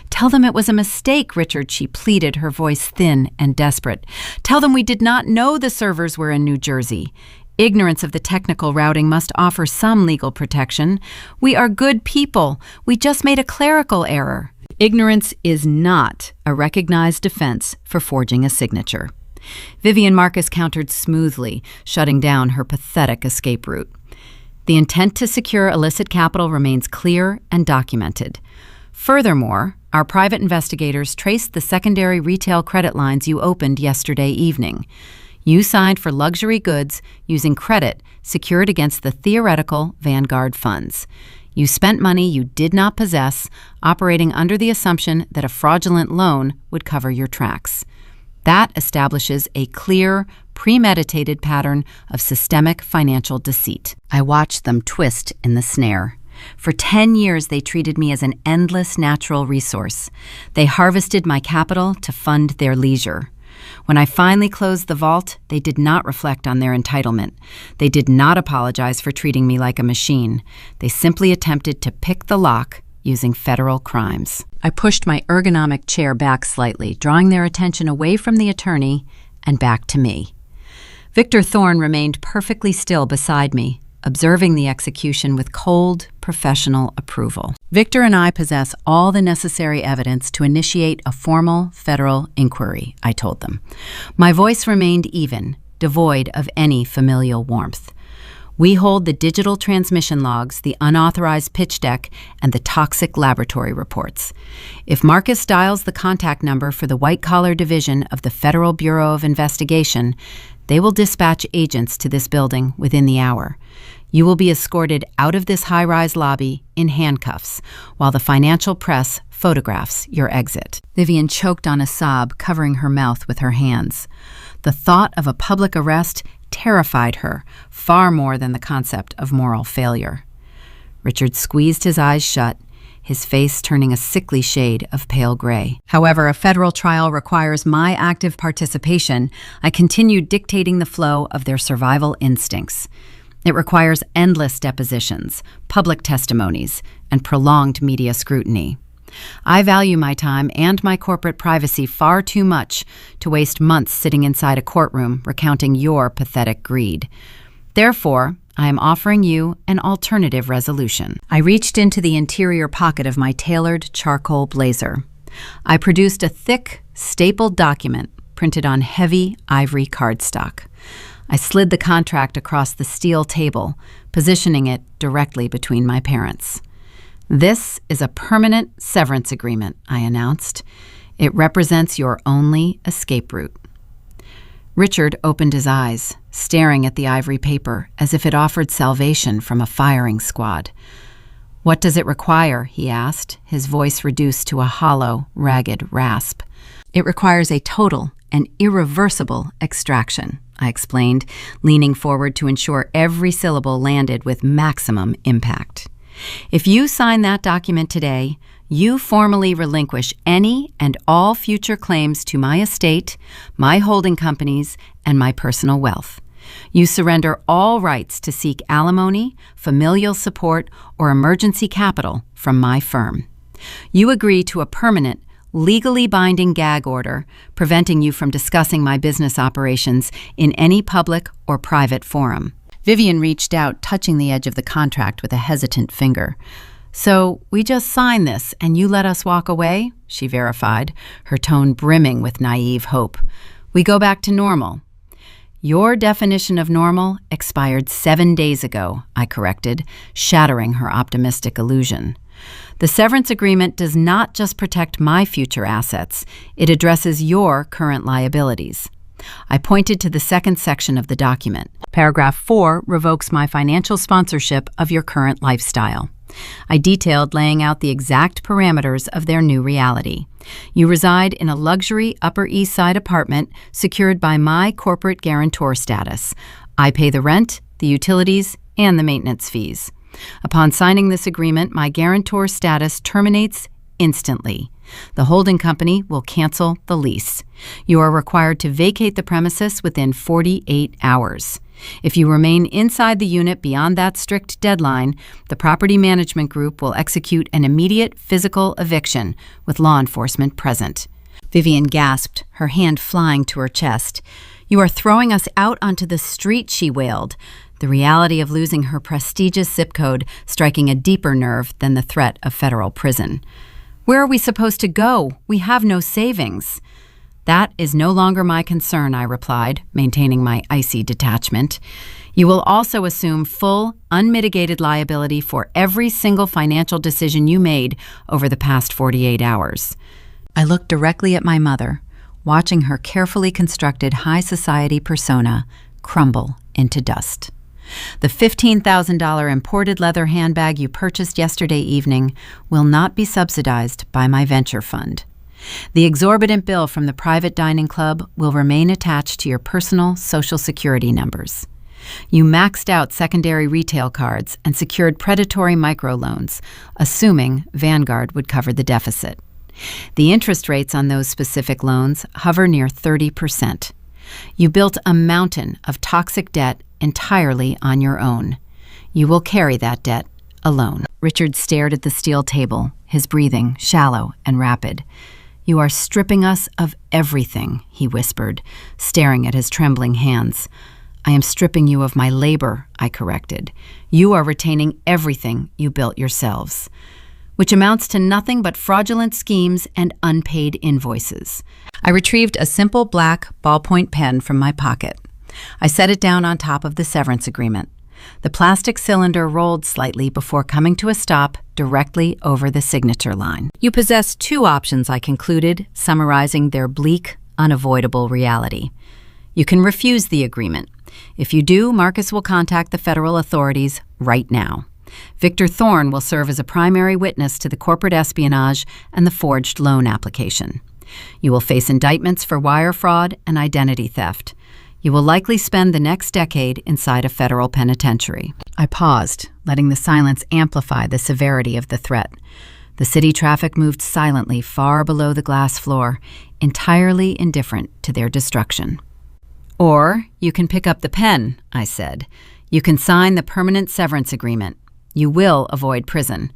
"Tell them it was a mistake, Richard," she pleaded, her voice thin and desperate. "Tell them we did not know the servers were in New Jersey. Ignorance of the technical routing must offer some legal protection. We are good people. We just made a clerical error." Ignorance is not a recognized defense for forging a signature. Vivian Marcus countered smoothly, shutting down her pathetic escape route. The intent to secure illicit capital remains clear and documented. Furthermore, our private investigators traced the secondary retail credit lines you opened yesterday evening. You signed for luxury goods using credit secured against the theoretical Vanguard funds. You spent money you did not possess, operating under the assumption that a fraudulent loan would cover your tracks. That establishes a clear, premeditated pattern of systemic financial deceit. I watched them twist in the snare. For 10 years, they treated me as an endless natural resource. They harvested my capital to fund their leisure. When I finally closed the vault, they did not reflect on their entitlement. They did not apologize for treating me like a machine. They simply attempted to pick the lock using federal crimes. I pushed my ergonomic chair back slightly, drawing their attention away from the attorney and back to me. Victor Thorne remained perfectly still beside me, observing the execution with cold, professional approval. Victor and I possess all the necessary evidence to initiate a formal federal inquiry, I told them. My voice remained even, devoid of any familial warmth. We hold the digital transmission logs, the unauthorized pitch deck, and the toxic laboratory reports. If Marcus dials the contact number for the white-collar division of the Federal Bureau of Investigation, they will dispatch agents to this building within the hour. You will be escorted out of this high-rise lobby in handcuffs, while the financial press photographs your exit. Vivian choked on a sob, covering her mouth with her hands. The thought of a public arrest terrified her far more than the concept of moral failure. Richard squeezed his eyes shut, his face turning a sickly shade of pale gray. However, a federal trial requires my active participation. I continued dictating the flow of their survival instincts. It requires endless depositions, public testimonies, and prolonged media scrutiny. I value my time and my corporate privacy far too much to waste months sitting inside a courtroom recounting your pathetic greed. Therefore, I am offering you an alternative resolution. I reached into the interior pocket of my tailored charcoal blazer. I produced a thick, stapled document printed on heavy ivory cardstock. I slid the contract across the steel table, positioning it directly between my parents. This is a permanent severance agreement, I announced. It represents your only escape route. Richard opened his eyes, staring at the ivory paper as if it offered salvation from a firing squad. What does it require? He asked, his voice reduced to a hollow, ragged rasp. It requires a total and irreversible extraction, I explained, leaning forward to ensure every syllable landed with maximum impact. If you sign that document today, you formally relinquish any and all future claims to my estate, my holding companies, and my personal wealth. You surrender all rights to seek alimony, familial support, or emergency capital from my firm. You agree to a permanent, legally binding gag order preventing you from discussing my business operations in any public or private forum. Vivian reached out, touching the edge of the contract with a hesitant finger. So we just sign this and you let us walk away? She verified, her tone brimming with naive hope. We go back to normal. Your definition of normal expired 7 days ago, I corrected, shattering her optimistic illusion. The severance agreement does not just protect my future assets, it addresses your current liabilities. I pointed to the second section of the document. Paragraph 4 revokes my financial sponsorship of your current lifestyle. I detailed laying out the exact parameters of their new reality. You reside in a luxury Upper East Side apartment secured by my corporate guarantor status. I pay the rent, the utilities, and the maintenance fees. Upon signing this agreement, my guarantor status terminates instantly. The holding company will cancel the lease. You are required to vacate the premises within 48 hours. If you remain inside the unit beyond that strict deadline, the property management group will execute an immediate physical eviction with law enforcement present. Vivian gasped, her hand flying to her chest. You are throwing us out onto the street, she wailed, the reality of losing her prestigious zip code striking a deeper nerve than the threat of federal prison. Where are we supposed to go? We have no savings. That is no longer my concern, I replied, maintaining my icy detachment. You will also assume full, unmitigated liability for every single financial decision you made over the past 48 hours. I looked directly at my mother, watching her carefully constructed high society persona crumble into dust. The $15,000 imported leather handbag you purchased yesterday evening will not be subsidized by my venture fund. The exorbitant bill from the private dining club will remain attached to your personal Social Security numbers. You maxed out secondary retail cards and secured predatory microloans, assuming Vanguard would cover the deficit. The interest rates on those specific loans hover near 30%. You built a mountain of toxic debt entirely on your own. You will carry that debt alone. Richard stared at the steel table, his breathing shallow and rapid. You are stripping us of everything, he whispered, staring at his trembling hands. I am stripping you of my labor, I corrected. You are retaining everything you built yourselves, which amounts to nothing but fraudulent schemes and unpaid invoices. I retrieved a simple black ballpoint pen from my pocket. I set it down on top of the severance agreement. The plastic cylinder rolled slightly before coming to a stop directly over the signature line. You possess two options, I concluded, summarizing their bleak, unavoidable reality. You can refuse the agreement. If you do, Marcus will contact the federal authorities right now. Victor Thorne will serve as a primary witness to the corporate espionage and the forged loan application. You will face indictments for wire fraud and identity theft. You will likely spend the next decade inside a federal penitentiary. I paused, letting the silence amplify the severity of the threat. The city traffic moved silently far below the glass floor, entirely indifferent to their destruction. Or you can pick up the pen, I said. You can sign the permanent severance agreement. You will avoid prison,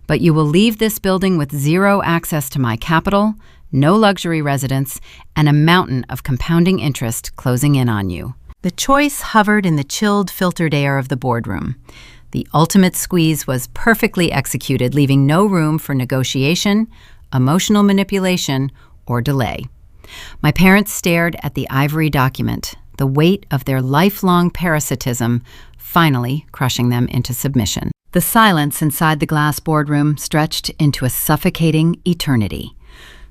but you will leave this building with zero access to my capital, no luxury residence, and a mountain of compounding interest closing in on you. The choice hovered in the chilled, filtered air of the boardroom. The ultimate squeeze was perfectly executed, leaving no room for negotiation, emotional manipulation, or delay. My parents stared at the ivory document, the weight of their lifelong parasitism finally crushing them into submission. The silence inside the glass boardroom stretched into a suffocating eternity.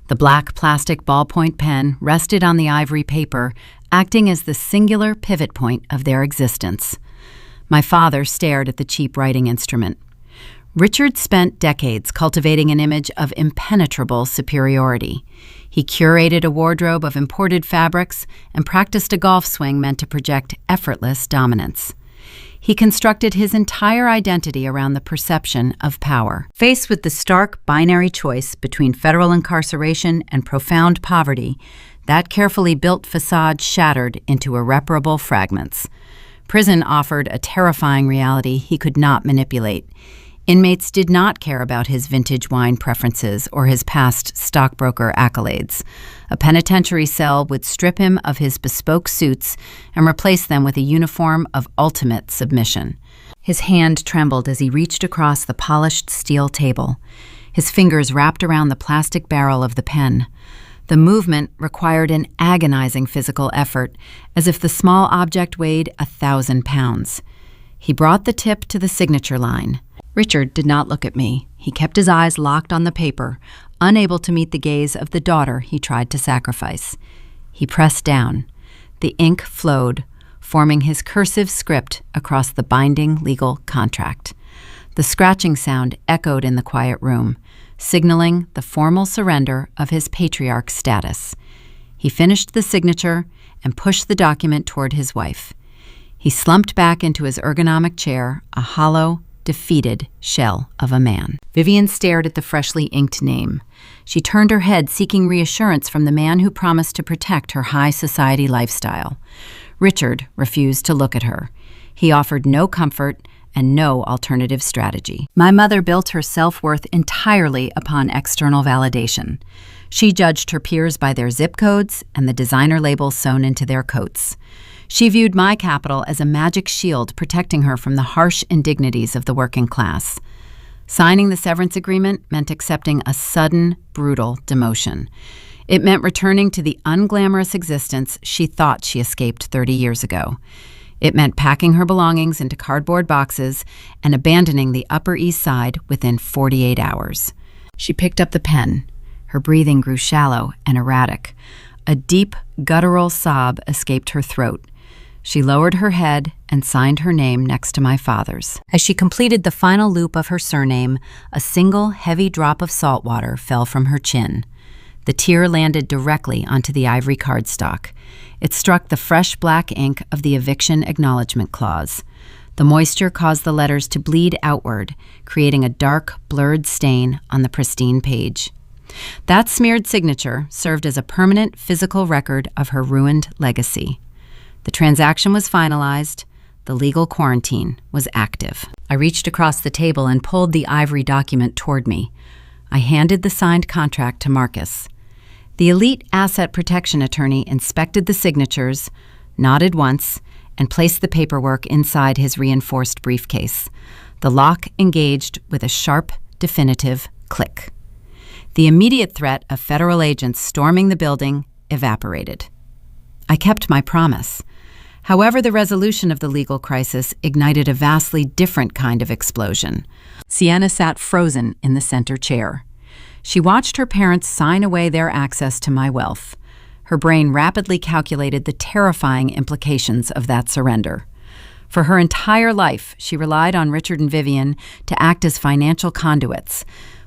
The black plastic ballpoint pen rested on the ivory paper, acting as the singular pivot point of their existence. My father stared at the cheap writing instrument. Richard spent decades cultivating an image of impenetrable superiority. He curated a wardrobe of imported fabrics and practiced a golf swing meant to project effortless dominance. He constructed his entire identity around the perception of power. Faced with the stark binary choice between federal incarceration and profound poverty, that carefully built facade shattered into irreparable fragments. Prison offered a terrifying reality he could not manipulate. Inmates did not care about his vintage wine preferences or his past stockbroker accolades. A penitentiary cell would strip him of his bespoke suits and replace them with a uniform of ultimate submission. His hand trembled as he reached across the polished steel table. His fingers wrapped around the plastic barrel of the pen. The movement required an agonizing physical effort, as if the small object weighed 1,000 pounds. He brought the tip to the signature line. Richard did not look at me. He kept his eyes locked on the paper, unable to meet the gaze of the daughter he tried to sacrifice. He pressed down. The ink flowed, forming his cursive script across the binding legal contract. The scratching sound echoed in the quiet room, signaling the formal surrender of his patriarch status. He finished the signature and pushed the document toward his wife. He slumped back into his ergonomic chair, a hollow, defeated shell of a man. Vivian stared at the freshly inked name. She turned her head, seeking reassurance from the man who promised to protect her high society lifestyle. Richard refused to look at her. He offered no comfort and no alternative strategy. My mother built her self-worth entirely upon external validation. She judged her peers by their zip codes and the designer labels sewn into their coats. She viewed my capital as a magic shield protecting her from the harsh indignities of the working class. Signing the severance agreement meant accepting a sudden, brutal demotion. It meant returning to the unglamorous existence she thought she escaped 30 years ago. It meant packing her belongings into cardboard boxes and abandoning the Upper East Side within 48 hours. She picked up the pen. Her breathing grew shallow and erratic. A deep, guttural sob escaped her throat. She lowered her head and signed her name next to my father's. As she completed the final loop of her surname, a single heavy drop of salt water fell from her chin. The tear landed directly onto the ivory cardstock. It struck the fresh black ink of the eviction acknowledgement clause. The moisture caused the letters to bleed outward, creating a dark, blurred stain on the pristine page. That smeared signature served as a permanent physical record of her ruined legacy. The transaction was finalized. The legal quarantine was active. I reached across the table and pulled the ivory document toward me. I handed the signed contract to Marcus. The elite asset protection attorney inspected the signatures, nodded once, and placed the paperwork inside his reinforced briefcase. The lock engaged with a sharp, definitive click. The immediate threat of federal agents storming the building evaporated. I kept my promise. However, the resolution of the legal crisis ignited a vastly different kind of explosion. Sienna sat frozen in the center chair. She watched her parents sign away their access to my wealth. Her brain rapidly calculated the terrifying implications of that surrender. For her entire life, she relied on Richard and Vivian to act as financial conduits.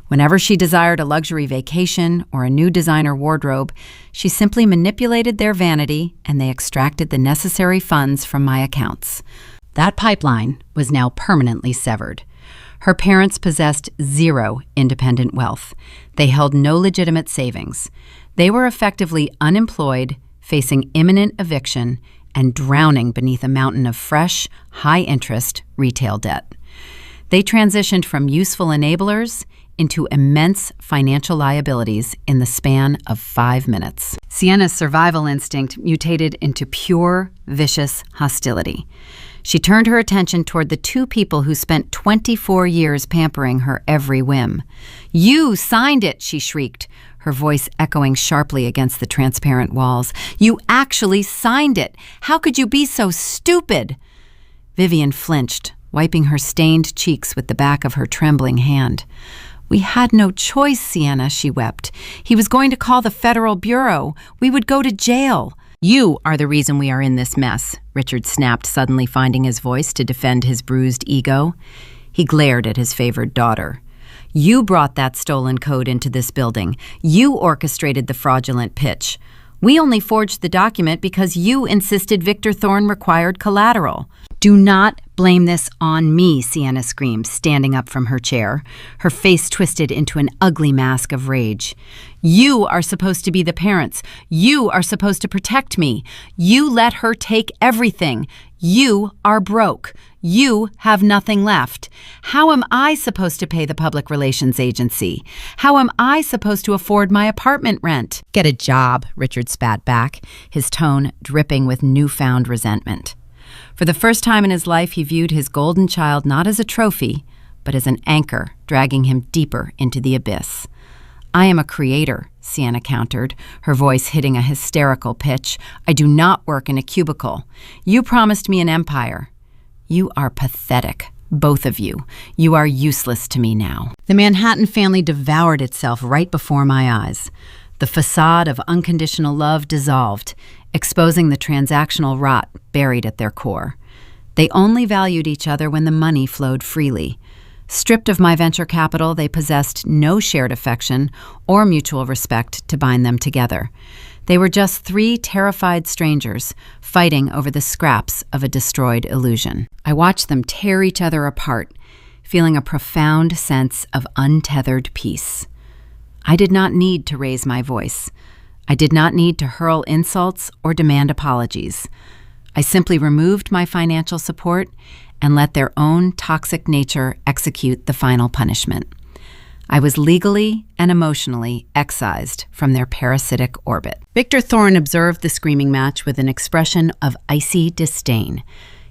Whenever she desired a luxury vacation or a new designer wardrobe, she simply manipulated their vanity and they extracted the necessary funds from my accounts. That pipeline was now permanently severed. Her parents possessed zero independent wealth. They held no legitimate savings. They were effectively unemployed, facing imminent eviction, and drowning beneath a mountain of fresh, high-interest retail debt. They transitioned from useful enablers into immense financial liabilities in the span of 5 minutes. Sienna's survival instinct mutated into pure, vicious hostility. She turned her attention toward the two people who spent 24 years pampering her every whim. "You signed it," she shrieked, her voice echoing sharply against the transparent walls. "You actually signed it! How could you be so stupid?" Vivian flinched, wiping her stained cheeks with the back of her trembling hand. "We had no choice, Sienna," she wept. "He was going to call the Federal Bureau. We would go to jail." "You are the reason we are in this mess," Richard snapped, suddenly finding his voice to defend his bruised ego. He glared at his favored daughter. "You brought that stolen code into this building. You orchestrated the fraudulent pitch. We only forged the document because you insisted Victor Thorne required collateral." "Do not blame this on me," Sienna screamed, standing up from her chair, her face twisted into an ugly mask of rage. "You are supposed to be the parents. You are supposed to protect me. You let her take everything. You are broke. You have nothing left. How am I supposed to pay the public relations agency? How am I supposed to afford my apartment rent?" "Get a job," Richard spat back, his tone dripping with newfound resentment. For the first time in his life, he viewed his golden child not as a trophy, but as an anchor dragging him deeper into the abyss. "I am a creator," Sienna countered, her voice hitting a hysterical pitch. "I do not work in a cubicle. You promised me an empire. You are pathetic, both of you. You are useless to me now." The Manhattan family devoured itself right before my eyes. The facade of unconditional love dissolved, exposing the transactional rot buried at their core. They only valued each other when the money flowed freely. Stripped of my venture capital, they possessed no shared affection or mutual respect to bind them together. They were just three terrified strangers fighting over the scraps of a destroyed illusion. I watched them tear each other apart, feeling a profound sense of untethered peace. I did not need to raise my voice. I did not need to hurl insults or demand apologies. I simply removed my financial support and let their own toxic nature execute the final punishment. I was legally and emotionally excised from their parasitic orbit. Victor Thorne observed the screaming match with an expression of icy disdain.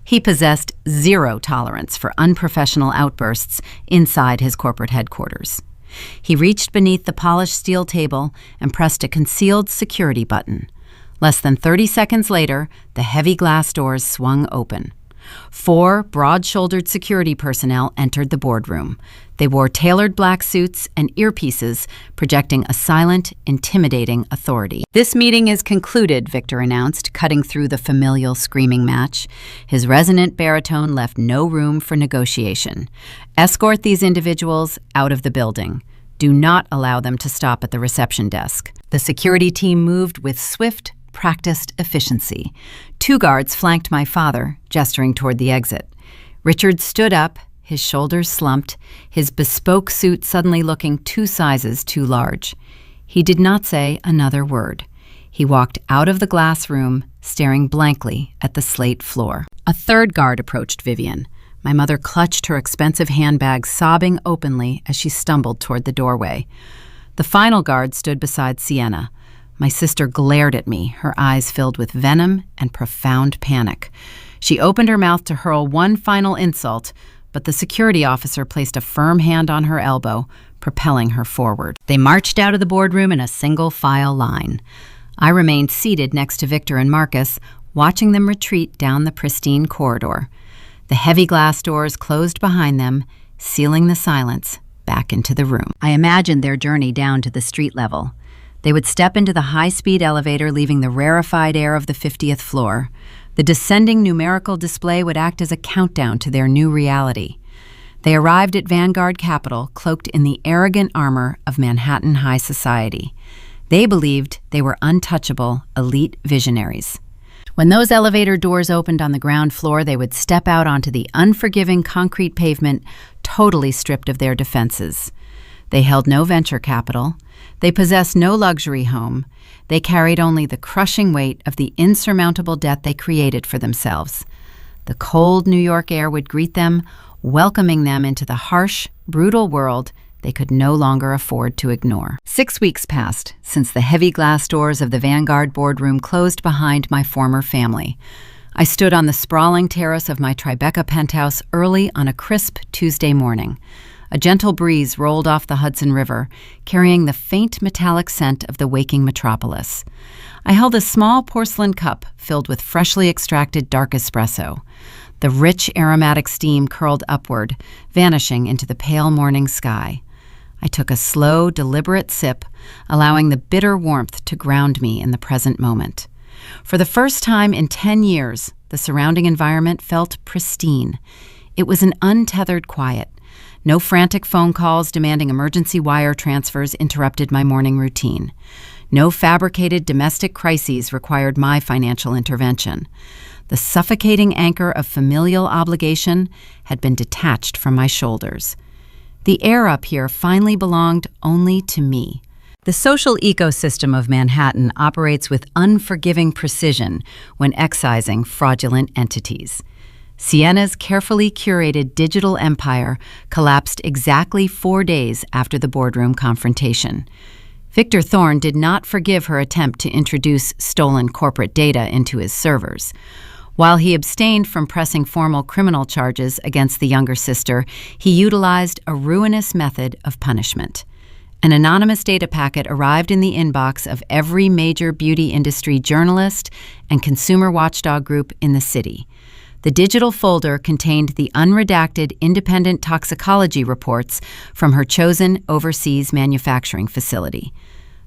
He possessed zero tolerance for unprofessional outbursts inside his corporate headquarters. He reached beneath the polished steel table and pressed a concealed security button. Less than 30 seconds later, the heavy glass doors swung open. 4 broad-shouldered security personnel entered the boardroom. They wore tailored black suits and earpieces, projecting a silent, intimidating authority. "This meeting is concluded," Victor announced, cutting through the familial screaming match. His resonant baritone left no room for negotiation. "Escort these individuals out of the building. Do not allow them to stop at the reception desk." The security team moved with swift, practiced efficiency. 2 guards flanked my father, gesturing toward the exit. Richard stood up, his shoulders slumped, his bespoke suit suddenly looking 2 sizes too large. He did not say another word. He walked out of the glass room, staring blankly at the slate floor. A 3rd guard approached Vivian. My mother clutched her expensive handbag, sobbing openly as she stumbled toward the doorway. The final guard stood beside Sienna. My sister glared at me, her eyes filled with venom and profound panic. She opened her mouth to hurl one final insult, but the security officer placed a firm hand on her elbow, propelling her forward. They marched out of the boardroom in a single file line. I remained seated next to Victor and Marcus, watching them retreat down the pristine corridor. The heavy glass doors closed behind them, sealing the silence back into the room. I imagined their journey down to the street level. They would step into the high-speed elevator, leaving the rarefied air of the 50th floor. The descending numerical display would act as a countdown to their new reality. They arrived at Vanguard Capital, cloaked in the arrogant armor of Manhattan high society. They believed they were untouchable, elite visionaries. When those elevator doors opened on the ground floor, they would step out onto the unforgiving concrete pavement, totally stripped of their defenses. They held no venture capital. They possessed no luxury home. They carried only the crushing weight of the insurmountable debt they created for themselves. The cold New York air would greet them, welcoming them into the harsh, brutal world they could no longer afford to ignore. 6 weeks passed since the heavy glass doors of the Vanguard boardroom closed behind my former family. I stood on the sprawling terrace of my Tribeca penthouse early on a crisp Tuesday morning. A gentle breeze rolled off the Hudson River, carrying the faint metallic scent of the waking metropolis. I held a small porcelain cup filled with freshly extracted dark espresso. The rich aromatic steam curled upward, vanishing into the pale morning sky. I took a slow, deliberate sip, allowing the bitter warmth to ground me in the present moment. For the first time in 10 years, the surrounding environment felt pristine. It was an untethered quiet. No frantic phone calls demanding emergency wire transfers interrupted my morning routine. No fabricated domestic crises required my financial intervention. The suffocating anchor of familial obligation had been detached from my shoulders. The air up here finally belonged only to me. The social ecosystem of Manhattan operates with unforgiving precision when excising fraudulent entities. Sienna's carefully curated digital empire collapsed exactly 4 days after the boardroom confrontation. Victor Thorne did not forgive her attempt to introduce stolen corporate data into his servers. While he abstained from pressing formal criminal charges against the younger sister, he utilized a ruinous method of punishment. An anonymous data packet arrived in the inbox of every major beauty industry journalist and consumer watchdog group in the city. The digital folder contained the unredacted independent toxicology reports from her chosen overseas manufacturing facility.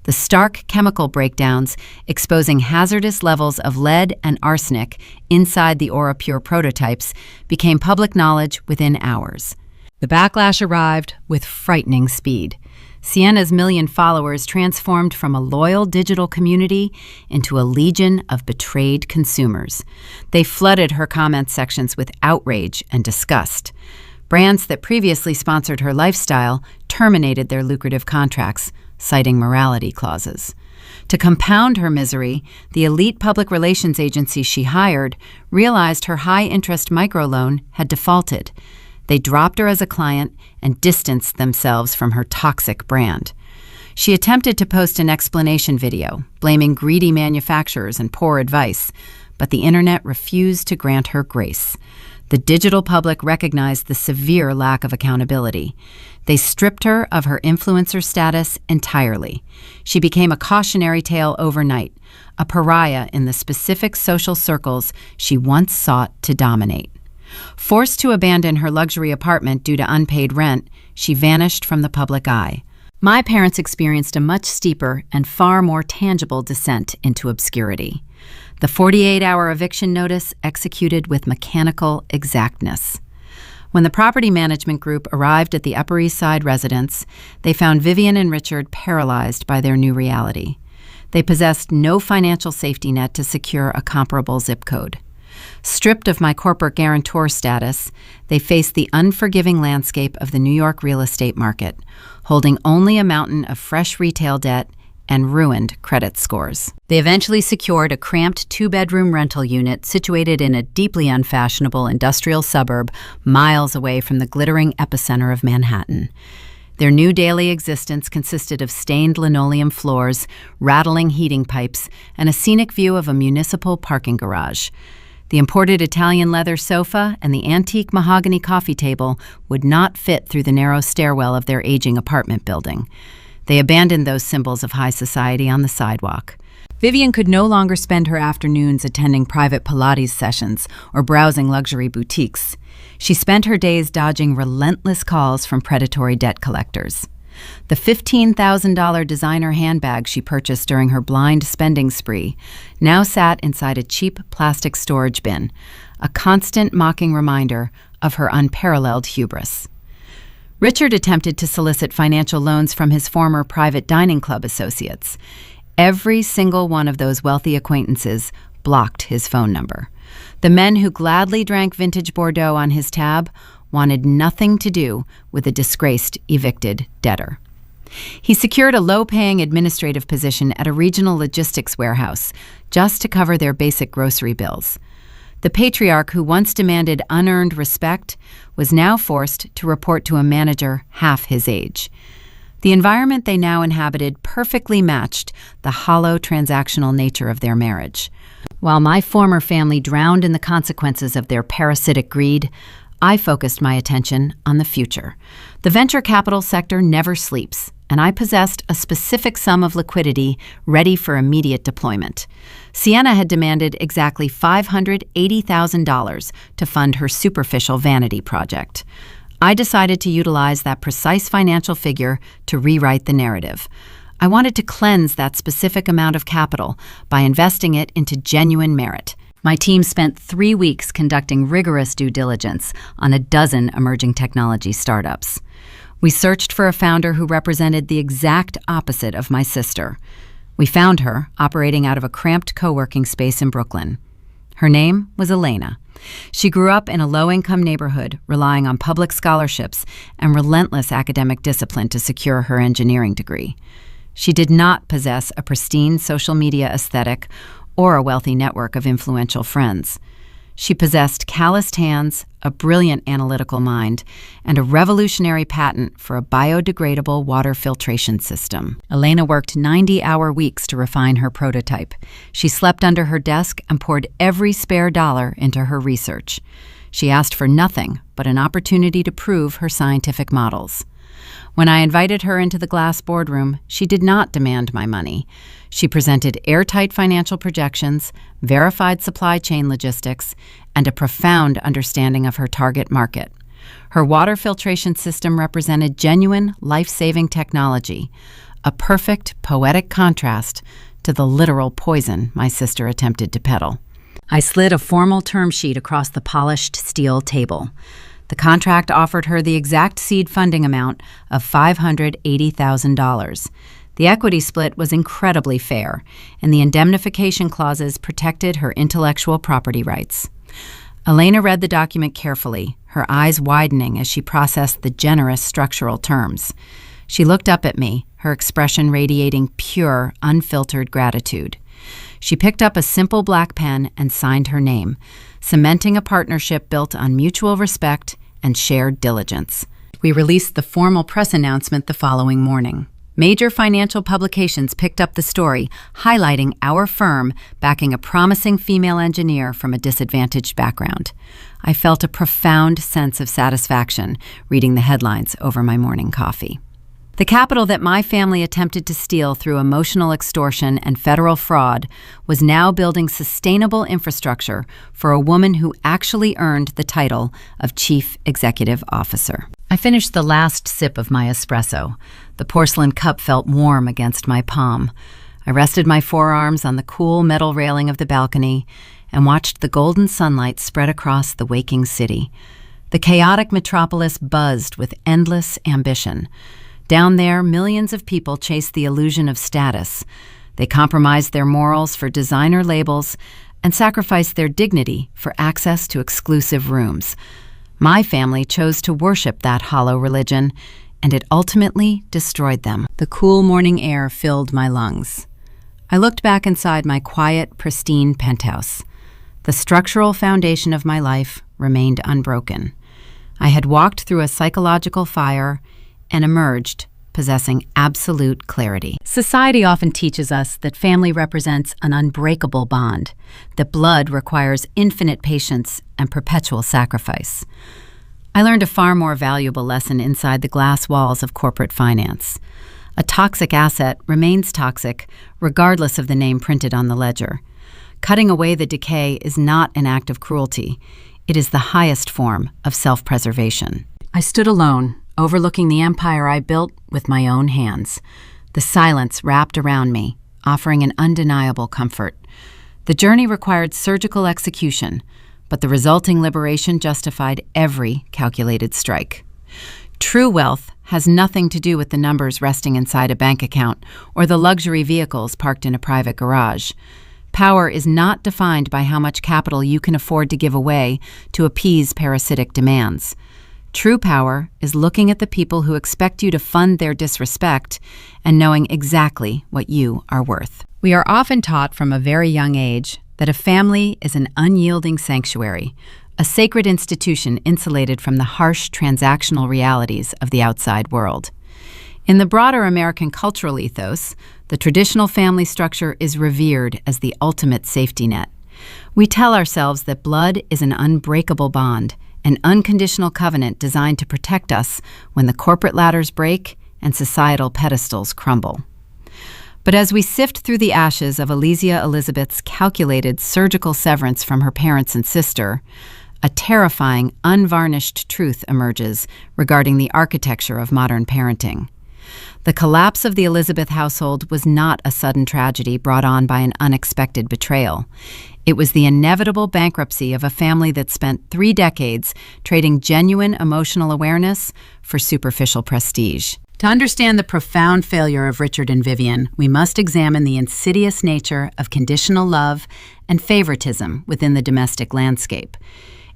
The stark chemical breakdowns exposing hazardous levels of lead and arsenic inside the AuraPure prototypes became public knowledge within hours. The backlash arrived with frightening speed. Sienna's 1 million followers transformed from a loyal digital community into a legion of betrayed consumers. They flooded her comment sections with outrage and disgust. Brands that previously sponsored her lifestyle terminated their lucrative contracts, citing morality clauses. To compound her misery, the elite public relations agency she hired realized her high-interest microloan had defaulted. They dropped her as a client and distanced themselves from her toxic brand. She attempted to post an explanation video, blaming greedy manufacturers and poor advice, but the internet refused to grant her grace. The digital public recognized the severe lack of accountability. They stripped her of her influencer status entirely. She became a cautionary tale overnight, a pariah in the specific social circles she once sought to dominate. Forced to abandon her luxury apartment due to unpaid rent, she vanished from the public eye. My parents experienced a much steeper and far more tangible descent into obscurity. The 48-hour eviction notice executed with mechanical exactness. When the property management group arrived at the Upper East Side residence, they found Vivian and Richard paralyzed by their new reality. They possessed no financial safety net to secure a comparable zip code. Stripped of my corporate guarantor status, they faced the unforgiving landscape of the New York real estate market, holding only a mountain of fresh retail debt and ruined credit scores. They eventually secured a cramped 2-bedroom rental unit situated in a deeply unfashionable industrial suburb miles away from the glittering epicenter of Manhattan. Their new daily existence consisted of stained linoleum floors, rattling heating pipes, and a scenic view of a municipal parking garage. The imported Italian leather sofa and the antique mahogany coffee table would not fit through the narrow stairwell of their aging apartment building. They abandoned those symbols of high society on the sidewalk. Vivian could no longer spend her afternoons attending private Pilates sessions or browsing luxury boutiques. She spent her days dodging relentless calls from predatory debt collectors. The $15,000 designer handbag she purchased during her blind spending spree now sat inside a cheap plastic storage bin, a constant mocking reminder of her unparalleled hubris. Richard attempted to solicit financial loans from his former private dining club associates. Every single one of those wealthy acquaintances blocked his phone number. The men who gladly drank vintage Bordeaux on his tab wanted nothing to do with a disgraced evicted debtor. He secured a low-paying administrative position at a regional logistics warehouse just to cover their basic grocery bills. The patriarch who once demanded unearned respect was now forced to report to a manager half his age. The environment they now inhabited perfectly matched the hollow transactional nature of their marriage. While my former family drowned in the consequences of their parasitic greed, I focused my attention on the future. The venture capital sector never sleeps, and I possessed a specific sum of liquidity ready for immediate deployment. Sienna had demanded exactly $580,000 to fund her superficial vanity project. I decided to utilize that precise financial figure to rewrite the narrative. I wanted to cleanse that specific amount of capital by investing it into genuine merit. My team spent 3 weeks conducting rigorous due diligence on a dozen emerging technology startups. We searched for a founder who represented the exact opposite of my sister. We found her operating out of a cramped co-working space in Brooklyn. Her name was Elena. She grew up in a low-income neighborhood, relying on public scholarships and relentless academic discipline to secure her engineering degree. She did not possess a pristine social media aesthetic or a wealthy network of influential friends. She possessed calloused hands, a brilliant analytical mind, and a revolutionary patent for a biodegradable water filtration system. Elena worked 90-hour weeks to refine her prototype. She slept under her desk and poured every spare dollar into her research. She asked for nothing but an opportunity to prove her scientific models. When I invited her into the glass boardroom, she did not demand my money. She presented airtight financial projections, verified supply chain logistics, and a profound understanding of her target market. Her water filtration system represented genuine, life-saving technology, a perfect, poetic contrast to the literal poison my sister attempted to peddle. I slid a formal term sheet across the polished steel table. The contract offered her the exact seed funding amount of $580,000. The equity split was incredibly fair, and the indemnification clauses protected her intellectual property rights. Elena read the document carefully, her eyes widening as she processed the generous structural terms. She looked up at me, her expression radiating pure, unfiltered gratitude. She picked up a simple black pen and signed her name, cementing a partnership built on mutual respect and shared diligence. We released the formal press announcement the following morning. Major financial publications picked up the story, highlighting our firm backing a promising female engineer from a disadvantaged background. I felt a profound sense of satisfaction reading the headlines over my morning coffee. The capital that my family attempted to steal through emotional extortion and federal fraud was now building sustainable infrastructure for a woman who actually earned the title of Chief Executive Officer. I finished the last sip of my espresso. The porcelain cup felt warm against my palm. I rested my forearms on the cool metal railing of the balcony and watched the golden sunlight spread across the waking city. The chaotic metropolis buzzed with endless ambition. Down there, millions of people chased the illusion of status. They compromised their morals for designer labels and sacrificed their dignity for access to exclusive rooms. My family chose to worship that hollow religion, and it ultimately destroyed them. The cool morning air filled my lungs. I looked back inside my quiet, pristine penthouse. The structural foundation of my life remained unbroken. I had walked through a psychological fire and emerged possessing absolute clarity. Society often teaches us that family represents an unbreakable bond, that blood requires infinite patience and perpetual sacrifice. I learned a far more valuable lesson inside the glass walls of corporate finance. A toxic asset remains toxic regardless of the name printed on the ledger. Cutting away the decay is not an act of cruelty. It is the highest form of self-preservation. I stood alone, overlooking the empire I built with my own hands. The silence wrapped around me, offering an undeniable comfort. The journey required surgical execution, but the resulting liberation justified every calculated strike. True wealth has nothing to do with the numbers resting inside a bank account or the luxury vehicles parked in a private garage. Power is not defined by how much capital you can afford to give away to appease parasitic demands. True power is looking at the people who expect you to fund their disrespect and knowing exactly what you are worth. We are often taught from a very young age that a family is an unyielding sanctuary, a sacred institution insulated from the harsh transactional realities of the outside world. In the broader American cultural ethos, the traditional family structure is revered as the ultimate safety net. We tell ourselves that blood is an unbreakable bond, an unconditional covenant designed to protect us when the corporate ladders break and societal pedestals crumble. But as we sift through the ashes of Alesia Elizabeth's calculated surgical severance from her parents and sister, a terrifying, unvarnished truth emerges regarding the architecture of modern parenting. The collapse of the Elizabeth household was not a sudden tragedy brought on by an unexpected betrayal. It was the inevitable bankruptcy of a family that spent 3 decades trading genuine emotional awareness for superficial prestige. To understand the profound failure of Richard and Vivian, we must examine the insidious nature of conditional love and favoritism within the domestic landscape.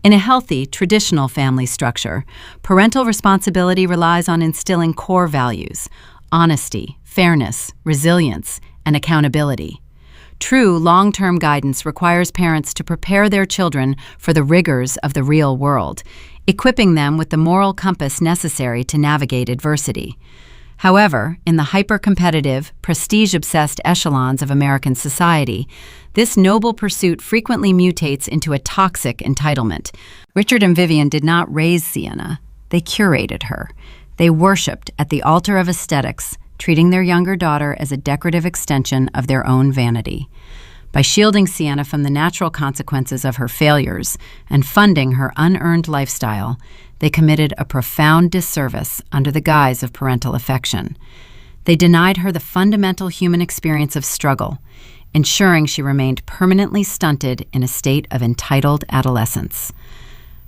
In a healthy, traditional family structure, parental responsibility relies on instilling core values: honesty, fairness, resilience, and accountability. True long-term guidance requires parents to prepare their children for the rigors of the real world, equipping them with the moral compass necessary to navigate adversity. However, in the hyper-competitive, prestige-obsessed echelons of American society, this noble pursuit frequently mutates into a toxic entitlement. Richard and Vivian did not raise Sienna. They curated her. They worshipped at the altar of aesthetics, treating their younger daughter as a decorative extension of their own vanity. By shielding Sienna from the natural consequences of her failures and funding her unearned lifestyle, they committed a profound disservice under the guise of parental affection. They denied her the fundamental human experience of struggle, ensuring she remained permanently stunted in a state of entitled adolescence.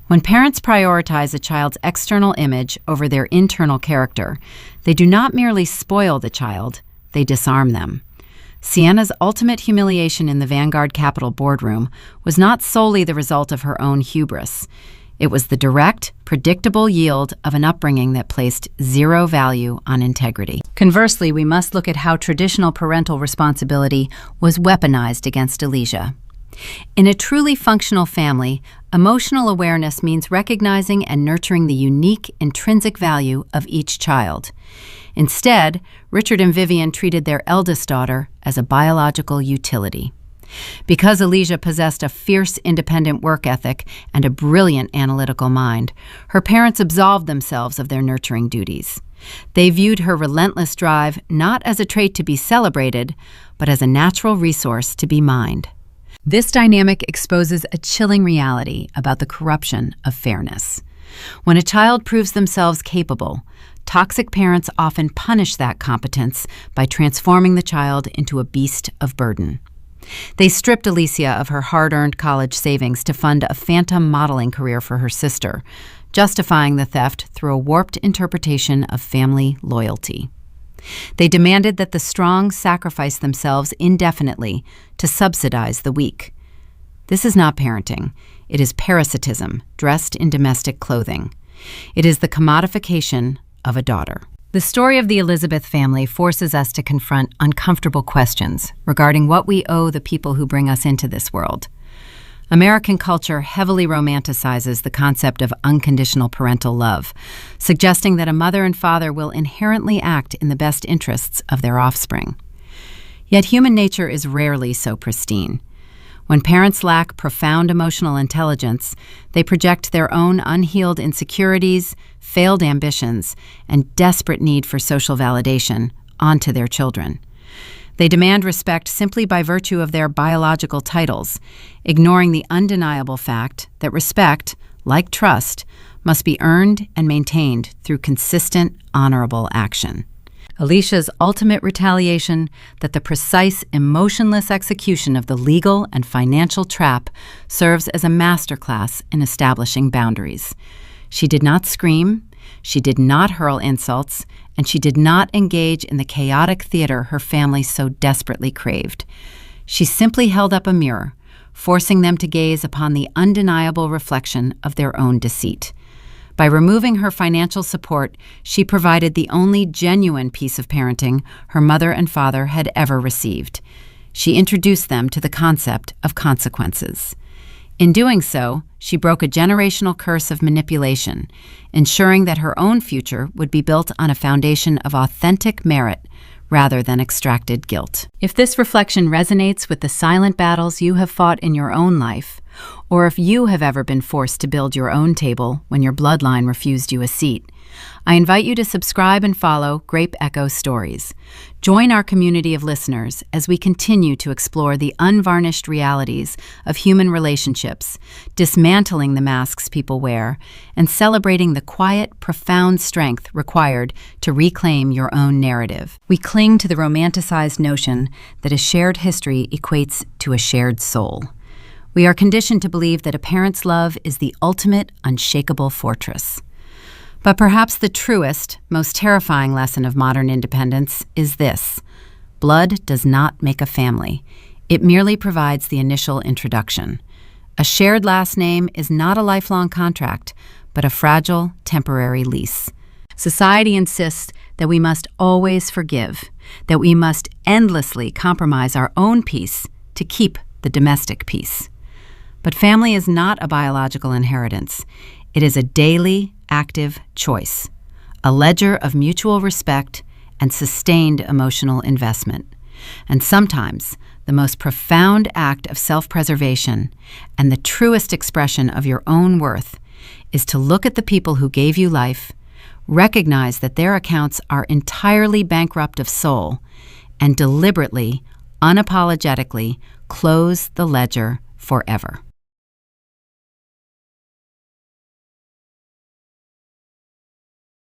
When parents prioritize a child's external image over their internal character, they do not merely spoil the child, they disarm them. Sienna's ultimate humiliation in the Vanguard Capital boardroom was not solely the result of her own hubris. It was the direct, predictable yield of an upbringing that placed zero value on integrity. Conversely, we must look at how traditional parental responsibility was weaponized against Alesia. In a truly functional family, emotional awareness means recognizing and nurturing the unique, intrinsic value of each child. Instead, Richard and Vivian treated their eldest daughter as a biological utility. Because Alesia possessed a fierce, independent work ethic and a brilliant analytical mind, her parents absolved themselves of their nurturing duties. They viewed her relentless drive not as a trait to be celebrated, but as a natural resource to be mined. This dynamic exposes a chilling reality about the corruption of fairness. When a child proves themselves capable, toxic parents often punish that competence by transforming the child into a beast of burden. They stripped Alesia of her hard-earned college savings to fund a phantom modeling career for her sister, justifying the theft through a warped interpretation of family loyalty. They demanded that the strong sacrifice themselves indefinitely to subsidize the weak. This is not parenting. It is parasitism dressed in domestic clothing. It is the commodification of a daughter. The story of the Elizabeth family forces us to confront uncomfortable questions regarding what we owe the people who bring us into this world. American culture heavily romanticizes the concept of unconditional parental love, suggesting that a mother and father will inherently act in the best interests of their offspring. Yet human nature is rarely so pristine. When parents lack profound emotional intelligence, they project their own unhealed insecurities, failed ambitions, and desperate need for social validation onto their children. They demand respect simply by virtue of their biological titles, ignoring the undeniable fact that respect, like trust, must be earned and maintained through consistent, honorable action. Alicia's ultimate retaliation that the precise, emotionless execution of the legal and financial trap serves as a masterclass in establishing boundaries. She did not scream, she did not hurl insults, and she did not engage in the chaotic theater her family so desperately craved. She simply held up a mirror, forcing them to gaze upon the undeniable reflection of their own deceit. By removing her financial support, she provided the only genuine piece of parenting her mother and father had ever received. She introduced them to the concept of consequences. In doing so, she broke a generational curse of manipulation, ensuring that her own future would be built on a foundation of authentic merit rather than extracted guilt. If this reflection resonates with the silent battles you have fought in your own life, or if you have ever been forced to build your own table when your bloodline refused you a seat, I invite you to subscribe and follow Grape Echo Stories. Join our community of listeners as we continue to explore the unvarnished realities of human relationships, dismantling the masks people wear, and celebrating the quiet, profound strength required to reclaim your own narrative. We cling to the romanticized notion that a shared history equates to a shared soul. We are conditioned to believe that a parent's love is the ultimate, unshakable fortress. But perhaps the truest, most terrifying lesson of modern independence is this: blood does not make a family. It merely provides the initial introduction. A shared last name is not a lifelong contract, but a fragile, temporary lease. Society insists that we must always forgive, that we must endlessly compromise our own peace to keep the domestic peace. But family is not a biological inheritance. It is a daily, active choice, a ledger of mutual respect and sustained emotional investment. And sometimes, the most profound act of self-preservation and the truest expression of your own worth is to look at the people who gave you life, recognize that their accounts are entirely bankrupt of soul, and deliberately, unapologetically close the ledger forever.